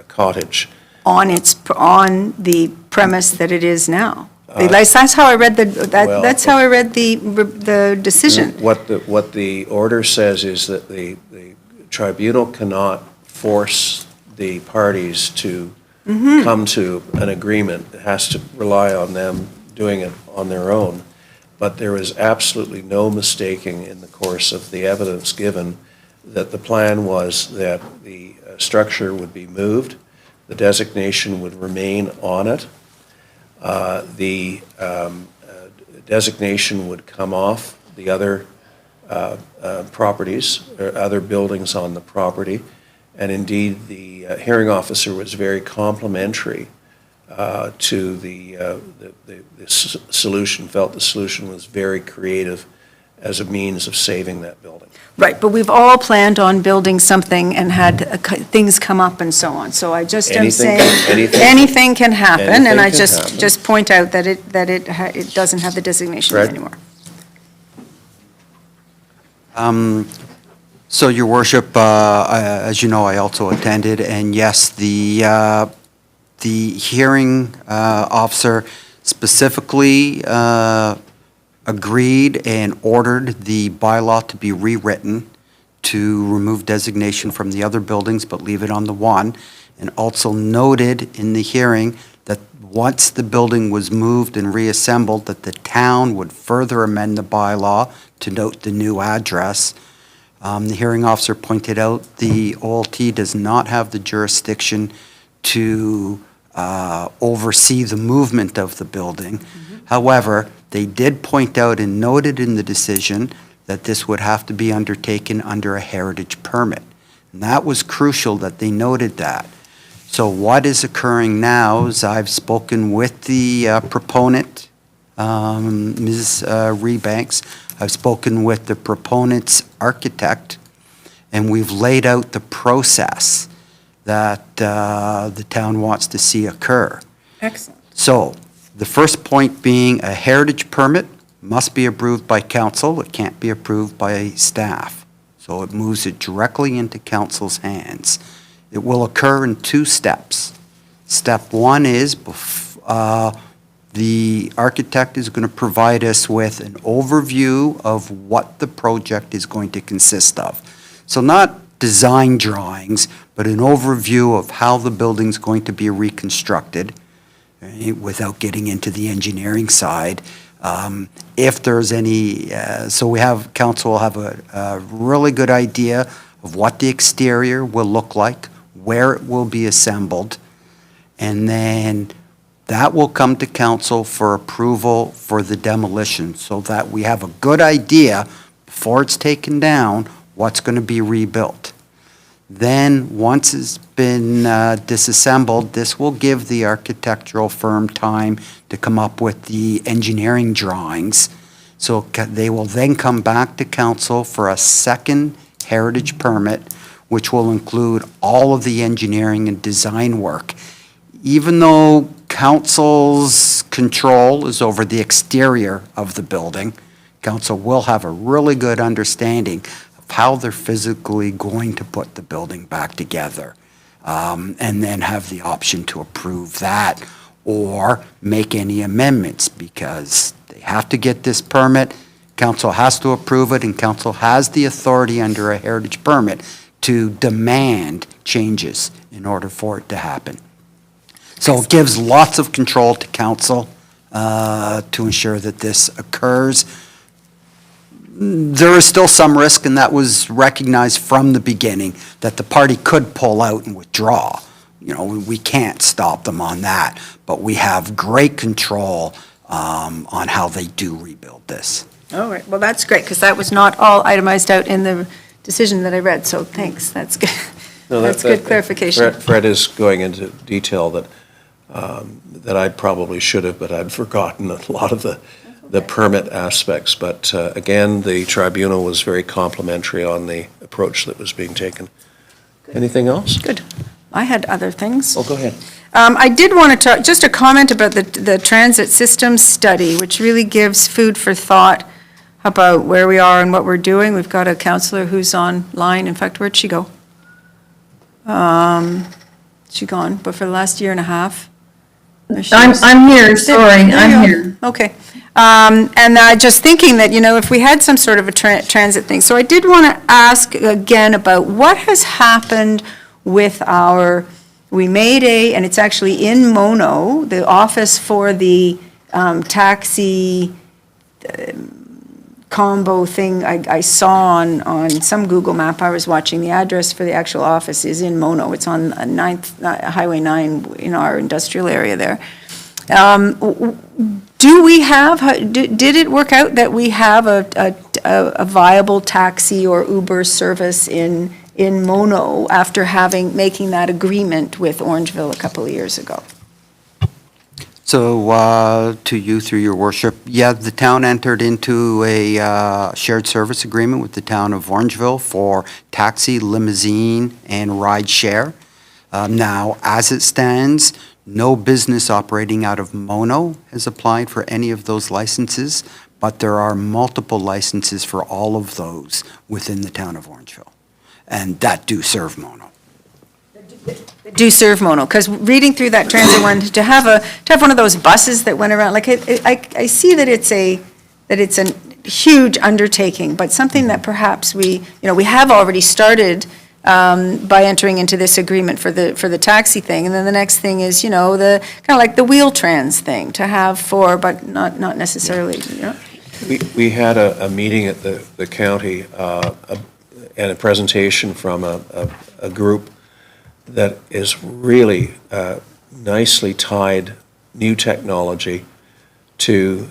cottage. on the premise that it is now. That's how I read that's how I read the decision. What the order says is that the tribunal cannot force the parties to come to an agreement. It has to rely on them doing it on their own. But there was absolutely no mistaking in the course of the evidence given that the plan was that the structure would be moved, the designation would remain on it, the designation would come off the other properties, or other buildings on the property, and indeed the hearing officer was very complimentary to the solution, felt the solution was very creative as a means of saving that building. Right, but we've all planned on building something and had things come up and so on. So I just am saying, anything can happen, and I just point out that it doesn't have the designation Fred? anymore. So, Your Worship, as you know, I also attended, and yes, the hearing officer specifically agreed and ordered the bylaw to be rewritten to remove designation from the other buildings, but leave it on the one, and also noted in the hearing that once the building was moved and reassembled, that the town would further amend the bylaw to note the new address. The hearing officer pointed out the OLT does not have the jurisdiction to oversee the movement of the building. However, they did point out and noted in the decision that this would have to be undertaken under a heritage permit. And that was crucial that they noted that. So what is occurring now is I've spoken with the proponent, Ms. Rebanks. I've spoken with the proponent's architect, and we've laid out the process that the town wants to see occur. Excellent. So the first point being a heritage permit must be approved by council. It can't be approved by staff. So it moves it directly into council's hands. It will occur in 2 steps. Step 1 is the architect is going to provide us with an overview of what the project is going to consist of. So not design drawings, but an overview of how the building's going to be reconstructed, right, without getting into the engineering side. If there's any, so we have, council will have a really good idea of what the exterior will look like, where it will be assembled, and then that will come to council for approval for the demolition, so that we have a good idea before it's taken down what's going to be rebuilt. Then, once it's been disassembled, this will give the architectural firm time to come up with the engineering drawings. So they will then come back to council for a second heritage permit, which will include all of the engineering and design work. Even though council's control is over the exterior of the building, council will have a really good understanding of how they're physically going to put the building back together, and then have the option to approve that or make any amendments, because they have to get this permit, council has to approve it, and council has the authority under a heritage permit to demand changes in order for it to happen. So it gives lots of control to council to ensure that this occurs. There is still some risk, and that was recognized from the beginning, that the party could pull out and withdraw. You know, we can't stop them on that, but we have great control on how they do rebuild this. All right, well, that's great, because that was not all itemized out in the decision that I read, so thanks, that's good. No, That's good clarification. Fred is going into detail that, that I probably should have, but I'd forgotten a lot of the permit aspects. But again, the tribunal was very complimentary on the approach that was being taken. Anything else? Good. I had other things. Oh, go ahead. I did want to talk, just a comment about the transit system study, which really gives food for thought about where we are and what we're doing. We've got a counselor who's online. In fact, where'd she go? She gone, but for the last year and a half. There she is. I'm here, sorry, There you I'm are. here. Okay. And just thinking that, you know, if we had some sort of a transit thing. So I did want to ask again about what has happened with we made and it's actually in Mono, the office for the taxi combo thing I saw on some Google map I was watching. The address for the actual office is in Mono. It's on 9th, Highway 9 in our industrial area there. Do we have, did it work out that we have a viable taxi or Uber service in Mono after making that agreement with Orangeville a couple of years ago? So, to you, through your worship, yeah, the town entered into a shared service agreement with the town of Orangeville for taxi, limousine, and ride share. Now, as it stands, no business operating out of Mono has applied for any of those licenses, but there are multiple licenses for all of those within the town of Orangeville, and that do serve Mono. Do serve Mono, because reading through that transit one, to have one of those buses that went around, like I see that it's an huge undertaking, but something that perhaps we have already started by entering into this agreement for the taxi thing. And then the next thing is, the kind of like the wheel trans thing to have but not necessarily, We had a meeting at the county and a presentation from a group that is really nicely tied new technology to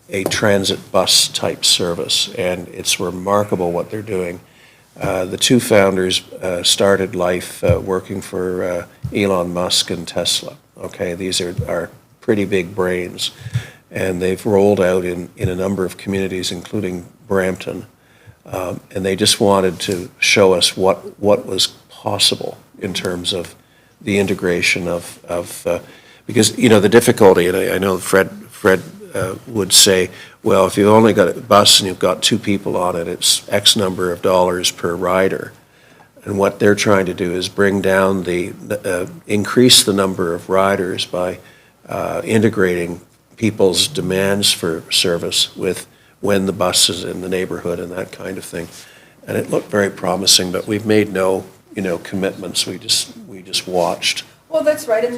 a transit bus type service, and it's remarkable what they're doing. The two founders started life working for Elon Musk and Tesla. Okay, these are pretty big brains, and they've rolled out in a number of communities, including Brampton, and they just wanted to show us what was possible in terms of the integration of because the difficulty, and I know Fred would say, well, if you've only got a bus and you've got two people on it, it's X number of dollars per rider. And what they're trying to do is bring down increase the number of riders by integrating people's demands for service with when the bus is in the neighborhood and that kind of thing. And it looked very promising, but we've made no, commitments. We just watched. Well, that's right, and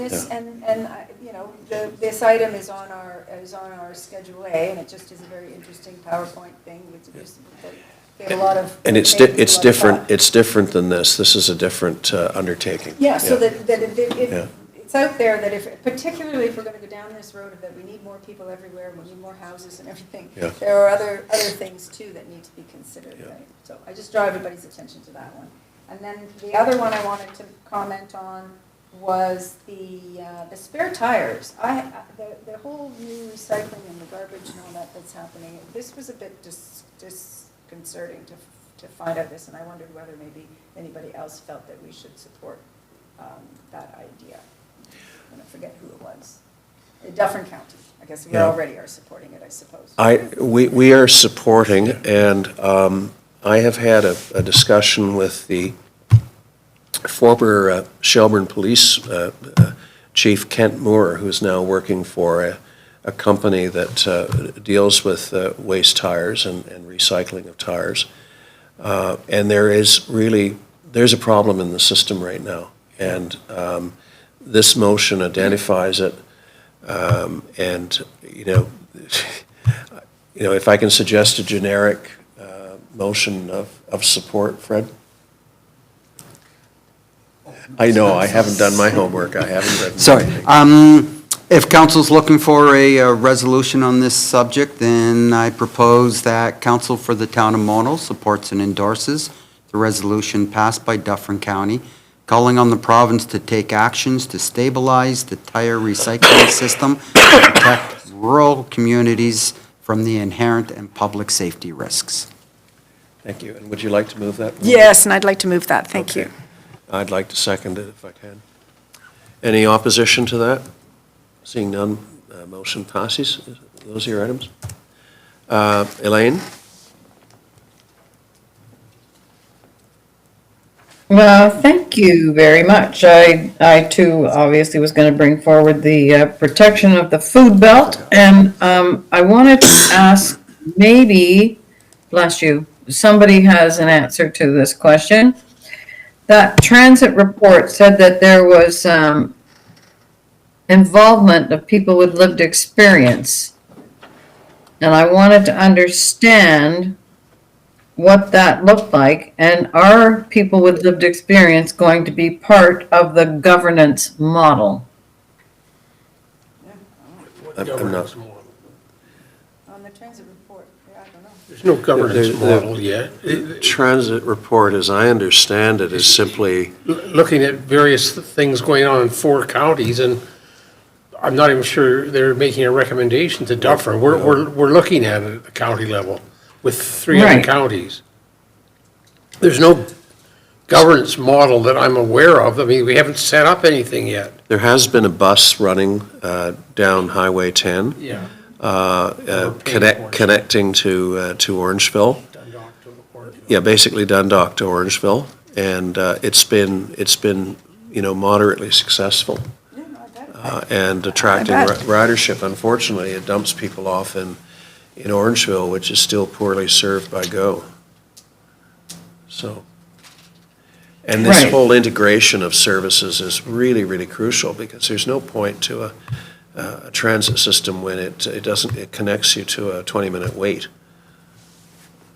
this item is on our Schedule A, and it just is a very interesting PowerPoint thing. We have a lot of. And it's different. It's different than this. This is a different undertaking. Yeah, so it's out there that particularly if we're going to go down this road of that we need more people everywhere, we need more houses and everything. Yeah. There are other things too that need to be considered, right? So I just draw everybody's attention to that one. And then the other one I wanted to comment on was the spare tires. The whole new recycling and the garbage and all that's happening, this was a bit disconcerting to find out this, and I wondered whether maybe anybody else felt that we should support that idea. I'm going to forget who it was. Dufferin County. I guess we already are supporting it, I suppose. We are supporting, and I have had a discussion with the former Shelburne Police Chief Kent Moore, who's now working for a company that deals with waste tires and recycling of tires. And there's a problem in the system right now. And this motion identifies it. And, if I can suggest a generic motion of support, Fred? I know, I haven't done my homework, I haven't read. Sorry. If council's looking for a resolution on this subject, then I propose that council for the town of Mono supports and endorses the resolution passed by Dufferin County, calling on the province to take actions to stabilize the tire recycling system to protect rural communities from the inherent and public safety risks. Thank you, and would you like to move that? Yes, and I'd like to move that. Thank you. I'd like to second it if I can. Any opposition to that? Seeing none, motion passes. Those are your items. Elaine? Well, thank you very much. I too obviously was going to bring forward the protection of the food belt, and I wanted to ask, maybe, bless you, somebody has an answer to this question. That transit report said that there was involvement of people with lived experience, and I wanted to understand what that looked like, and are people with lived experience going to be part of the governance model? I'm not. On the transit report, I don't know. There's no governance model yet. The transit report, as I understand it, is simply, Looking at various things going on in 4 counties, and I'm not even sure they're making a recommendation to Dufferin. We're looking at it at the county level with 3 other Right. counties. There's no governance model that I'm aware of. I mean, we haven't set up anything yet. there has been a bus running down Highway 10, Yeah. connecting to Orangeville. Yeah, basically Dundalk to Orangeville, and it's been moderately successful and attracting ridership. Unfortunately, it dumps people off in in Orangeville, which is still poorly served by GO. So, and this Right. whole integration of services is really, really crucial, because there's no point to a transit system when it connects you to a 20-minute wait.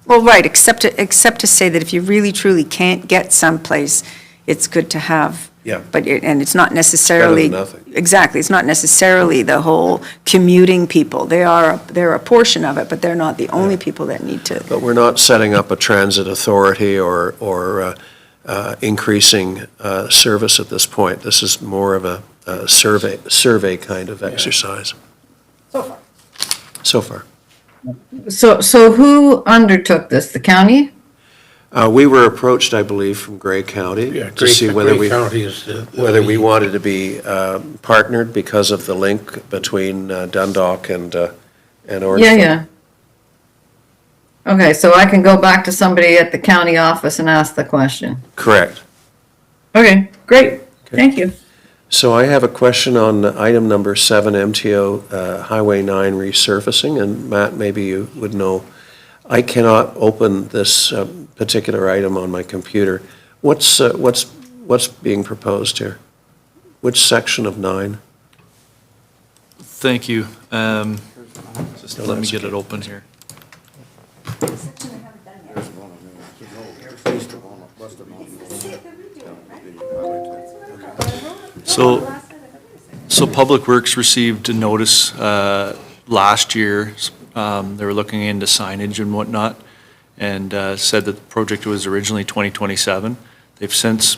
Well, right, except to say that if you really truly can't get someplace, it's good to have. Yeah. But, and it's not necessarily. Better than nothing. Exactly, it's not necessarily the whole commuting people. They're a portion of it, but they're not the only people that need to. But we're not setting up a transit authority or increasing service at this point. This is more of a survey kind of exercise. So far. So who undertook this? The county? We were approached, I believe, from Grey County to see whether we wanted to be partnered because of the link between Dundalk and Orangeville. Yeah. Okay, so I can go back to somebody at the county office and ask the question. Correct. Okay, great. Thank you. So I have a question on item number 7, MTO Highway 9 resurfacing, and Matt, maybe you would know. I cannot open this particular item on my computer. What's being proposed here? Which section of 9? Thank you. Just let me get it open here. So Public Works received a notice last year. They were looking into signage and whatnot, and said that the project was originally 2027. I've since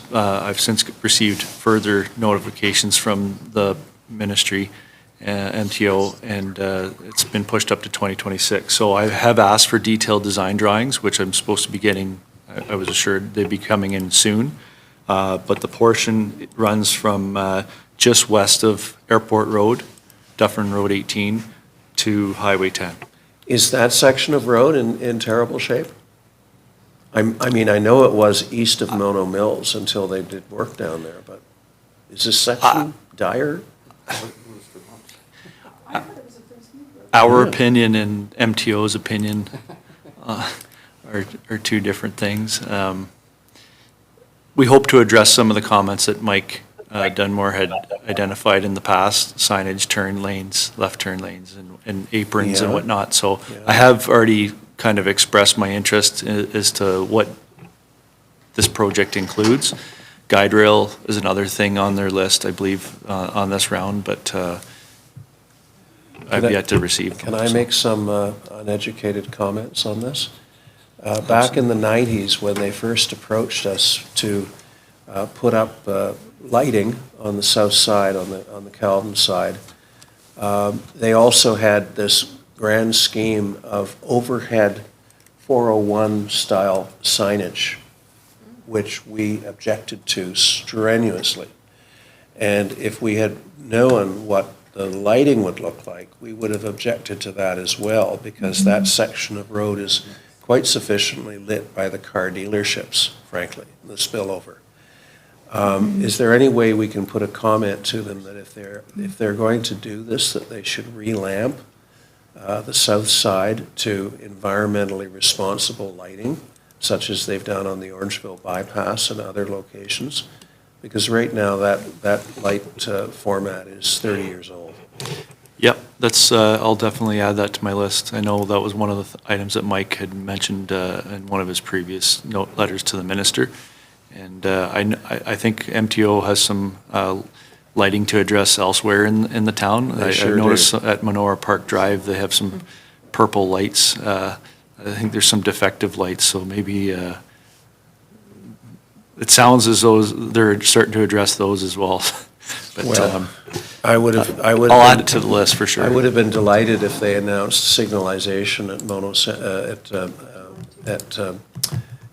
received further notifications from the ministry, MTO, and it's been pushed up to 2026. So I have asked for detailed design drawings, which I'm supposed to be getting. I was assured they'd be coming in soon. But the portion runs from just west of Airport Road, Dufferin Road 18, to Highway 10. Is that section of road in terrible shape? I mean, I know it was east of Mono Mills until they did work down there, but is this section dire? Our opinion and MTO's opinion are two different things. We hope to address some of the comments that Mike Dunmore had identified in the past, signage, turn lanes, left turn lanes, and aprons and Yeah. whatnot. So Yeah. I have already kind of expressed my interest as to what this project includes. Guide rail is another thing on their list, I believe, on this round, but I've yet to receive them. Can I make some uneducated comments on this? Back in the 90s, when they first approached us to put up lighting on the south side, on the Calvin side, they also had this grand scheme of overhead 401-style signage, which we objected to strenuously. And if we had known what the lighting would look like, we would have objected to that as well, because that section of road is quite sufficiently lit by the car dealerships, frankly, the spillover. Is there any way we can put a comment to them that if they're going to do this, that they should relamp the south side to environmentally responsible lighting, such as they've done on the Orangeville bypass and other locations? Because right now, that light format is 30 years old. Yep, that's, I'll definitely add that to my list. I know that was one of the items that Mike had mentioned in one of his previous letters to the minister. And I think MTO has some lighting to address elsewhere in the town. They sure I noticed do. at Manora Park Drive, they have some purple lights. I think there's some defective lights, so maybe it sounds as though they're starting to address those as well. But Well, I would have. I'll add it to the list for sure. I would have been delighted if they announced signalization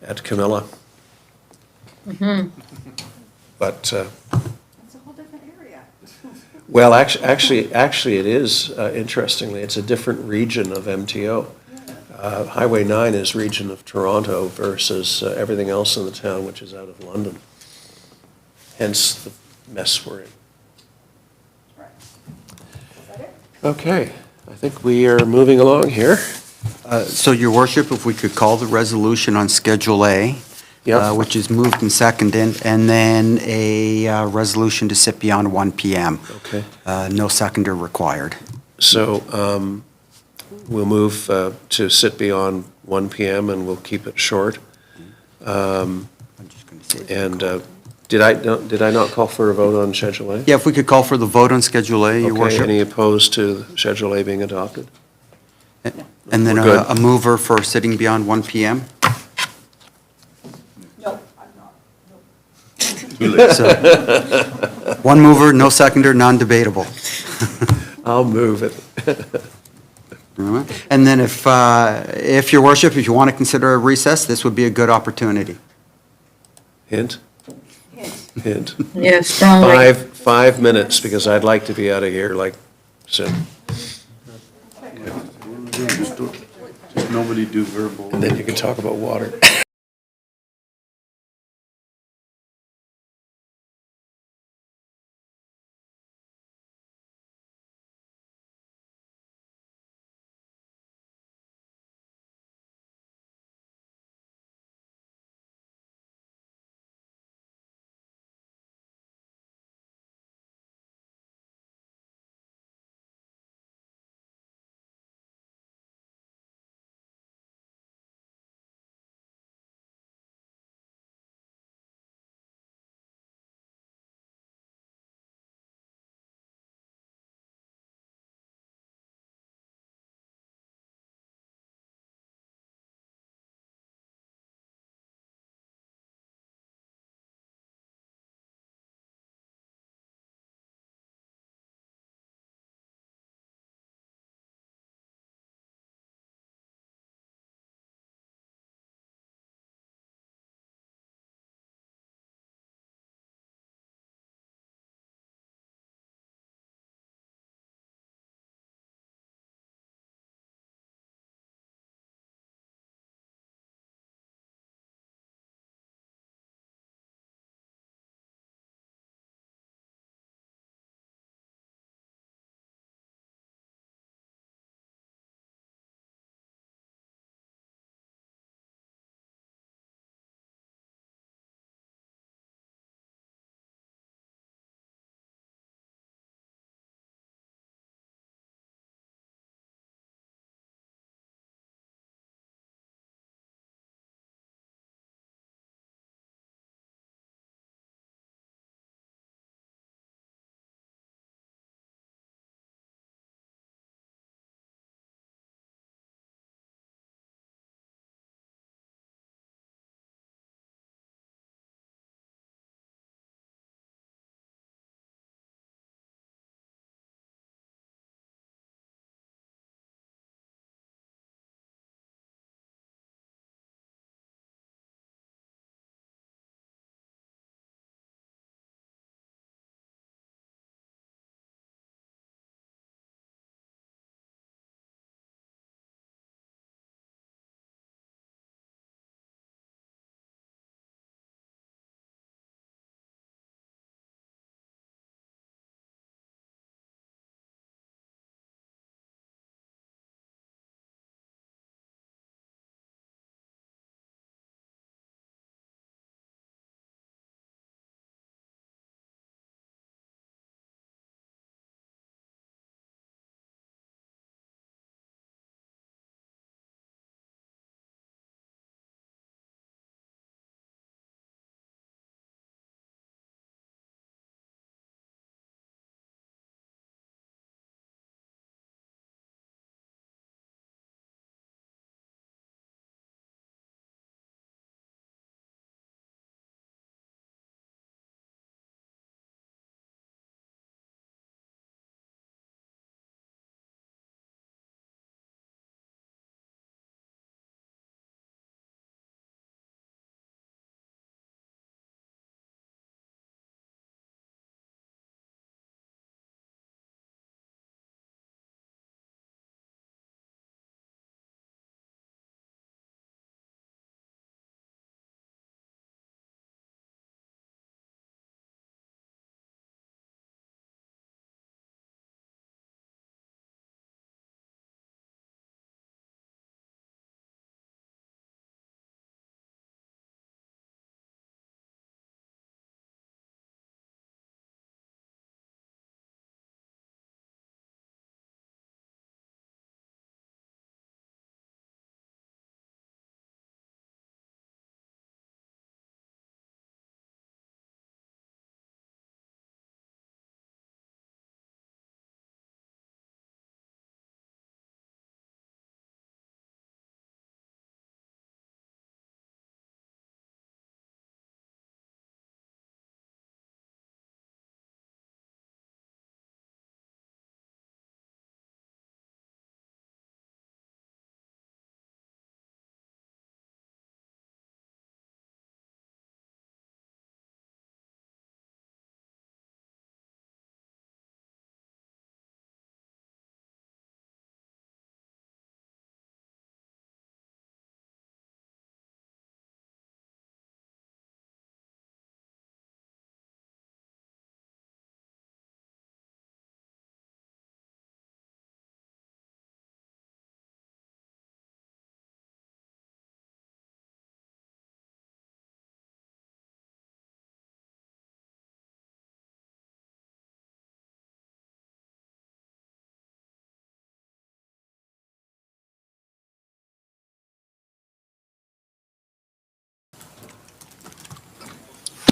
at Camilla. But, It's a whole different area. well, actually, it is, interestingly, it's a different region of MTO. Highway 9 is region of Toronto versus everything else in the town, which is out of London. Hence the mess we're in. Okay, I think we are moving along here. So, Your Worship, if we could call the resolution on Schedule A, Yep. which is moved and seconded, and then a resolution to sit beyond 1 PM. Okay. No seconder required. So we'll move to sit beyond 1 PM, and we'll keep it short. I'm just going to say. And did I not call for a vote on Schedule A? Yeah, if we could call for the vote on Schedule A, Your Okay, Worship. any opposed to Schedule A being adopted? And then We're good. a mover for sitting beyond 1 PM? So, one mover, no seconder, non-debatable. I'll move it. All right. And then if Your Worship, if you want to consider a recess, this would be a good opportunity. Hint? Hint. Yeah, strongly. 5 minutes, because I'd like to be out of here like soon. Just nobody do verbal. And then you can talk about water.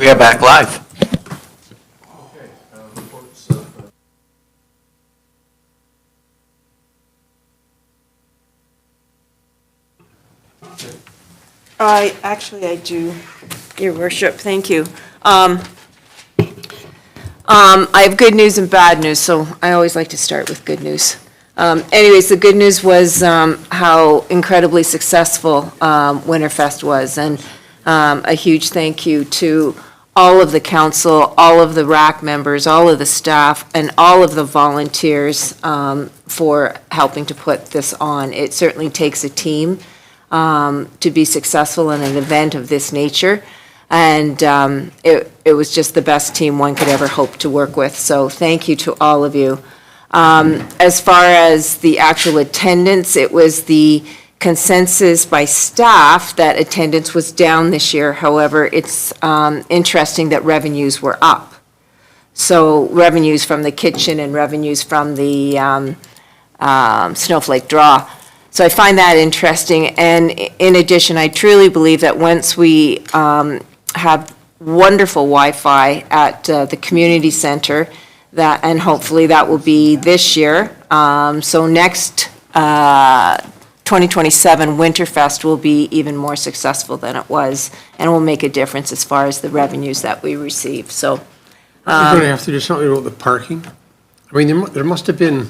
We are back live. I do, Your Worship, thank you. I have good news and bad news, so I always like to start with good news. Anyways, the good news was how incredibly successful Winterfest was, and a huge thank you to all of the council, all of the RAC members, all of the staff, and all of the volunteers for helping to put this on. It certainly takes a team to be successful in an event of this nature. And it was just the best team one could ever hope to work with. So thank you to all of you. As far as the actual attendance, it was the consensus by staff that attendance was down this year. However, it's interesting that revenues were up. So revenues from the kitchen and revenues from the Snowflake Draw. So I find that interesting. And in addition, I truly believe that once we have wonderful Wi-Fi at the community center, that, and hopefully that will be this year. So next 2027 Winterfest will be even more successful than it was, and will make a difference as far as the revenues that we receive. So We're going to have to do something about the parking. I mean, there must have been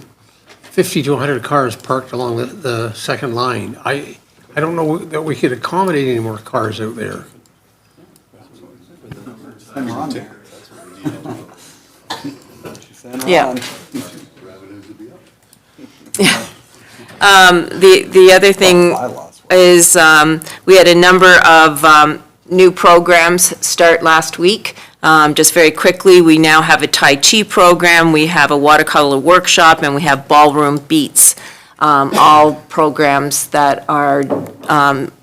50 to 100 cars parked along the second line. I don't know that we could accommodate any more cars out there. Yeah. The other thing is, we had a number of new programs start last week. Just very quickly, we now have a Tai Chi program, we have a watercolor workshop, and we have ballroom beats. All programs that are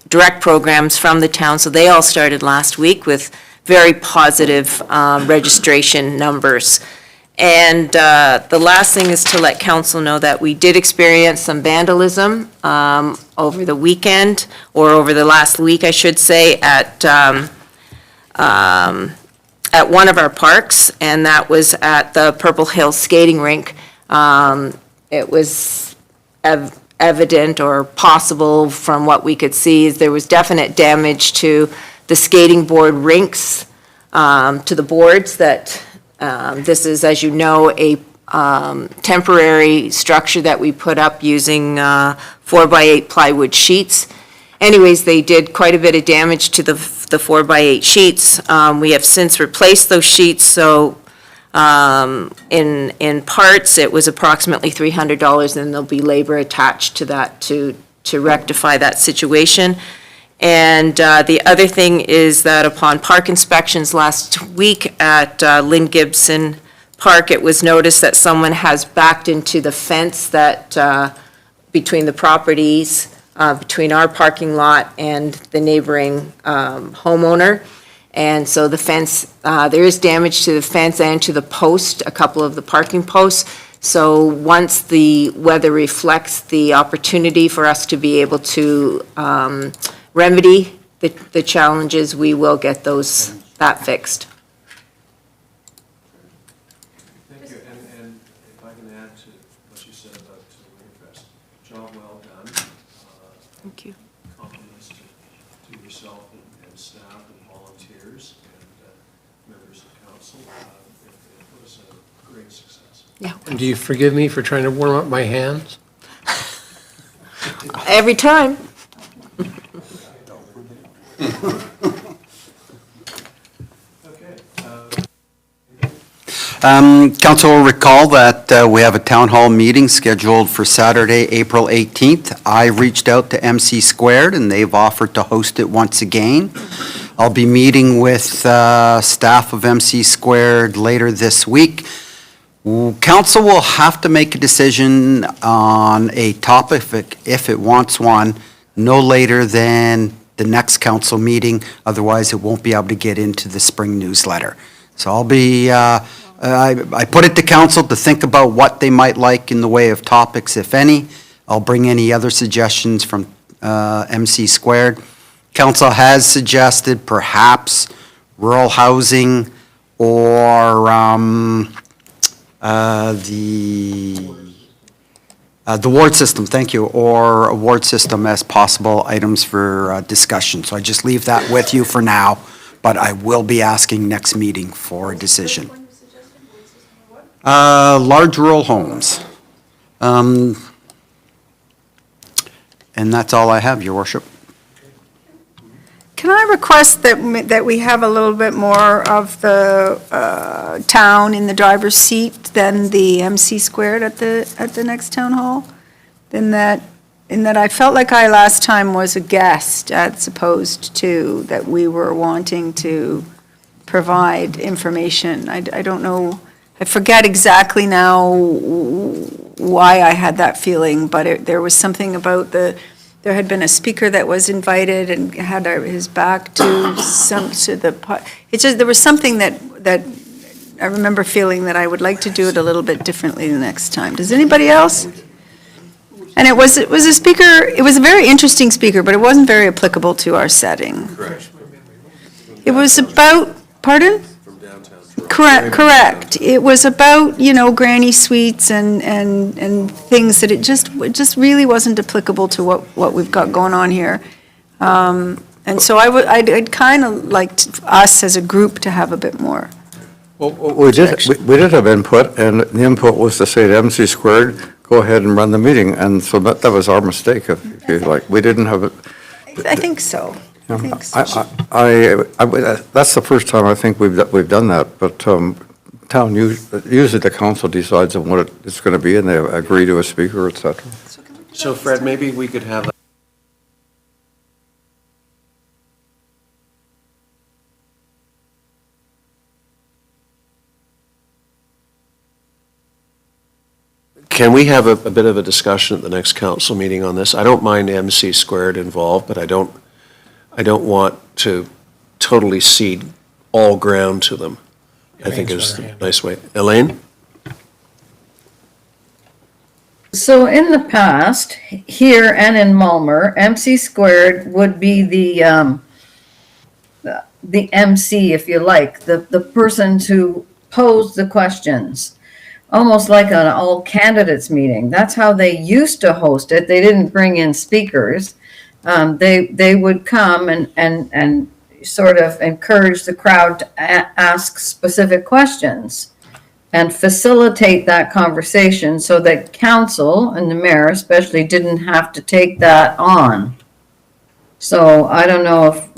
direct programs from the town, so they all started last week with very positive registration numbers. And the last thing is to let council know that we did experience some vandalism over the weekend, or over the last week, I should say, at one of our parks, and that was at the Purple Hill Skating Rink. It was evident or possible from what we could see, is there was definite damage to the skating board rinks, to the boards that, this is, as you know, a temporary structure that we put up using 4x8 plywood sheets. Anyways, they did quite a bit of damage to the 4x8 sheets. We have since replaced those sheets, so in parts, it was approximately $300, and there'll be labor attached to that to rectify that situation. And the other thing is that upon park inspections last week at Lynn Gibson Park, it was noticed that someone has backed into the fence that between the properties, between our parking lot and the neighboring homeowner. And so the fence, there is damage to the fence and to the post, a couple of the parking posts. So once the weather reflects the opportunity for us to be able to remedy the challenges, we will get that fixed. Thank you, and if I can add to what you said about Winterfest, job well done. Thank you. Compliments to yourself and staff and volunteers and members of council. It was a great success. Yeah. And do you forgive me for trying to warm up my hands? Every time. Council will recall that we have a town hall meeting scheduled for Saturday, April 18th. I reached out to MC Squared, and they've offered to host it once again. I'll be meeting with staff of MC Squared later this week. Council will have to make a decision on a topic, if it wants one, no later than the next council meeting. Otherwise, it won't be able to get into the spring newsletter. So I'll be, I put it to council to think about what they might like in the way of topics, if any. I'll bring any other suggestions from MC Squared. Council has suggested perhaps rural housing, or the ward system, thank you, or a ward system as possible items for discussion. So I just leave that with you for now, but I will be asking next meeting for a decision. Large rural homes. And that's all I have, Your Worship. Can I request that we have a little bit more of the town in the driver's seat than the MC squared at the next town hall? In that I felt like I last time was a guest as opposed to that we were wanting to provide information. I don't know, I forget exactly now why I had that feeling, but there was something about there had been a speaker that was invited and had his back to it's just, there was something that I remember feeling that I would like to do it a little bit differently the next time. Does anybody else? And it was a speaker, it was a very interesting speaker, but it wasn't very applicable to our setting. Correct. It was about, pardon? From downtown. Correct. It was about, granny suites and things that it just really wasn't applicable to what we've got going on here. And so I'd kind of liked us as a group to have a bit more. Well, we did have input, and the input was to say to MC squared, go ahead and run the meeting, and so that was our mistake, if you like. We didn't have it. I think so. I think so. That's the first time I think we've done that, but town, usually the council decides on what it's going to be, and they agree to a speaker, et cetera. So Fred, maybe we could have Can we have a bit of a discussion at the next council meeting on this? I don't mind MC squared involved, but I don't want to totally cede all ground to them. I think is a nice way. Elaine? So in the past, here and in Mulmer, MC squared would be the MC, if you like, the person to pose the questions. Almost like an all candidates meeting. That's how they used to host it. They didn't bring in speakers. They would come and sort of encourage the crowd to ask specific questions and facilitate that conversation so that council and the mayor especially didn't have to take that on. So I don't know if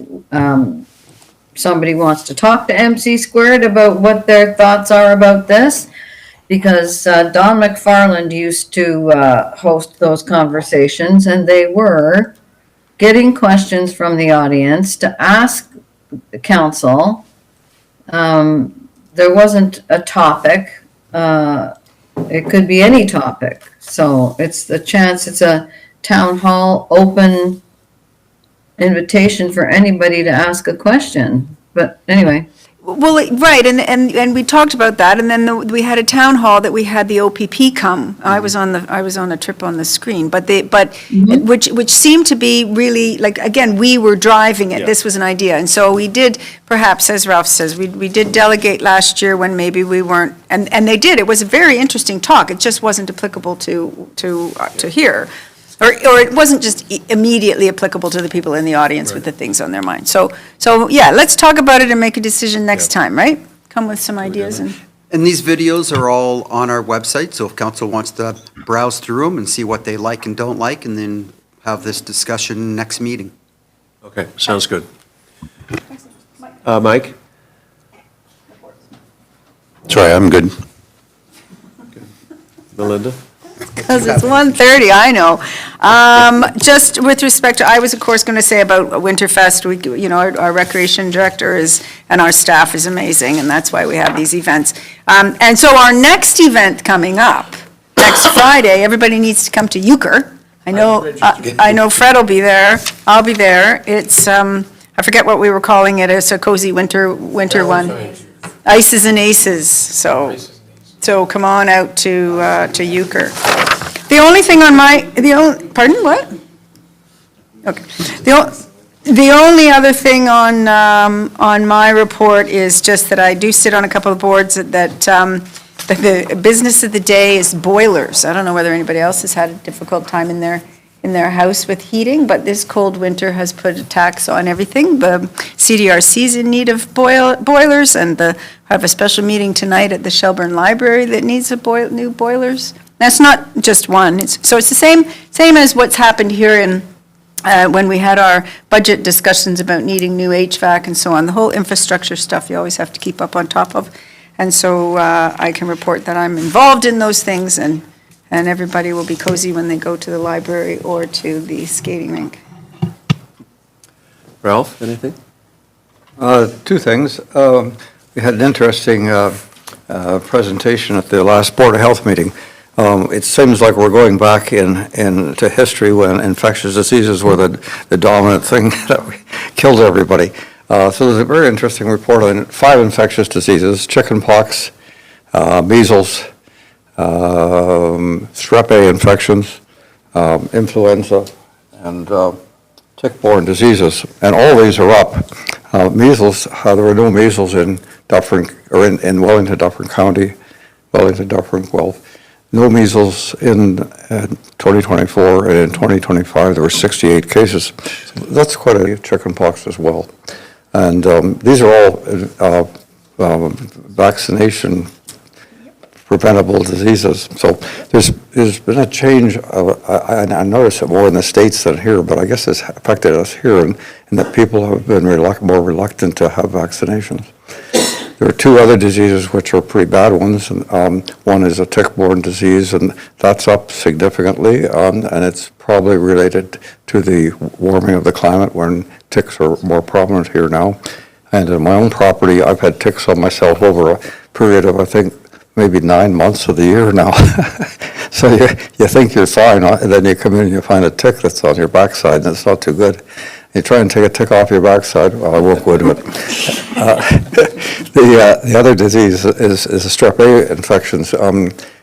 somebody wants to talk to MC squared about what their thoughts are about this. Because Don McFarland used to host those conversations, and they were getting questions from the audience to ask the council. There wasn't a topic. It could be any topic. So it's a chance, it's a town hall open invitation for anybody to ask a question. But anyway. Well, right, and we talked about that, and then we had a town hall that we had the OPP come. I was on a trip on the screen, which seemed to be really, like, again, we were driving it. Yeah. This was an idea, and so we did, perhaps, as Ralph says, we did delegate last year when maybe we weren't, and they did. It was a very interesting talk. It just wasn't applicable to here. Or it wasn't just immediately applicable to the people in the audience with the things on their mind. So yeah, let's talk about it and make a decision next time, right? Come with some ideas and. And these videos are all on our website, so if council wants to browse through them and see what they like and don't like, and then have this discussion next meeting. Okay, sounds good. Mike? Sorry, I'm good. Melinda? Because it's 1:30, I know. Just with respect to, I was of course going to say about Winterfest, our recreation director and our staff is amazing, and that's why we have these events. And so our next event coming up, next Friday, everybody needs to come to Euchre. I know Fred will be there, I'll be there. It's, I forget what we were calling it, it's a cozy winter one. Ices and Aces, so come on out to Euchre. The only thing on pardon, what? Okay. The only other thing on my report is just that I do sit on a couple of boards that the business of the day is boilers. I don't know whether anybody else has had a difficult time in their house with heating, but this cold winter has put a tax on everything. The CDRC's in need of boilers, and I have a special meeting tonight at the Shelburne Library that needs new boilers. That's not just one. So it's the same as what's happened here when we had our budget discussions about needing new HVAC and so on. The whole infrastructure stuff you always have to keep up on top of. And so I can report that I'm involved in those things, and everybody will be cozy when they go to the library or to the skating rink. Ralph, anything? Two things. We had an interesting presentation at the last Board of Health meeting. It seems like we're going back into history when infectious diseases were the dominant thing that killed everybody. So there's a very interesting report on 5 infectious diseases: chickenpox, measles, strep A infections, influenza, and tick-borne diseases. And all these are up. Measles, there were no measles in Dufferin, or in Wellington, Dufferin County, Wellington, Dufferin, Guelph. No measles in 2024, and in 2025 there were 68 cases. So that's quite a chickenpox as well. And these are all vaccination preventable diseases. So there's been a change. I notice it more in the States than here, but I guess it's affected us here in that people have been more reluctant to have vaccinations. There are 2 other diseases which are pretty bad ones. One is a tick-borne disease, and that's up significantly, and it's probably related to the warming of the climate when ticks are more prominent here now. And in my own property, I've had ticks on myself over a period of, I think, maybe 9 months of the year now. So you think you're fine, and then you come in and you find a tick that's on your backside, and it's not too good. You try and take a tick off your backside, well, I won't go into it. The other disease is strep A infections,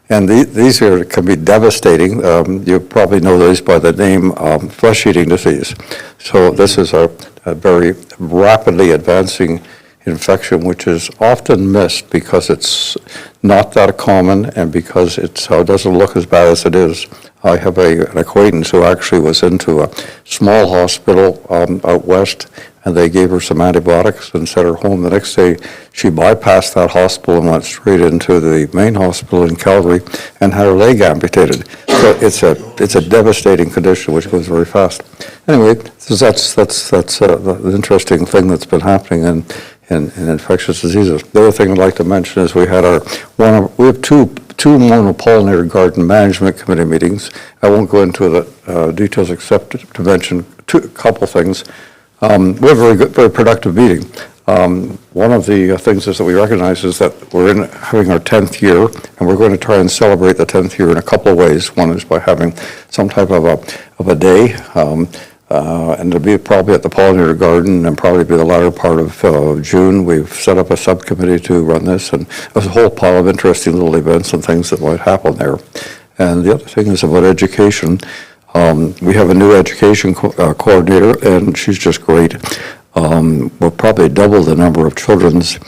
and these can be devastating. You probably know these by the name flesh-eating disease. So this is a very rapidly advancing infection, which is often missed because it's not that common and because it doesn't look as bad as it is. I have an acquaintance who actually was into a small hospital out west, and they gave her some antibiotics and sent her home. The next day, she bypassed that hospital and went straight into the main hospital in Calgary and had her leg amputated. So it's a devastating condition which goes very fast. Anyway, that's the interesting thing that's been happening in infectious diseases. The other thing I'd like to mention is we have two monopollinator garden management committee meetings. I won't go into the details except to mention a couple things. We have a very productive meeting. One of the things is that we recognize is that we're having our 10th year, and we're going to try and celebrate the 10th year in a couple of ways. One is by having some type of a day, and it'll be probably at the pollinator garden and probably be the latter part of June. We've set up a subcommittee to run this, and there's a whole pile of interesting little events and things that might happen there. And the other thing is about education. We have a new education coordinator, and she's just great. We'll probably double the number of children's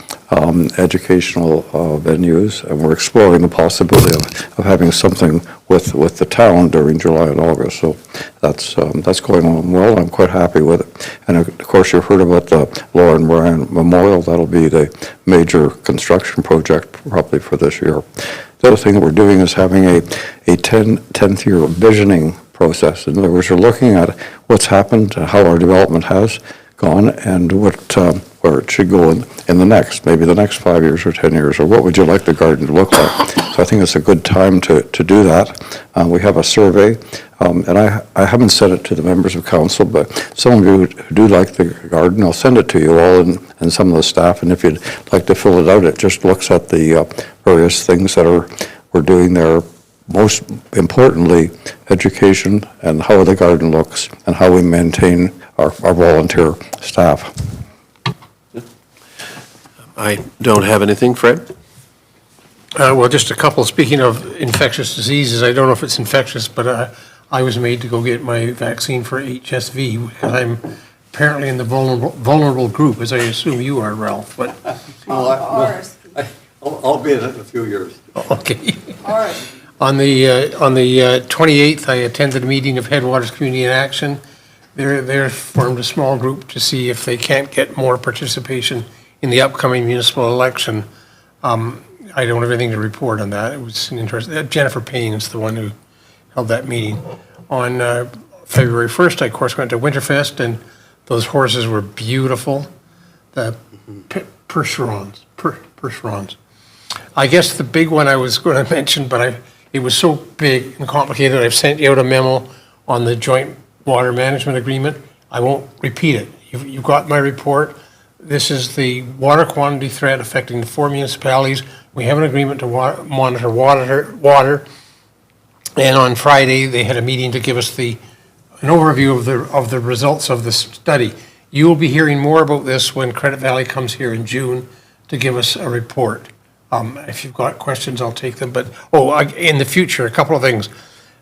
educational venues, and we're exploring the possibility of having something with the town during July and August. So that's going on well. I'm quite happy with it. And of course, you've heard about the Lauren Moran Memorial. That'll be the major construction project probably for this year. The other thing that we're doing is having a 10th year visioning process. In other words, we're looking at what's happened, how our development has gone, and where it should go in the next, maybe the next 5 years or 10 years, or what would you like the garden to look like? So I think it's a good time to do that. We have a survey, and I haven't sent it to the members of council, but some of you who do like the garden, I'll send it to you all and some of the staff, and if you'd like to fill it out, it just looks at the various things that we're doing there. Most importantly, education and how the garden looks and how we maintain our volunteer staff. I don't have anything. Fred? Well, just a couple. Speaking of infectious diseases, I don't know if it's infectious, but I was made to go get my vaccine for HSV. And I'm apparently in the vulnerable group, as I assume you are, Ralph, but, I'll be in it in a few years. okay. On the 28th, I attended a meeting of Headwaters Community in Action. They're formed a small group to see if they can't get more participation in the upcoming municipal election. I don't have anything to report on that. It was an interesting, Jennifer Payne is the one who held that meeting. On February 1st, I of course went to Winterfest, and those horses were beautiful. The Percherons. I guess the big one I was going to mention, but it was so big and complicated, I've sent you out a memo on the joint water management agreement. I won't repeat it. You've got my report. This is the water quantity threat affecting the 4 municipalities. We have an agreement to monitor water. And on Friday, they had a meeting to give us an overview of the results of the study. You will be hearing more about this when Credit Valley comes here in June to give us a report. If you've got questions, I'll take them. But, in the future, a couple of things.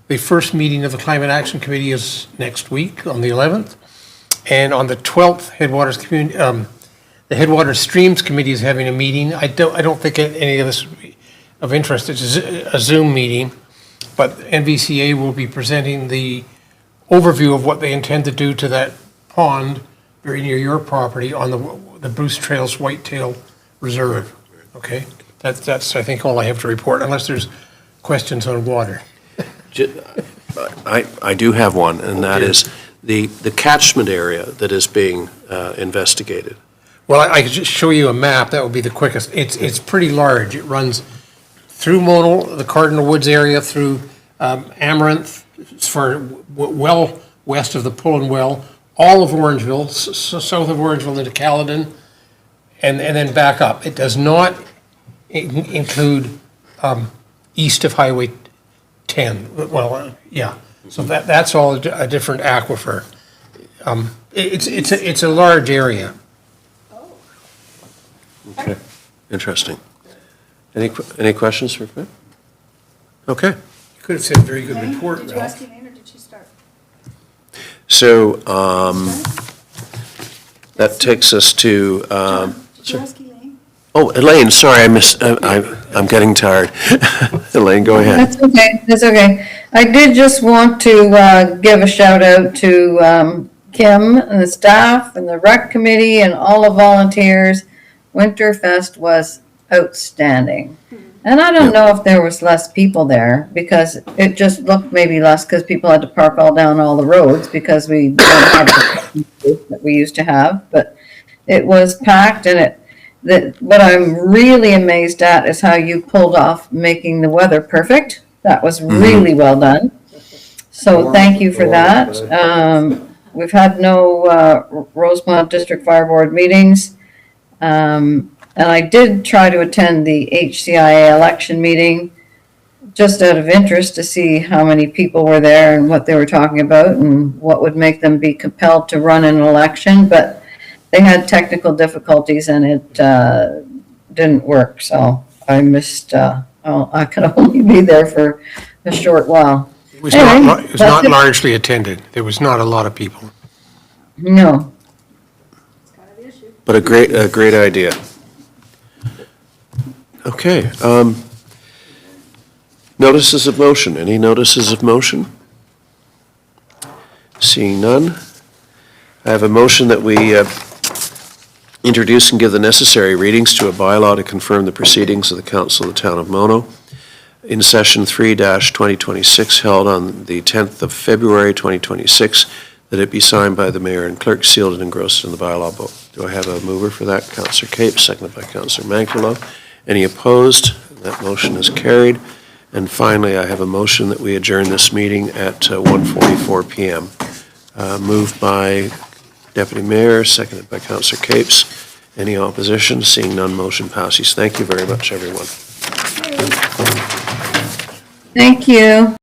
The first meeting of the Climate Action Committee is next week on the 11th. And on the 12th, the Headwaters Streams Committee is having a meeting. I don't think any of this would be of interest. It's a Zoom meeting, but NVCA will be presenting the overview of what they intend to do to that pond very near your property on the Bruce Trails Whitetail Reserve. Okay, that's I think all I have to report, unless there's questions on water. I do have one, and that is the catchment area that is being investigated. Well, I could just show you a map. That would be the quickest. It's pretty large. It runs through Monal, the Cardinal Woods area, through Amaranth, as far well west of the Pullen Well, all of Orangeville, south of Orangeville into Caledon, and then back up. It does not include east of Highway 10. Well, yeah. So that's all a different aquifer. It's a large area. Okay, interesting. Any questions for Fred? Okay. You could have said very good report, Did you ask Ralph. Elaine or did she start? So that takes us to, Did you ask Elaine? oh, Elaine, sorry, I'm getting tired. Elaine, go ahead. That's okay. I did just want to give a shout out to Kim and the staff and the rec committee and all the volunteers. Winterfest was outstanding. And I don't know if there was less people there, because it just looked maybe less because people had to park all down all the roads because we don't have the that we used to have. But it was packed, and what I'm really amazed at is how you pulled off making the weather perfect. That was really well done. So thank you for that. We've had no Rosemont District Fire Board meetings. And I did try to attend the HCIA election meeting just out of interest to see how many people were there and what they were talking about and what would make them be compelled to run an election. But they had technical difficulties and it didn't work. So I missed, I could only be there for a short while. It was Anyway, not that's it. largely attended. There was not a lot of people. No. But a great idea. Okay. Notices of motion. Any notices of motion? Seeing none. I have a motion that we introduce and give the necessary readings to a bylaw to confirm the proceedings of the Council of the Town of Mono in Session 3-2026 held on the 10th of February 2026, that it be signed by the mayor and clerk, sealed and engrossed in the bylaw book. Do I have a mover for that? Councillor Capes, seconded by Councillor Mankerlo. Any opposed? That motion is carried. And finally, I have a motion that we adjourn this meeting at 1:44 p.m. Moved by Deputy Mayor, seconded by Councillor Capes. Any opposition? Seeing none, motion passes. Thank you very much, everyone. Thank you.